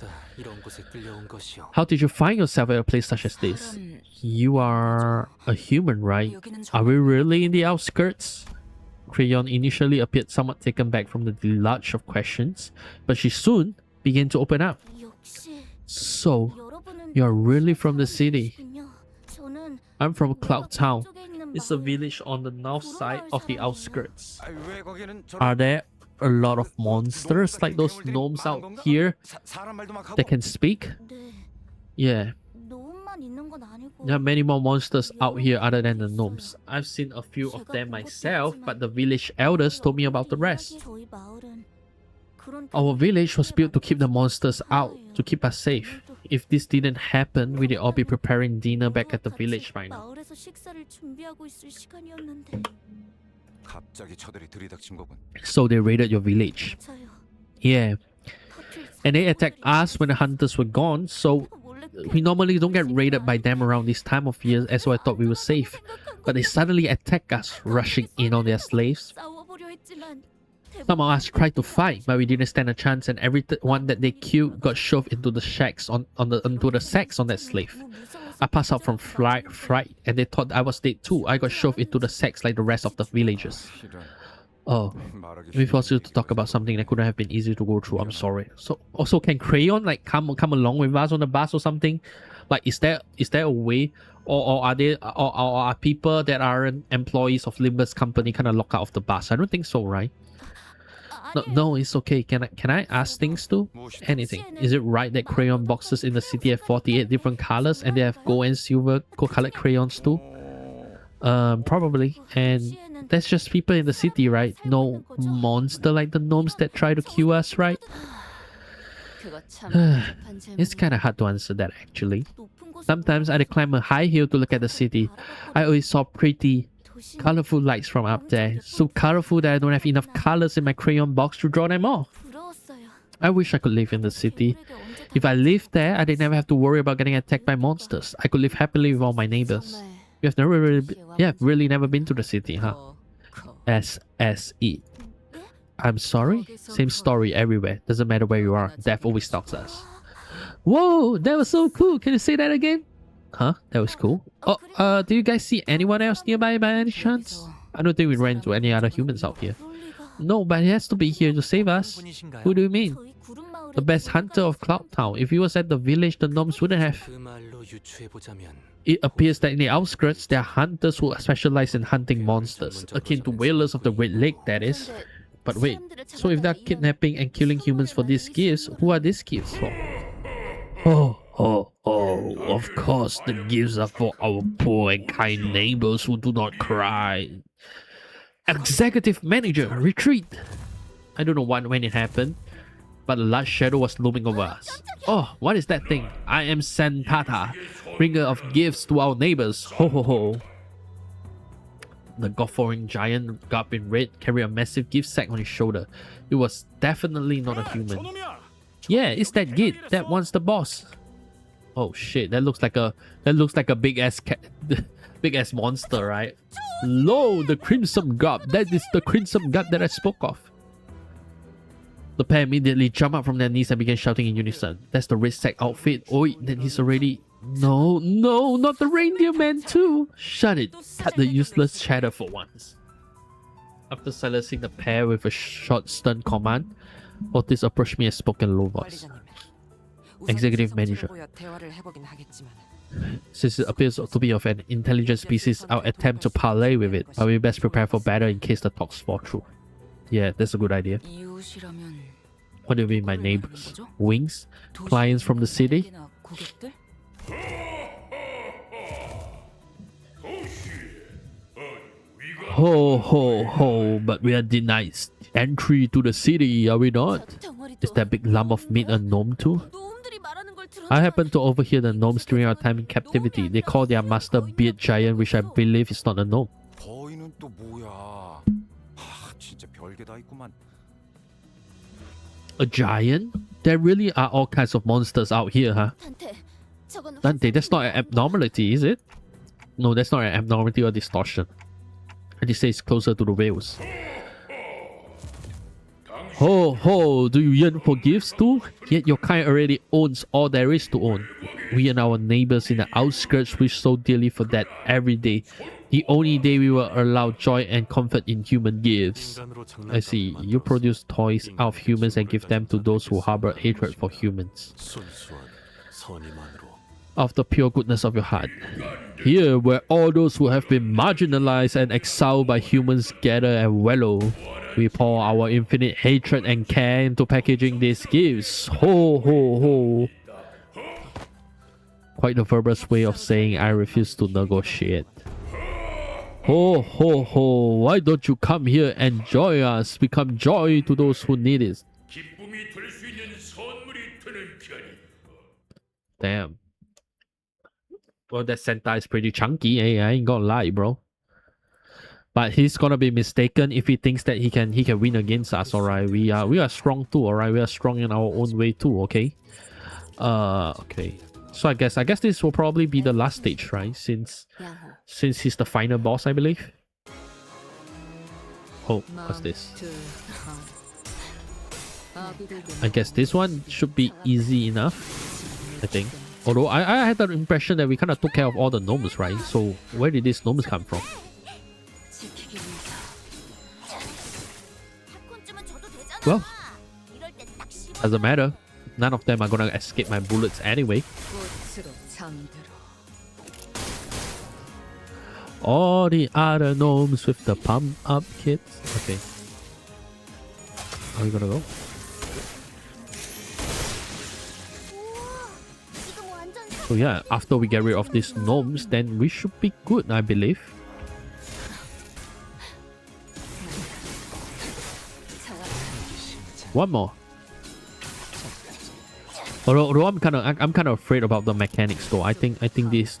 How did you find yourself at a place such as this? You are a human, right? Are we really in the outskirts? Crayon initially appeared somewhat taken back from the deluge of questions, but she soon began to open up. 역시 So, 여러분은 you're really from the city. 군요. 저는 I'm from Cloud Town. 쪽에 있는 It's a 마을 village on the north side of the outskirts. 왜 거기는 Are there a lot of monsters like those gnomes out here 사람 말도 막 하고 that can speak? 네, Yeah, 노움만 있는 건 아니고 there are many more monsters out here other than the gnomes. I've seen a few of them myself, but the village elders told me about the rest. 저희 마을은 그런 Our village was built to keep the monsters out, to keep us safe. If this didn't happen, we'd all be preparing dinner back at the village by now. 마을에서 식사를 준비하고 있을 시간이었는데 갑자기 저들이 들이닥친 거군. So they raided your village. 저요. Yeah, 터틀 and they attacked us when the hunters were gone, so 몰래 we normally don't get raided by them around this time of year, as so I thought we were safe. But they suddenly attacked us, rushing in on their slaves. 싸워보려 했지만 Some of us tried to fight, but we didn't stand a chance, and everyone that they killed got shoved into the sacks onto the sacks on that slave. I passed out from fright, and they thought I was dead too. I got shoved into the sacks like the rest of the villagers. Oh, we forced you to talk about something that couldn't have been easy to go through. I'm sorry. So, also, can Crayon like come along with us on the bus or something? Like, is there a way, or are people that aren't employees of Limbus company kind of locked out of the bus? I don't think so, right? No, it's okay. Can I ask things too? Anything. Is it right that crayon boxes in the city have 48 different colors and they have gold and silver colored crayons too? Probably. And that's just people in the city, right? No monster like the gnomes that try to kill us, right? 그거 참 It's kind of hard to answer that actually. Sometimes I'd climb a high hill to look at the city. I always saw pretty colorful lights from up there. So colorful that I don't have enough colors in my crayon box to draw them all. 부러웠어요. I wish I could live in the city. If I lived there, I didn't ever have to worry about getting attacked by monsters. I could live happily with all my neighbors. You have never really never been to the city, huh? SSE. I'm sorry? Same story everywhere. Doesn't matter where you are. Death always stalks us. Whoa, that was so cool. Can you say that again? Huh? That was cool. Oh, do you guys see anyone else nearby by any chance? I don't think we ran into any other humans out here. No, but he has to be here to save us. Who do you mean? The best hunter of Cloud Town. If he was at the village, the gnomes wouldn't have. It appears that in the outskirts, there are hunters who specialize in hunting monsters, akin to whalers of the Great Lake, that is. But wait, so if they're kidnapping and killing humans for these gifts, who are these gifts for? Oh, of course the gifts are for our poor and kind neighbors who do not cry. Executive Manager, retreat! I don't know when it happened, but a large shadow was looming over us. Oh, what is that thing? I am Santata, bringer of gifts to our neighbors. Ho ho ho. The God-following giant garb in red carried a massive gift sack on his shoulder. It was definitely not a human. Yeah, it's that Git. That one's the boss. Oh shit, that looks like a big ass big ass monster, right? Lo, the Crimson Garb. That is the Crimson Garb that I spoke of. The pair immediately jumped up from their knees and began shouting in unison. That's the red sack outfit. Oi, then he's already... No, not the reindeer man too. Shut it. Cut the useless chatter for once. After silencing the pair with a short, stern command, Otis approached me and spoke in a low voice. Executive Manager. Since it appears to be of an intelligent species, I'll attempt to parley with it, but we best prepare for battle in case the talks fall through. Yeah, that's a good idea. What do you mean, my neighbors? Wings? Clients from the city? Ho ho ho, but we are denied entry to the city, are we not? Is that big lump of meat a gnome too? I happened to overhear the gnomes during our time in captivity. They call their master Beard Giant, which I believe is not a gnome. A giant? There really are all kinds of monsters out here, huh? Dante, that's not an abnormality, is it? No, that's not an abnormality or distortion. I just say it's closer to the whales. Ho ho, do you yearn for gifts too? Yet your kind already owns all there is to own. We and our neighbors in the outskirts wish so dearly for that every day. The only day we will allow joy and comfort in human gifts. I see, you produce toys out of humans and give them to those who harbor hatred for humans. Of the pure goodness of your heart. Here, where all those who have been marginalized and exiled by humans gather and wallow, we pour our infinite hatred and care into packaging these gifts. Ho ho ho. Quite a verbose way of saying I refuse to negotiate. Ho ho ho, why don't you come here and join us? Become joy to those who need it. Damn. Well, that Santa is pretty chunky, eh? I ain't gonna lie, bro. But he's gonna be mistaken if he thinks that he can win against us, alright? We are strong too, alright? We are strong in our own way too, okay? Okay. So I guess this will probably be the last stage, right? Since he's the final boss, I believe. Oh, what's this? I guess this one should be easy enough, I think. Although I had the impression that we kind of took care of all the gnomes, right? So where did these gnomes come from? Well, doesn't matter. None of them are gonna escape my bullets anyway. All the other gnomes with the pump up kits. Okay. Are we gonna go? So yeah, after we get rid of these gnomes, then we should be good, I believe. One more. Although I'm kind of afraid about the mechanics though. I think these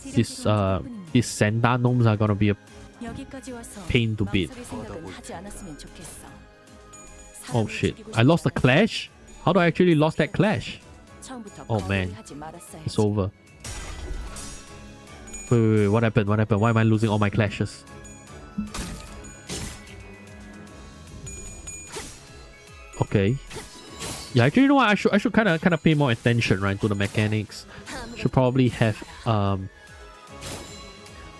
Santa gnomes are gonna be a pain to beat. Oh shit! I lost the clash. How do I actually lost that clash? Oh man, it's over. Wait, what happened? What happened? Why am I losing all my clashes? Okay. Yeah, actually, you know what? I should kind of pay more attention, right, to the mechanics. Should probably have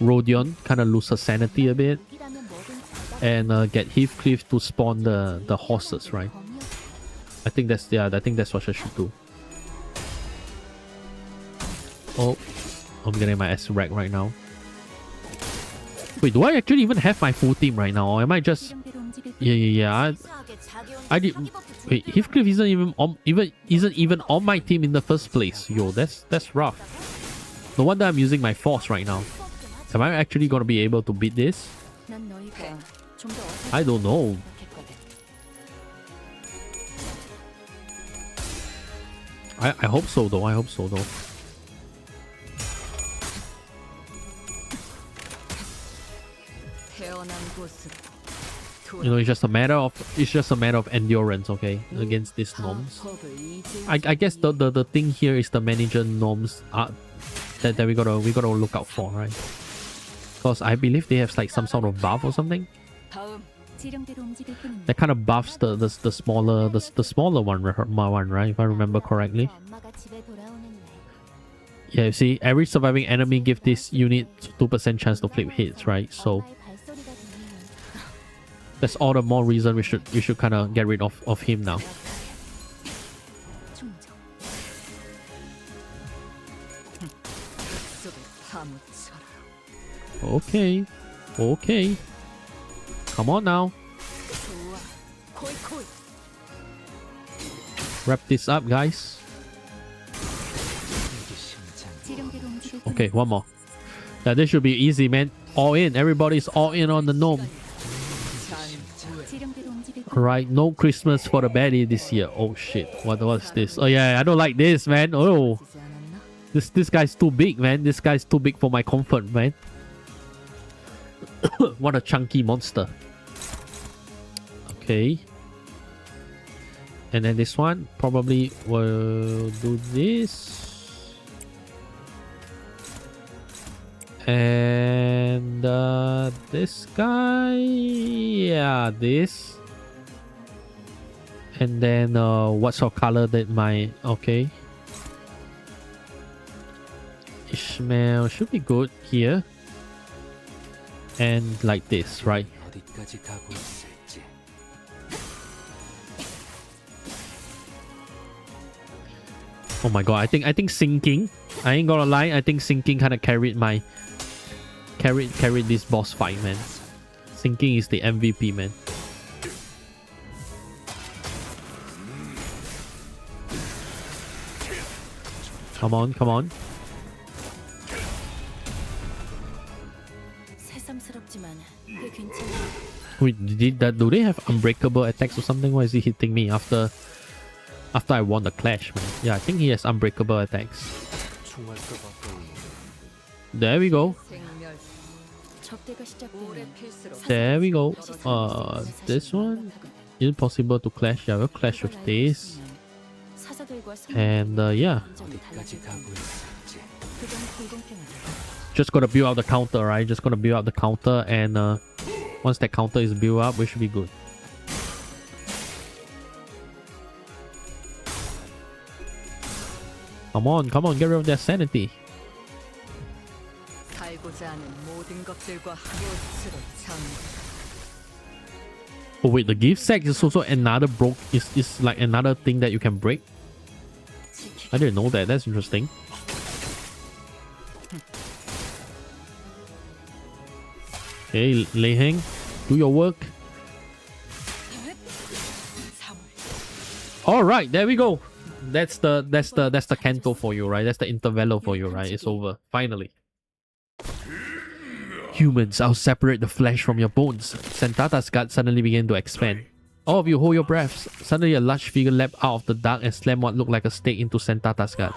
Rodion kind of lose her sanity a bit, and get Heathcliff to spawn the horses, right? I think that's what I should do. Oh, I'm getting my ass wrecked right now. Wait, do I actually even have my full team right now, or am I just? Yeah. I did. Wait, Heathcliff isn't even on my team in the first place. Yo, that's rough. No wonder I'm using my force right now. Am I actually gonna be able to beat this? I don't know. I hope so though. I hope so though. You know, it's just a matter of endurance, okay, against these gnomes. I guess the thing here is the manager gnomes that we gotta look out for, right? Because I believe they have like some sort of buff or something. That kind of buffs the smaller one, right? If I remember correctly. Yeah, you see, every surviving enemy gives this unit 2% chance to flip hits, right? So that's all the more reason we should kind of get rid of him now. Okay. Come on now. Wrap this up, guys. Okay, one more. Yeah, this should be easy, man. All in. Everybody's all in on the gnome. Alright, no Christmas for the baddie this year. Oh shit. What's this? Oh yeah, I don't like this, man. Oh. This guy's too big, man. This guy's too big for my comfort, man. What a chunky monster. Okay. And then this one probably will do this. And this guy, yeah, this. And then what sort of color that my, okay. Ishmael should be good here. And like this, right? Oh my god, I think sinking. I ain't gonna lie, I think sinking kind of carried this boss fight, man. Sinking is the MVP, man. Come on. Wait, do they have unbreakable attacks or something? Why is he hitting me after I won the clash, man? Yeah, I think he has unbreakable attacks. There we go. There we go. This one is possible to clash. Yeah, we'll clash with this. And yeah. Just gotta build out the counter, right? Just gonna build out the counter, and once that counter is built up, we should be good. Come on, get rid of their sanity. Oh wait, the gift sack is also another is like another thing that you can break. I didn't know that. That's interesting. Okay, Lei Heng, do your work. All right, there we go. That's the canto for you, right? That's the intervallo for you, right? It's over finally. Humans, I'll separate the flesh from your bones. Santata's gut suddenly began to expand. All of you hold your breaths. Suddenly a large figure leapt out of the dark and slammed what looked like a stake into Santata's gut.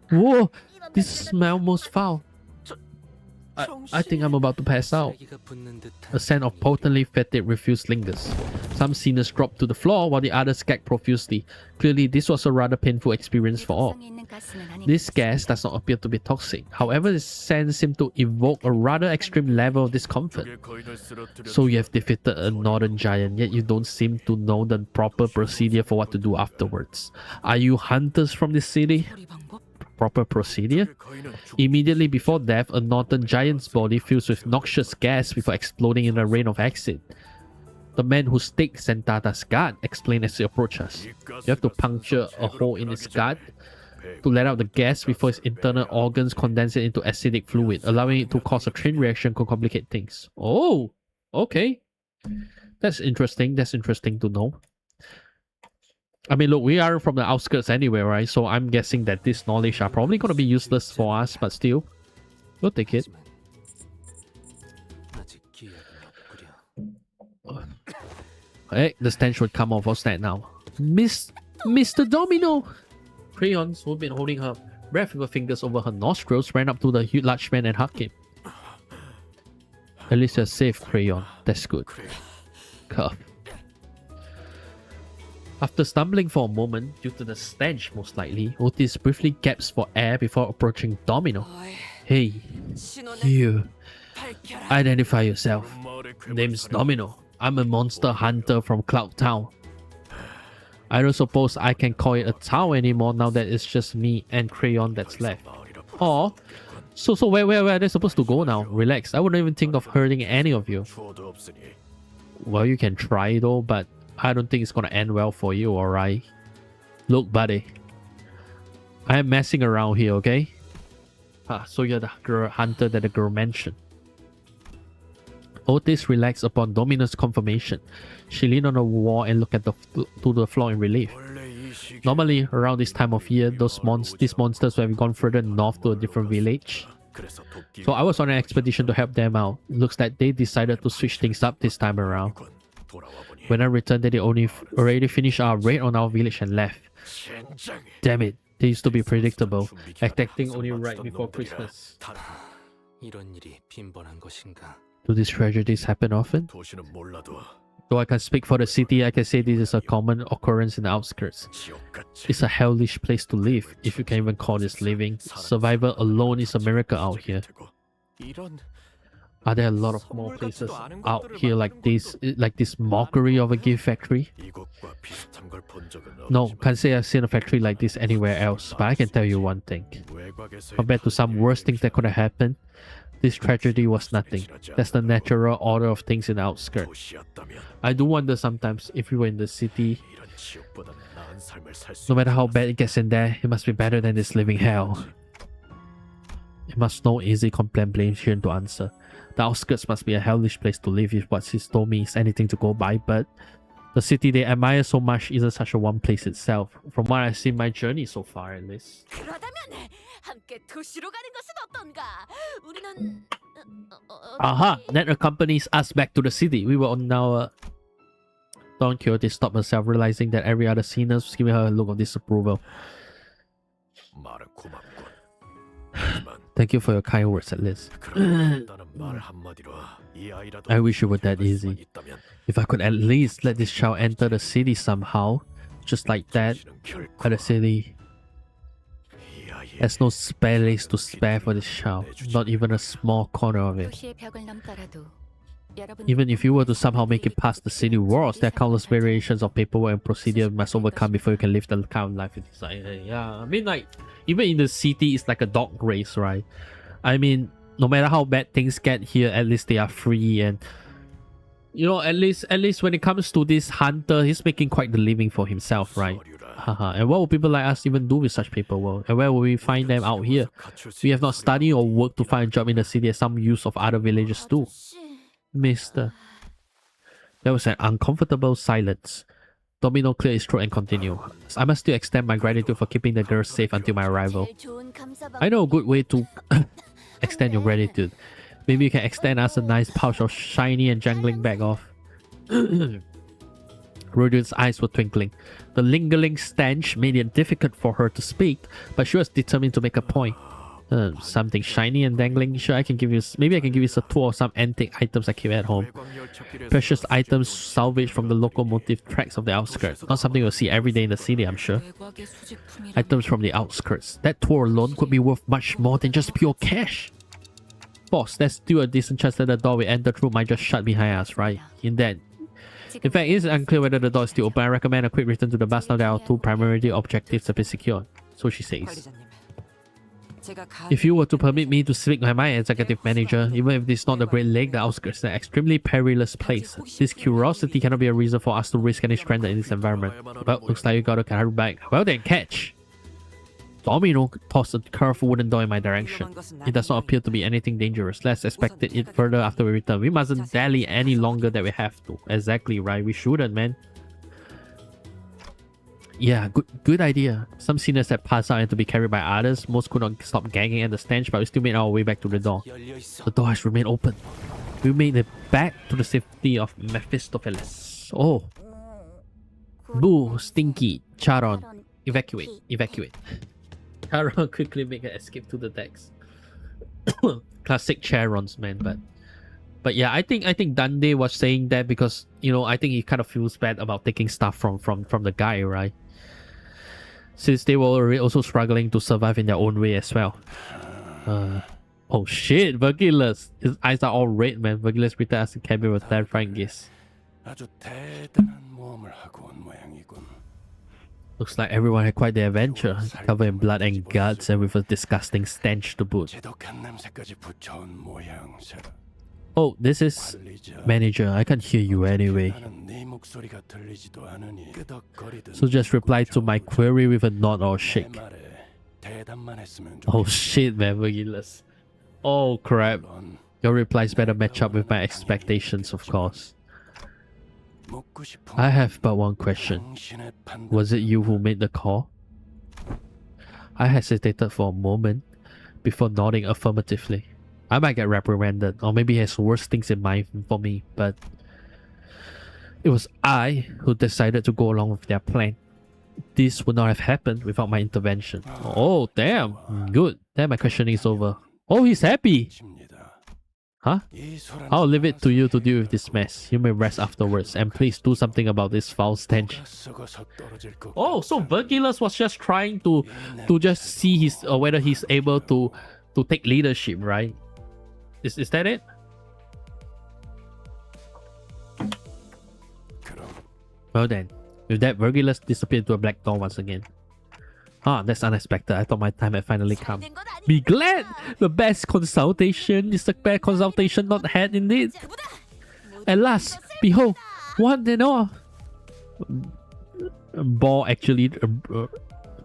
Whoa! This smells most foul. I think I'm about to pass out. A scent of potently fetid refuse lingers. Some sinners dropped to the floor while the others gagged profusely. Clearly, this was a rather painful experience for all. This gas does not appear to be toxic. However, the scent seems to evoke a rather extreme level of discomfort. So you have defeated a northern giant, yet you don't seem to know the proper procedure for what to do afterwards. Are you hunters from this city? Proper procedure? Immediately before death, a northern giant's body fills with noxious gas before exploding in a rain of acid. The man who staked Sentata's guard explained as he approached us. You have to puncture a hole in his guard to let out the gas before his internal organs condense it into acidic fluid, allowing it to cause a chain reaction to complicate things. Oh, okay. That's interesting. That's interesting to know. I mean, look, we are from the outskirts anyway, right? So I'm guessing that this knowledge are probably going to be useless for us, but still, we'll take it. Hey, the stench would come off. What's that now? Mr. Domino! Crayons, who'd been holding her breath with her fingers over her nostrils, ran up to the huge large man and hugged him. At least you're safe, Crayon. That's good. Cough. After stumbling for a moment, due to the stench most likely, Otis briefly gasped for air before approaching Domino. Hey, you. Identify yourself. Name's Domino. I'm a monster hunter from Cloud Town. I don't suppose I can call it a town anymore now that it's just me and Crayon that's left. Oh, so where are they supposed to go now? Relax, I wouldn't even think of hurting any of you. Well, you can try though, but I don't think it's gonna end well for you, alright? Look, buddy. I am messing around here, okay? Ah, so you're the girl hunter that the girl mentioned. Otis relaxed upon Domino's confirmation. She leaned on the wall and looked to the floor in relief. Normally, around this time of year, these monsters would have gone further north to a different village. So I was on an expedition to help them out. Looks like they decided to switch things up this time around. When I returned, they already finished our raid on our village and left. Damn it, they used to be predictable, attacking only right before Christmas. Do these tragedies happen often? Though I can speak for the city, I can say this is a common occurrence in the outskirts. It's a hellish place to live, if you can even call this living. Survival alone is a miracle out here. Are there a lot of more places out here like this mockery of a gift factory? No, can't say I've seen a factory like this anywhere else, but I can tell you one thing. Compared to some worst things that could have happened, this tragedy was nothing. That's the natural order of things in the outskirts. I do wonder sometimes if we were in the city, no matter how bad it gets in there, it must be better than this living hell. It must no easy contemplation to answer. The outskirts must be a hellish place to live if what she's told me is anything to go by, but the city they admire so much isn't such a one place itself, from what I've seen my journey so far at least. Aha! That accompanies us back to the city. We were on our... Don Quixote stopped herself, realizing that every other scene was giving her a look of disapproval. Thank you for your kind words, at least. I wish it were that easy. If I could at least let this child enter the city somehow, just like that, but the city... There's no space to spare for this child, not even a small corner of it. Even if you were to somehow make it past the city walls, there are countless variations of paperwork and procedure you must overcome before you can live the kind of life you desire. Yeah, I mean, like, even in the city, it's like a dog race, right? I mean, no matter how bad things get here, at least they are free, and you know, at least when it comes to this hunter, he's making quite the living for himself, right? And what will people like us even do with such paperwork? And where will we find them out here? We have not studied or worked to find a job in the city as some use of other villages do. Mister. There was an uncomfortable silence. Domino cleared his throat and continued. I must still extend my gratitude for keeping the girls safe until my arrival. I know a good way to extend your gratitude. Maybe you can extend us a nice pouch of shiny and jangling bag of... Rodian's eyes were twinkling. The lingering stench made it difficult for her to speak, but she was determined to make a point. Something shiny and dangling. Sure, I can give you. Maybe I can give you a tour of some antique items I keep at home. Precious items salvaged from the locomotive tracks of the outskirts. Not something you'll see every day in the city, I'm sure. Items from the outskirts. That tour alone could be worth much more than just pure cash. Boss, there's still a decent chance that the door we enter through might just shut behind us, right? In fact, it's unclear whether the door is still open. I recommend a quick return to the bus now that our two primary objectives have been secured. So she says. If you were to permit me to speak by my executive manager, even if this is not the Great Lake, the outskirts is an extremely perilous place. This curiosity cannot be a reason for us to risk any stranded in this environment. But looks like you got a hurry back. Well then, catch! Domino tossed a curved wooden door in my direction. It does not appear to be anything dangerous. Let's expect it further after we return. We mustn't dally any longer than we have to. Exactly right, we shouldn't, man. Yeah, good idea. Some seniors had passed out and to be carried by others. Most could not stop gagging at the stench, but we still made our way back to the door. The door has remained open. We made it back to the safety of Mephistopheles. Oh. Boo, stinky. Charon. Evacuate. Charon quickly make an escape to the decks. Classic Charons, man, but yeah, I think Dande was saying that because, you know, I think he kind of feels bad about taking stuff from the guy, right? Since they were also struggling to survive in their own way as well. Oh shit, Vergilius. His eyes are all red, man. Vergilius returned as the cabin with terrifying gaze. Looks like everyone had quite the adventure, covered in blood and guts and with a disgusting stench to boot. Oh, this is... Manager, I can't hear you anyway. So just reply to my query with a nod or shake. Oh shit, man, Vergilius. Oh crap. Your replies better match up with my expectations, of course. I have but one question. Was it you who made the call? I hesitated for a moment before nodding affirmatively. I might get reprimanded, or maybe he has worse things in mind for me, but it was I who decided to go along with their plan. This would not have happened without my intervention. Oh, damn. Good. Then my questioning is over. Oh, he's happy. Huh? I'll leave it to you to deal with this mess. You may rest afterwards, and please do something about this foul stench. Oh, so Vergilius was just trying to just see his whether he's able to take leadership, right? Is that it? Well then, with that, Vergilius disappeared to a black door once again. Ah, that's unexpected. I thought my time had finally come. Be glad! The best consultation is the best consultation not had indeed. At last, behold, one and all. Bro actually...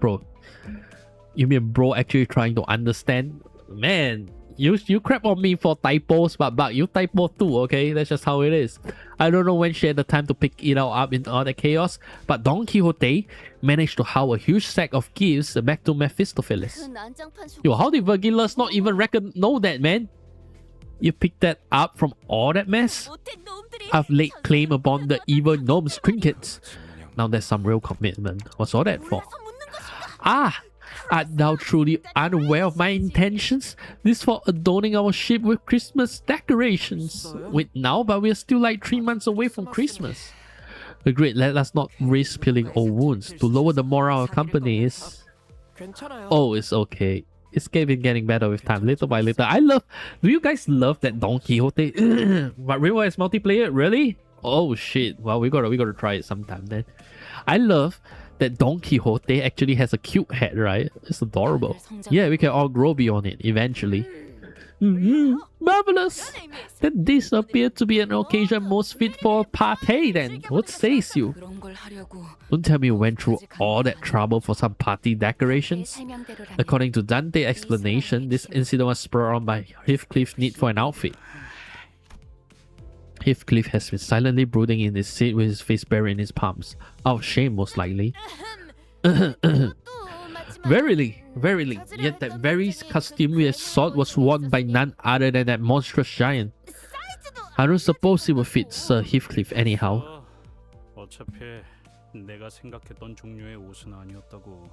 bro. You mean bro actually trying to understand? Man, you crap on me for typos, but you typo too, okay? That's just how it is. I don't know when she had the time to pick it all up in all the chaos, but Don Quixote managed to haul a huge sack of gifts back to Mephistopheles. Yo, how did Vergilius not even know that, man? You picked that up from all that mess? I've laid claim upon the evil gnome's trinkets. Now there's some real commitment. What's all that for? Ah! Art thou truly unaware of my intentions? This for adorning our ship with Christmas decorations. Wait now, but we're still like 3 months away from Christmas. Agreed, let us not risk peeling old wounds. To lower the morale of company is... Oh, it's okay. It's getting better with time, little by little. Do you guys love that Don Quixote? But Rainbow has multiplayer? Really? Oh shit. Well, we gotta try it sometime then. I love that Don Quixote actually has a cute head, right? It's adorable. Yeah, we can all grow beyond it eventually. Marvelous! Then this appeared to be an occasion most fit for a party then. What says you? Don't tell me you went through all that trouble for some party decorations. According to Dante's explanation, this incident was spurred on by Heathcliff's need for an outfit. Heathcliff has been silently brooding in his seat with his face buried in his palms. Out of shame, most likely. Verily, yet that very costume we have sought was worn by none other than that monstrous giant. I don't suppose it would fit Sir Heathcliff anyhow. 어차피 내가 생각했던 종류의 옷은 아니었다고.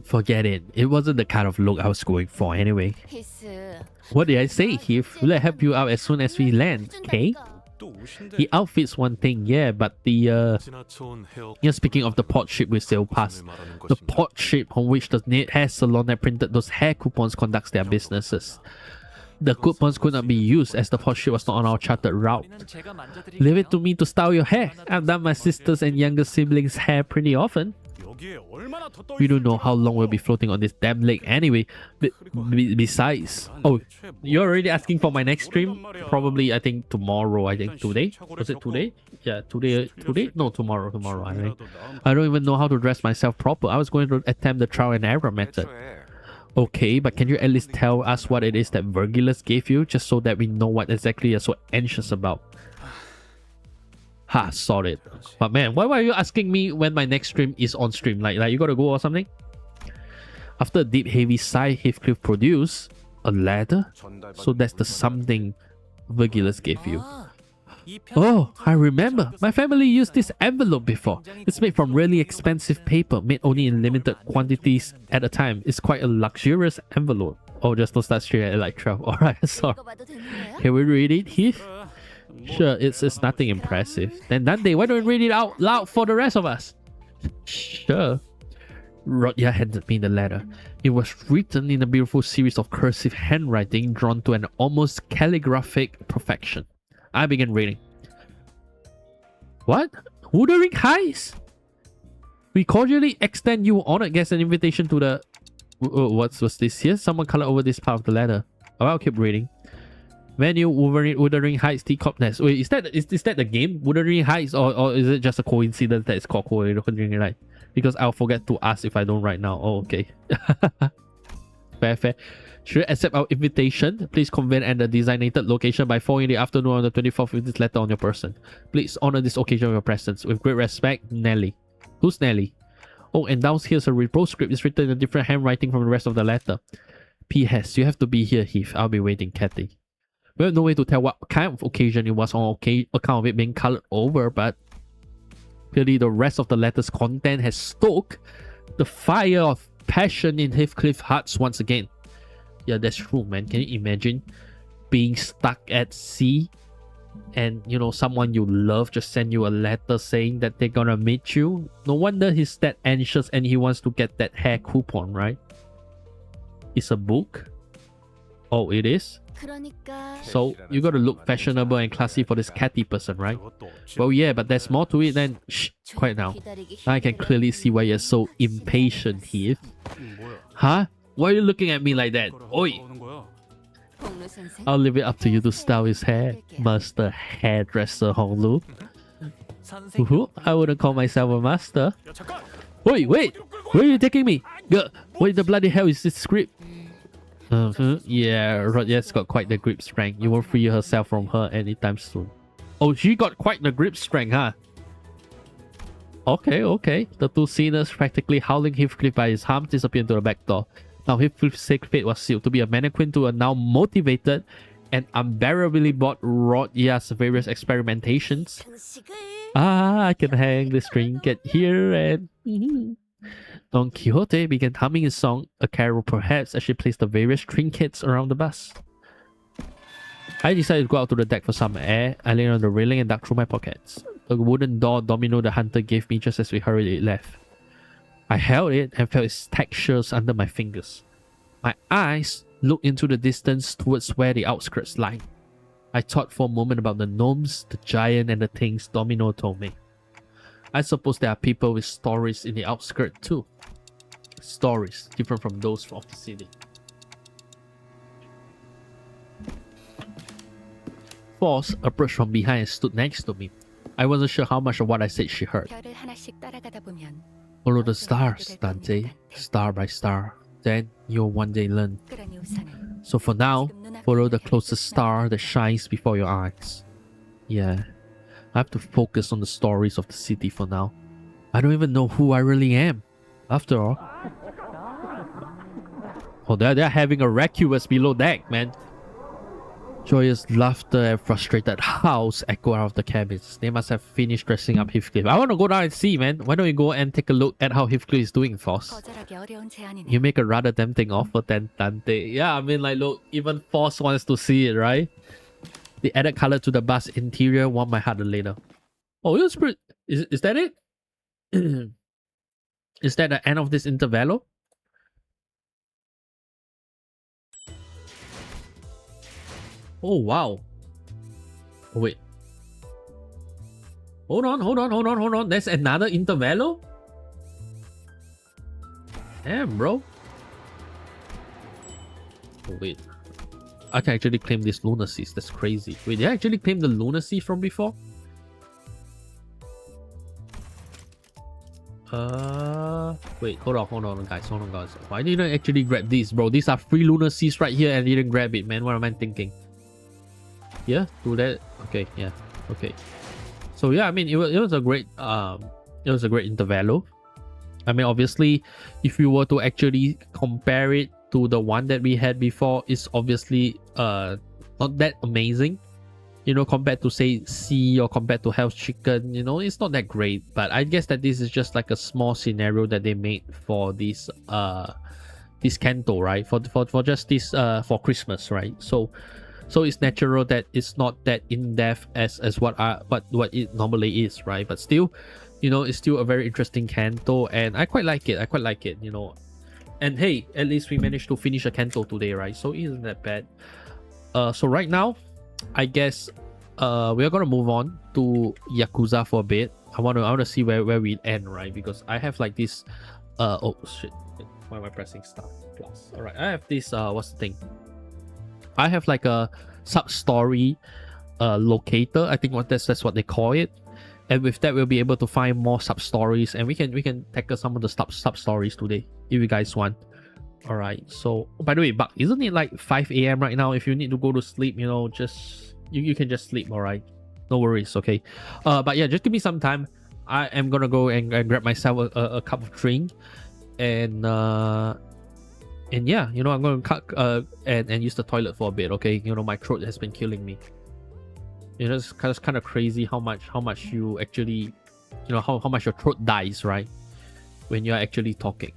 Forget it. It wasn't the kind of look I was going for anyway. 필스. What did I say, Heath? We'll help you out as soon as we land, okay? 또 오신대. The outfit's one thing, yeah, but the speaking of the port ship we sail past, the port ship on which the hair salon that printed those hair coupons conducts their businesses. The coupons could not be used as the port ship was not on our chartered route. Leave it to me to style your hair. I've done my sisters and younger siblings' hair pretty often. We don't know how long we'll be floating on this damn lake anyway. Besides, oh, you're already asking for my next stream? Probably, I think tomorrow. I think today. Was it today? Yeah, today. Today? No, tomorrow. Tomorrow. I think. I don't even know how to dress myself proper. I was going to attempt the trial and error method. Okay, but can you at least tell us what it is that Vergilus gave you, just so that we know what exactly you're so anxious about? Ha, solid. But man, why are you asking me when my next stream is on stream? Like you gotta go or something? After a deep heavy sigh, Heathcliff produced a ladder. So that's the something Vergilus gave you. Oh, I remember. My family used this envelope before. It's made from really expensive paper, made only in limited quantities at a time. It's quite a luxurious envelope. Oh, just don't start straight at like 12. Alright, sorry. Can we read it, Heath? Sure, it's nothing impressive. Then Dante, why don't you read it out loud for the rest of us? Sure. Rodya handed me the letter. It was written in a beautiful series of cursive handwriting drawn to an almost calligraphic perfection. I began reading. What? Wuthering Heights? We cordially extend you honored guest an invitation to the... What's this here? Someone colored over this part of the letter. Oh, I'll keep reading. Venue, Wuthering Heights, Teacup Nest. Wait, is that the game? Wuthering Heights, or is it just a coincidence that it's called Wuthering Heights? Because I'll forget to ask if I don't right now. Oh, okay. Fair. Should you accept our invitation? Please convene at the designated location by 4 in the afternoon on the 24th with this letter on your person. Please honor this occasion with your presence. With great respect, Nelly. Who's Nelly? Oh, and down here's a postscript. It's written in a different handwriting from the rest of the letter. P.S. You have to be here, Heath. I'll be waiting, Kathy. We have no way to tell what kind of occasion it was on account of it being colored over, but clearly the rest of the letter's content has stoked the fire of passion in Heathcliff's hearts once again. Yeah, that's true, man. Can you imagine being stuck at sea and, you know, someone you love just send you a letter saying that they're gonna meet you? No wonder he's that anxious and he wants to get that hair coupon, right? It's a book? Oh, it is? So you gotta look fashionable and classy for this catty person, right? Well, yeah, but there's more to it than... Shh, quiet now. I can clearly see why you're so impatient, Heath. Huh? Why are you looking at me like that? Oi! I'll leave it up to you to style his hair, Master Hairdresser Honglu. I wouldn't call myself a master. Oi, wait! Where are you taking me? What the bloody hell is this script? Yeah, Rodya's got quite the grip strength. You won't free herself from her anytime soon. Oh, she got quite the grip strength, huh? Okay. The two sinners practically howling Heathcliff by his arms disappeared into the back door. Now Heathcliff's sacred fate was sealed to be a mannequin to a now motivated and unbearably bored Rodya's various experimentations. I can hang this trinket here and... Don Quixote began humming his song, a carol perhaps, as she placed the various trinkets around the bus. I decided to go out to the deck for some air. I lay on the railing and dug through my pockets. The wooden door Domino the Hunter gave me just as we hurriedly left. I held it and felt its textures under my fingers. My eyes looked into the distance towards where the outskirts lie. I thought for a moment about the gnomes, the giant, and the things Domino told me. I suppose there are people with stories in the outskirts too. Stories different from those of the city. Force approached from behind and stood next to me. I wasn't sure how much of what I said she heard. Follow the stars, Dante, star by star. Then you'll one day learn. So for now, follow the closest star that shines before your eyes. Yeah, I have to focus on the stories of the city for now. I don't even know who I really am, after all. Oh, they're having a Recubus below deck, man. Joyous laughter and frustrated howls echo out of the cabins. They must have finished dressing up Heathcliff. I want to go down and see, man. Why don't we go and take a look at how Heathcliff is doing, Foss? 거절하기 어려운 제안이네. You make a rather tempting offer than Dante. Yeah, I mean, like, look, even Foss wants to see it, right? The added color to the bus interior warmed my heart a little. Oh, it was pretty... Is that it? Is that the end of this intervallo? Oh, wow. Oh, wait. Hold on. There's another intervallo? Damn, bro. Oh, wait. I can actually claim these lunacies. That's crazy. Wait, did I actually claim the lunacy from before? Wait, hold on, guys. Why didn't I actually grab these, bro? These are free lunacies right here and I didn't grab it, man. What am I thinking? Yeah, do that. Okay, yeah, okay. So yeah, I mean, it was a great intervallo. I mean, obviously, if you were to actually compare it to the one that we had before, it's obviously not that amazing. You know, compared to say C or compared to Hell's Chicken, you know, it's not that great. But I guess that this is just like a small scenario that they made for this Kanto, right? For just this for Christmas, right? So it's natural that it's not that in depth as what it normally is, right? But still, you know, it's still a very interesting Kanto, and I quite like it, you know. And hey, at least we managed to finish a Kanto today, right? So it isn't that bad. So right now, I guess we are gonna move on to Yakuza for a bit. I wanna see where we end, right? Because I have like this oh shit, why am I pressing start plus? Alright, I have this what's the thing? I have like a sub-story locator. I think that's what they call it. And with that, we'll be able to find more sub-stories, and we can tackle some of the sub-stories today if you guys want. Alright, so by the way, Buck, isn't it like 5 a.m. right now? If you need to go to sleep, you know, just you can just sleep, alright? No worries, okay. But yeah, just give me some time. I am gonna go and grab myself a cup of drink, and yeah, you know, I'm gonna cut and use the toilet for a bit, okay? You know, my throat has been killing me. You know, it's kind of crazy how much you actually, you know, how much your throat dies, right? When you're actually talking.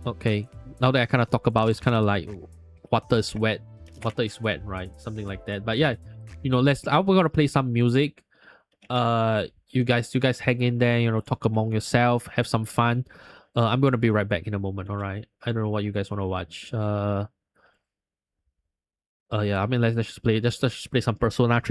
Okay, now that I kind of talk about it, it's kind of like water is wet, right? Something like that. But yeah, you know, we're gonna play some music. You guys hang in there, you know, talk among yourself, have some fun. I'm gonna be right back in a moment. All right, I don't know what you guys want to watch. Yeah, I mean, let's just play some Persona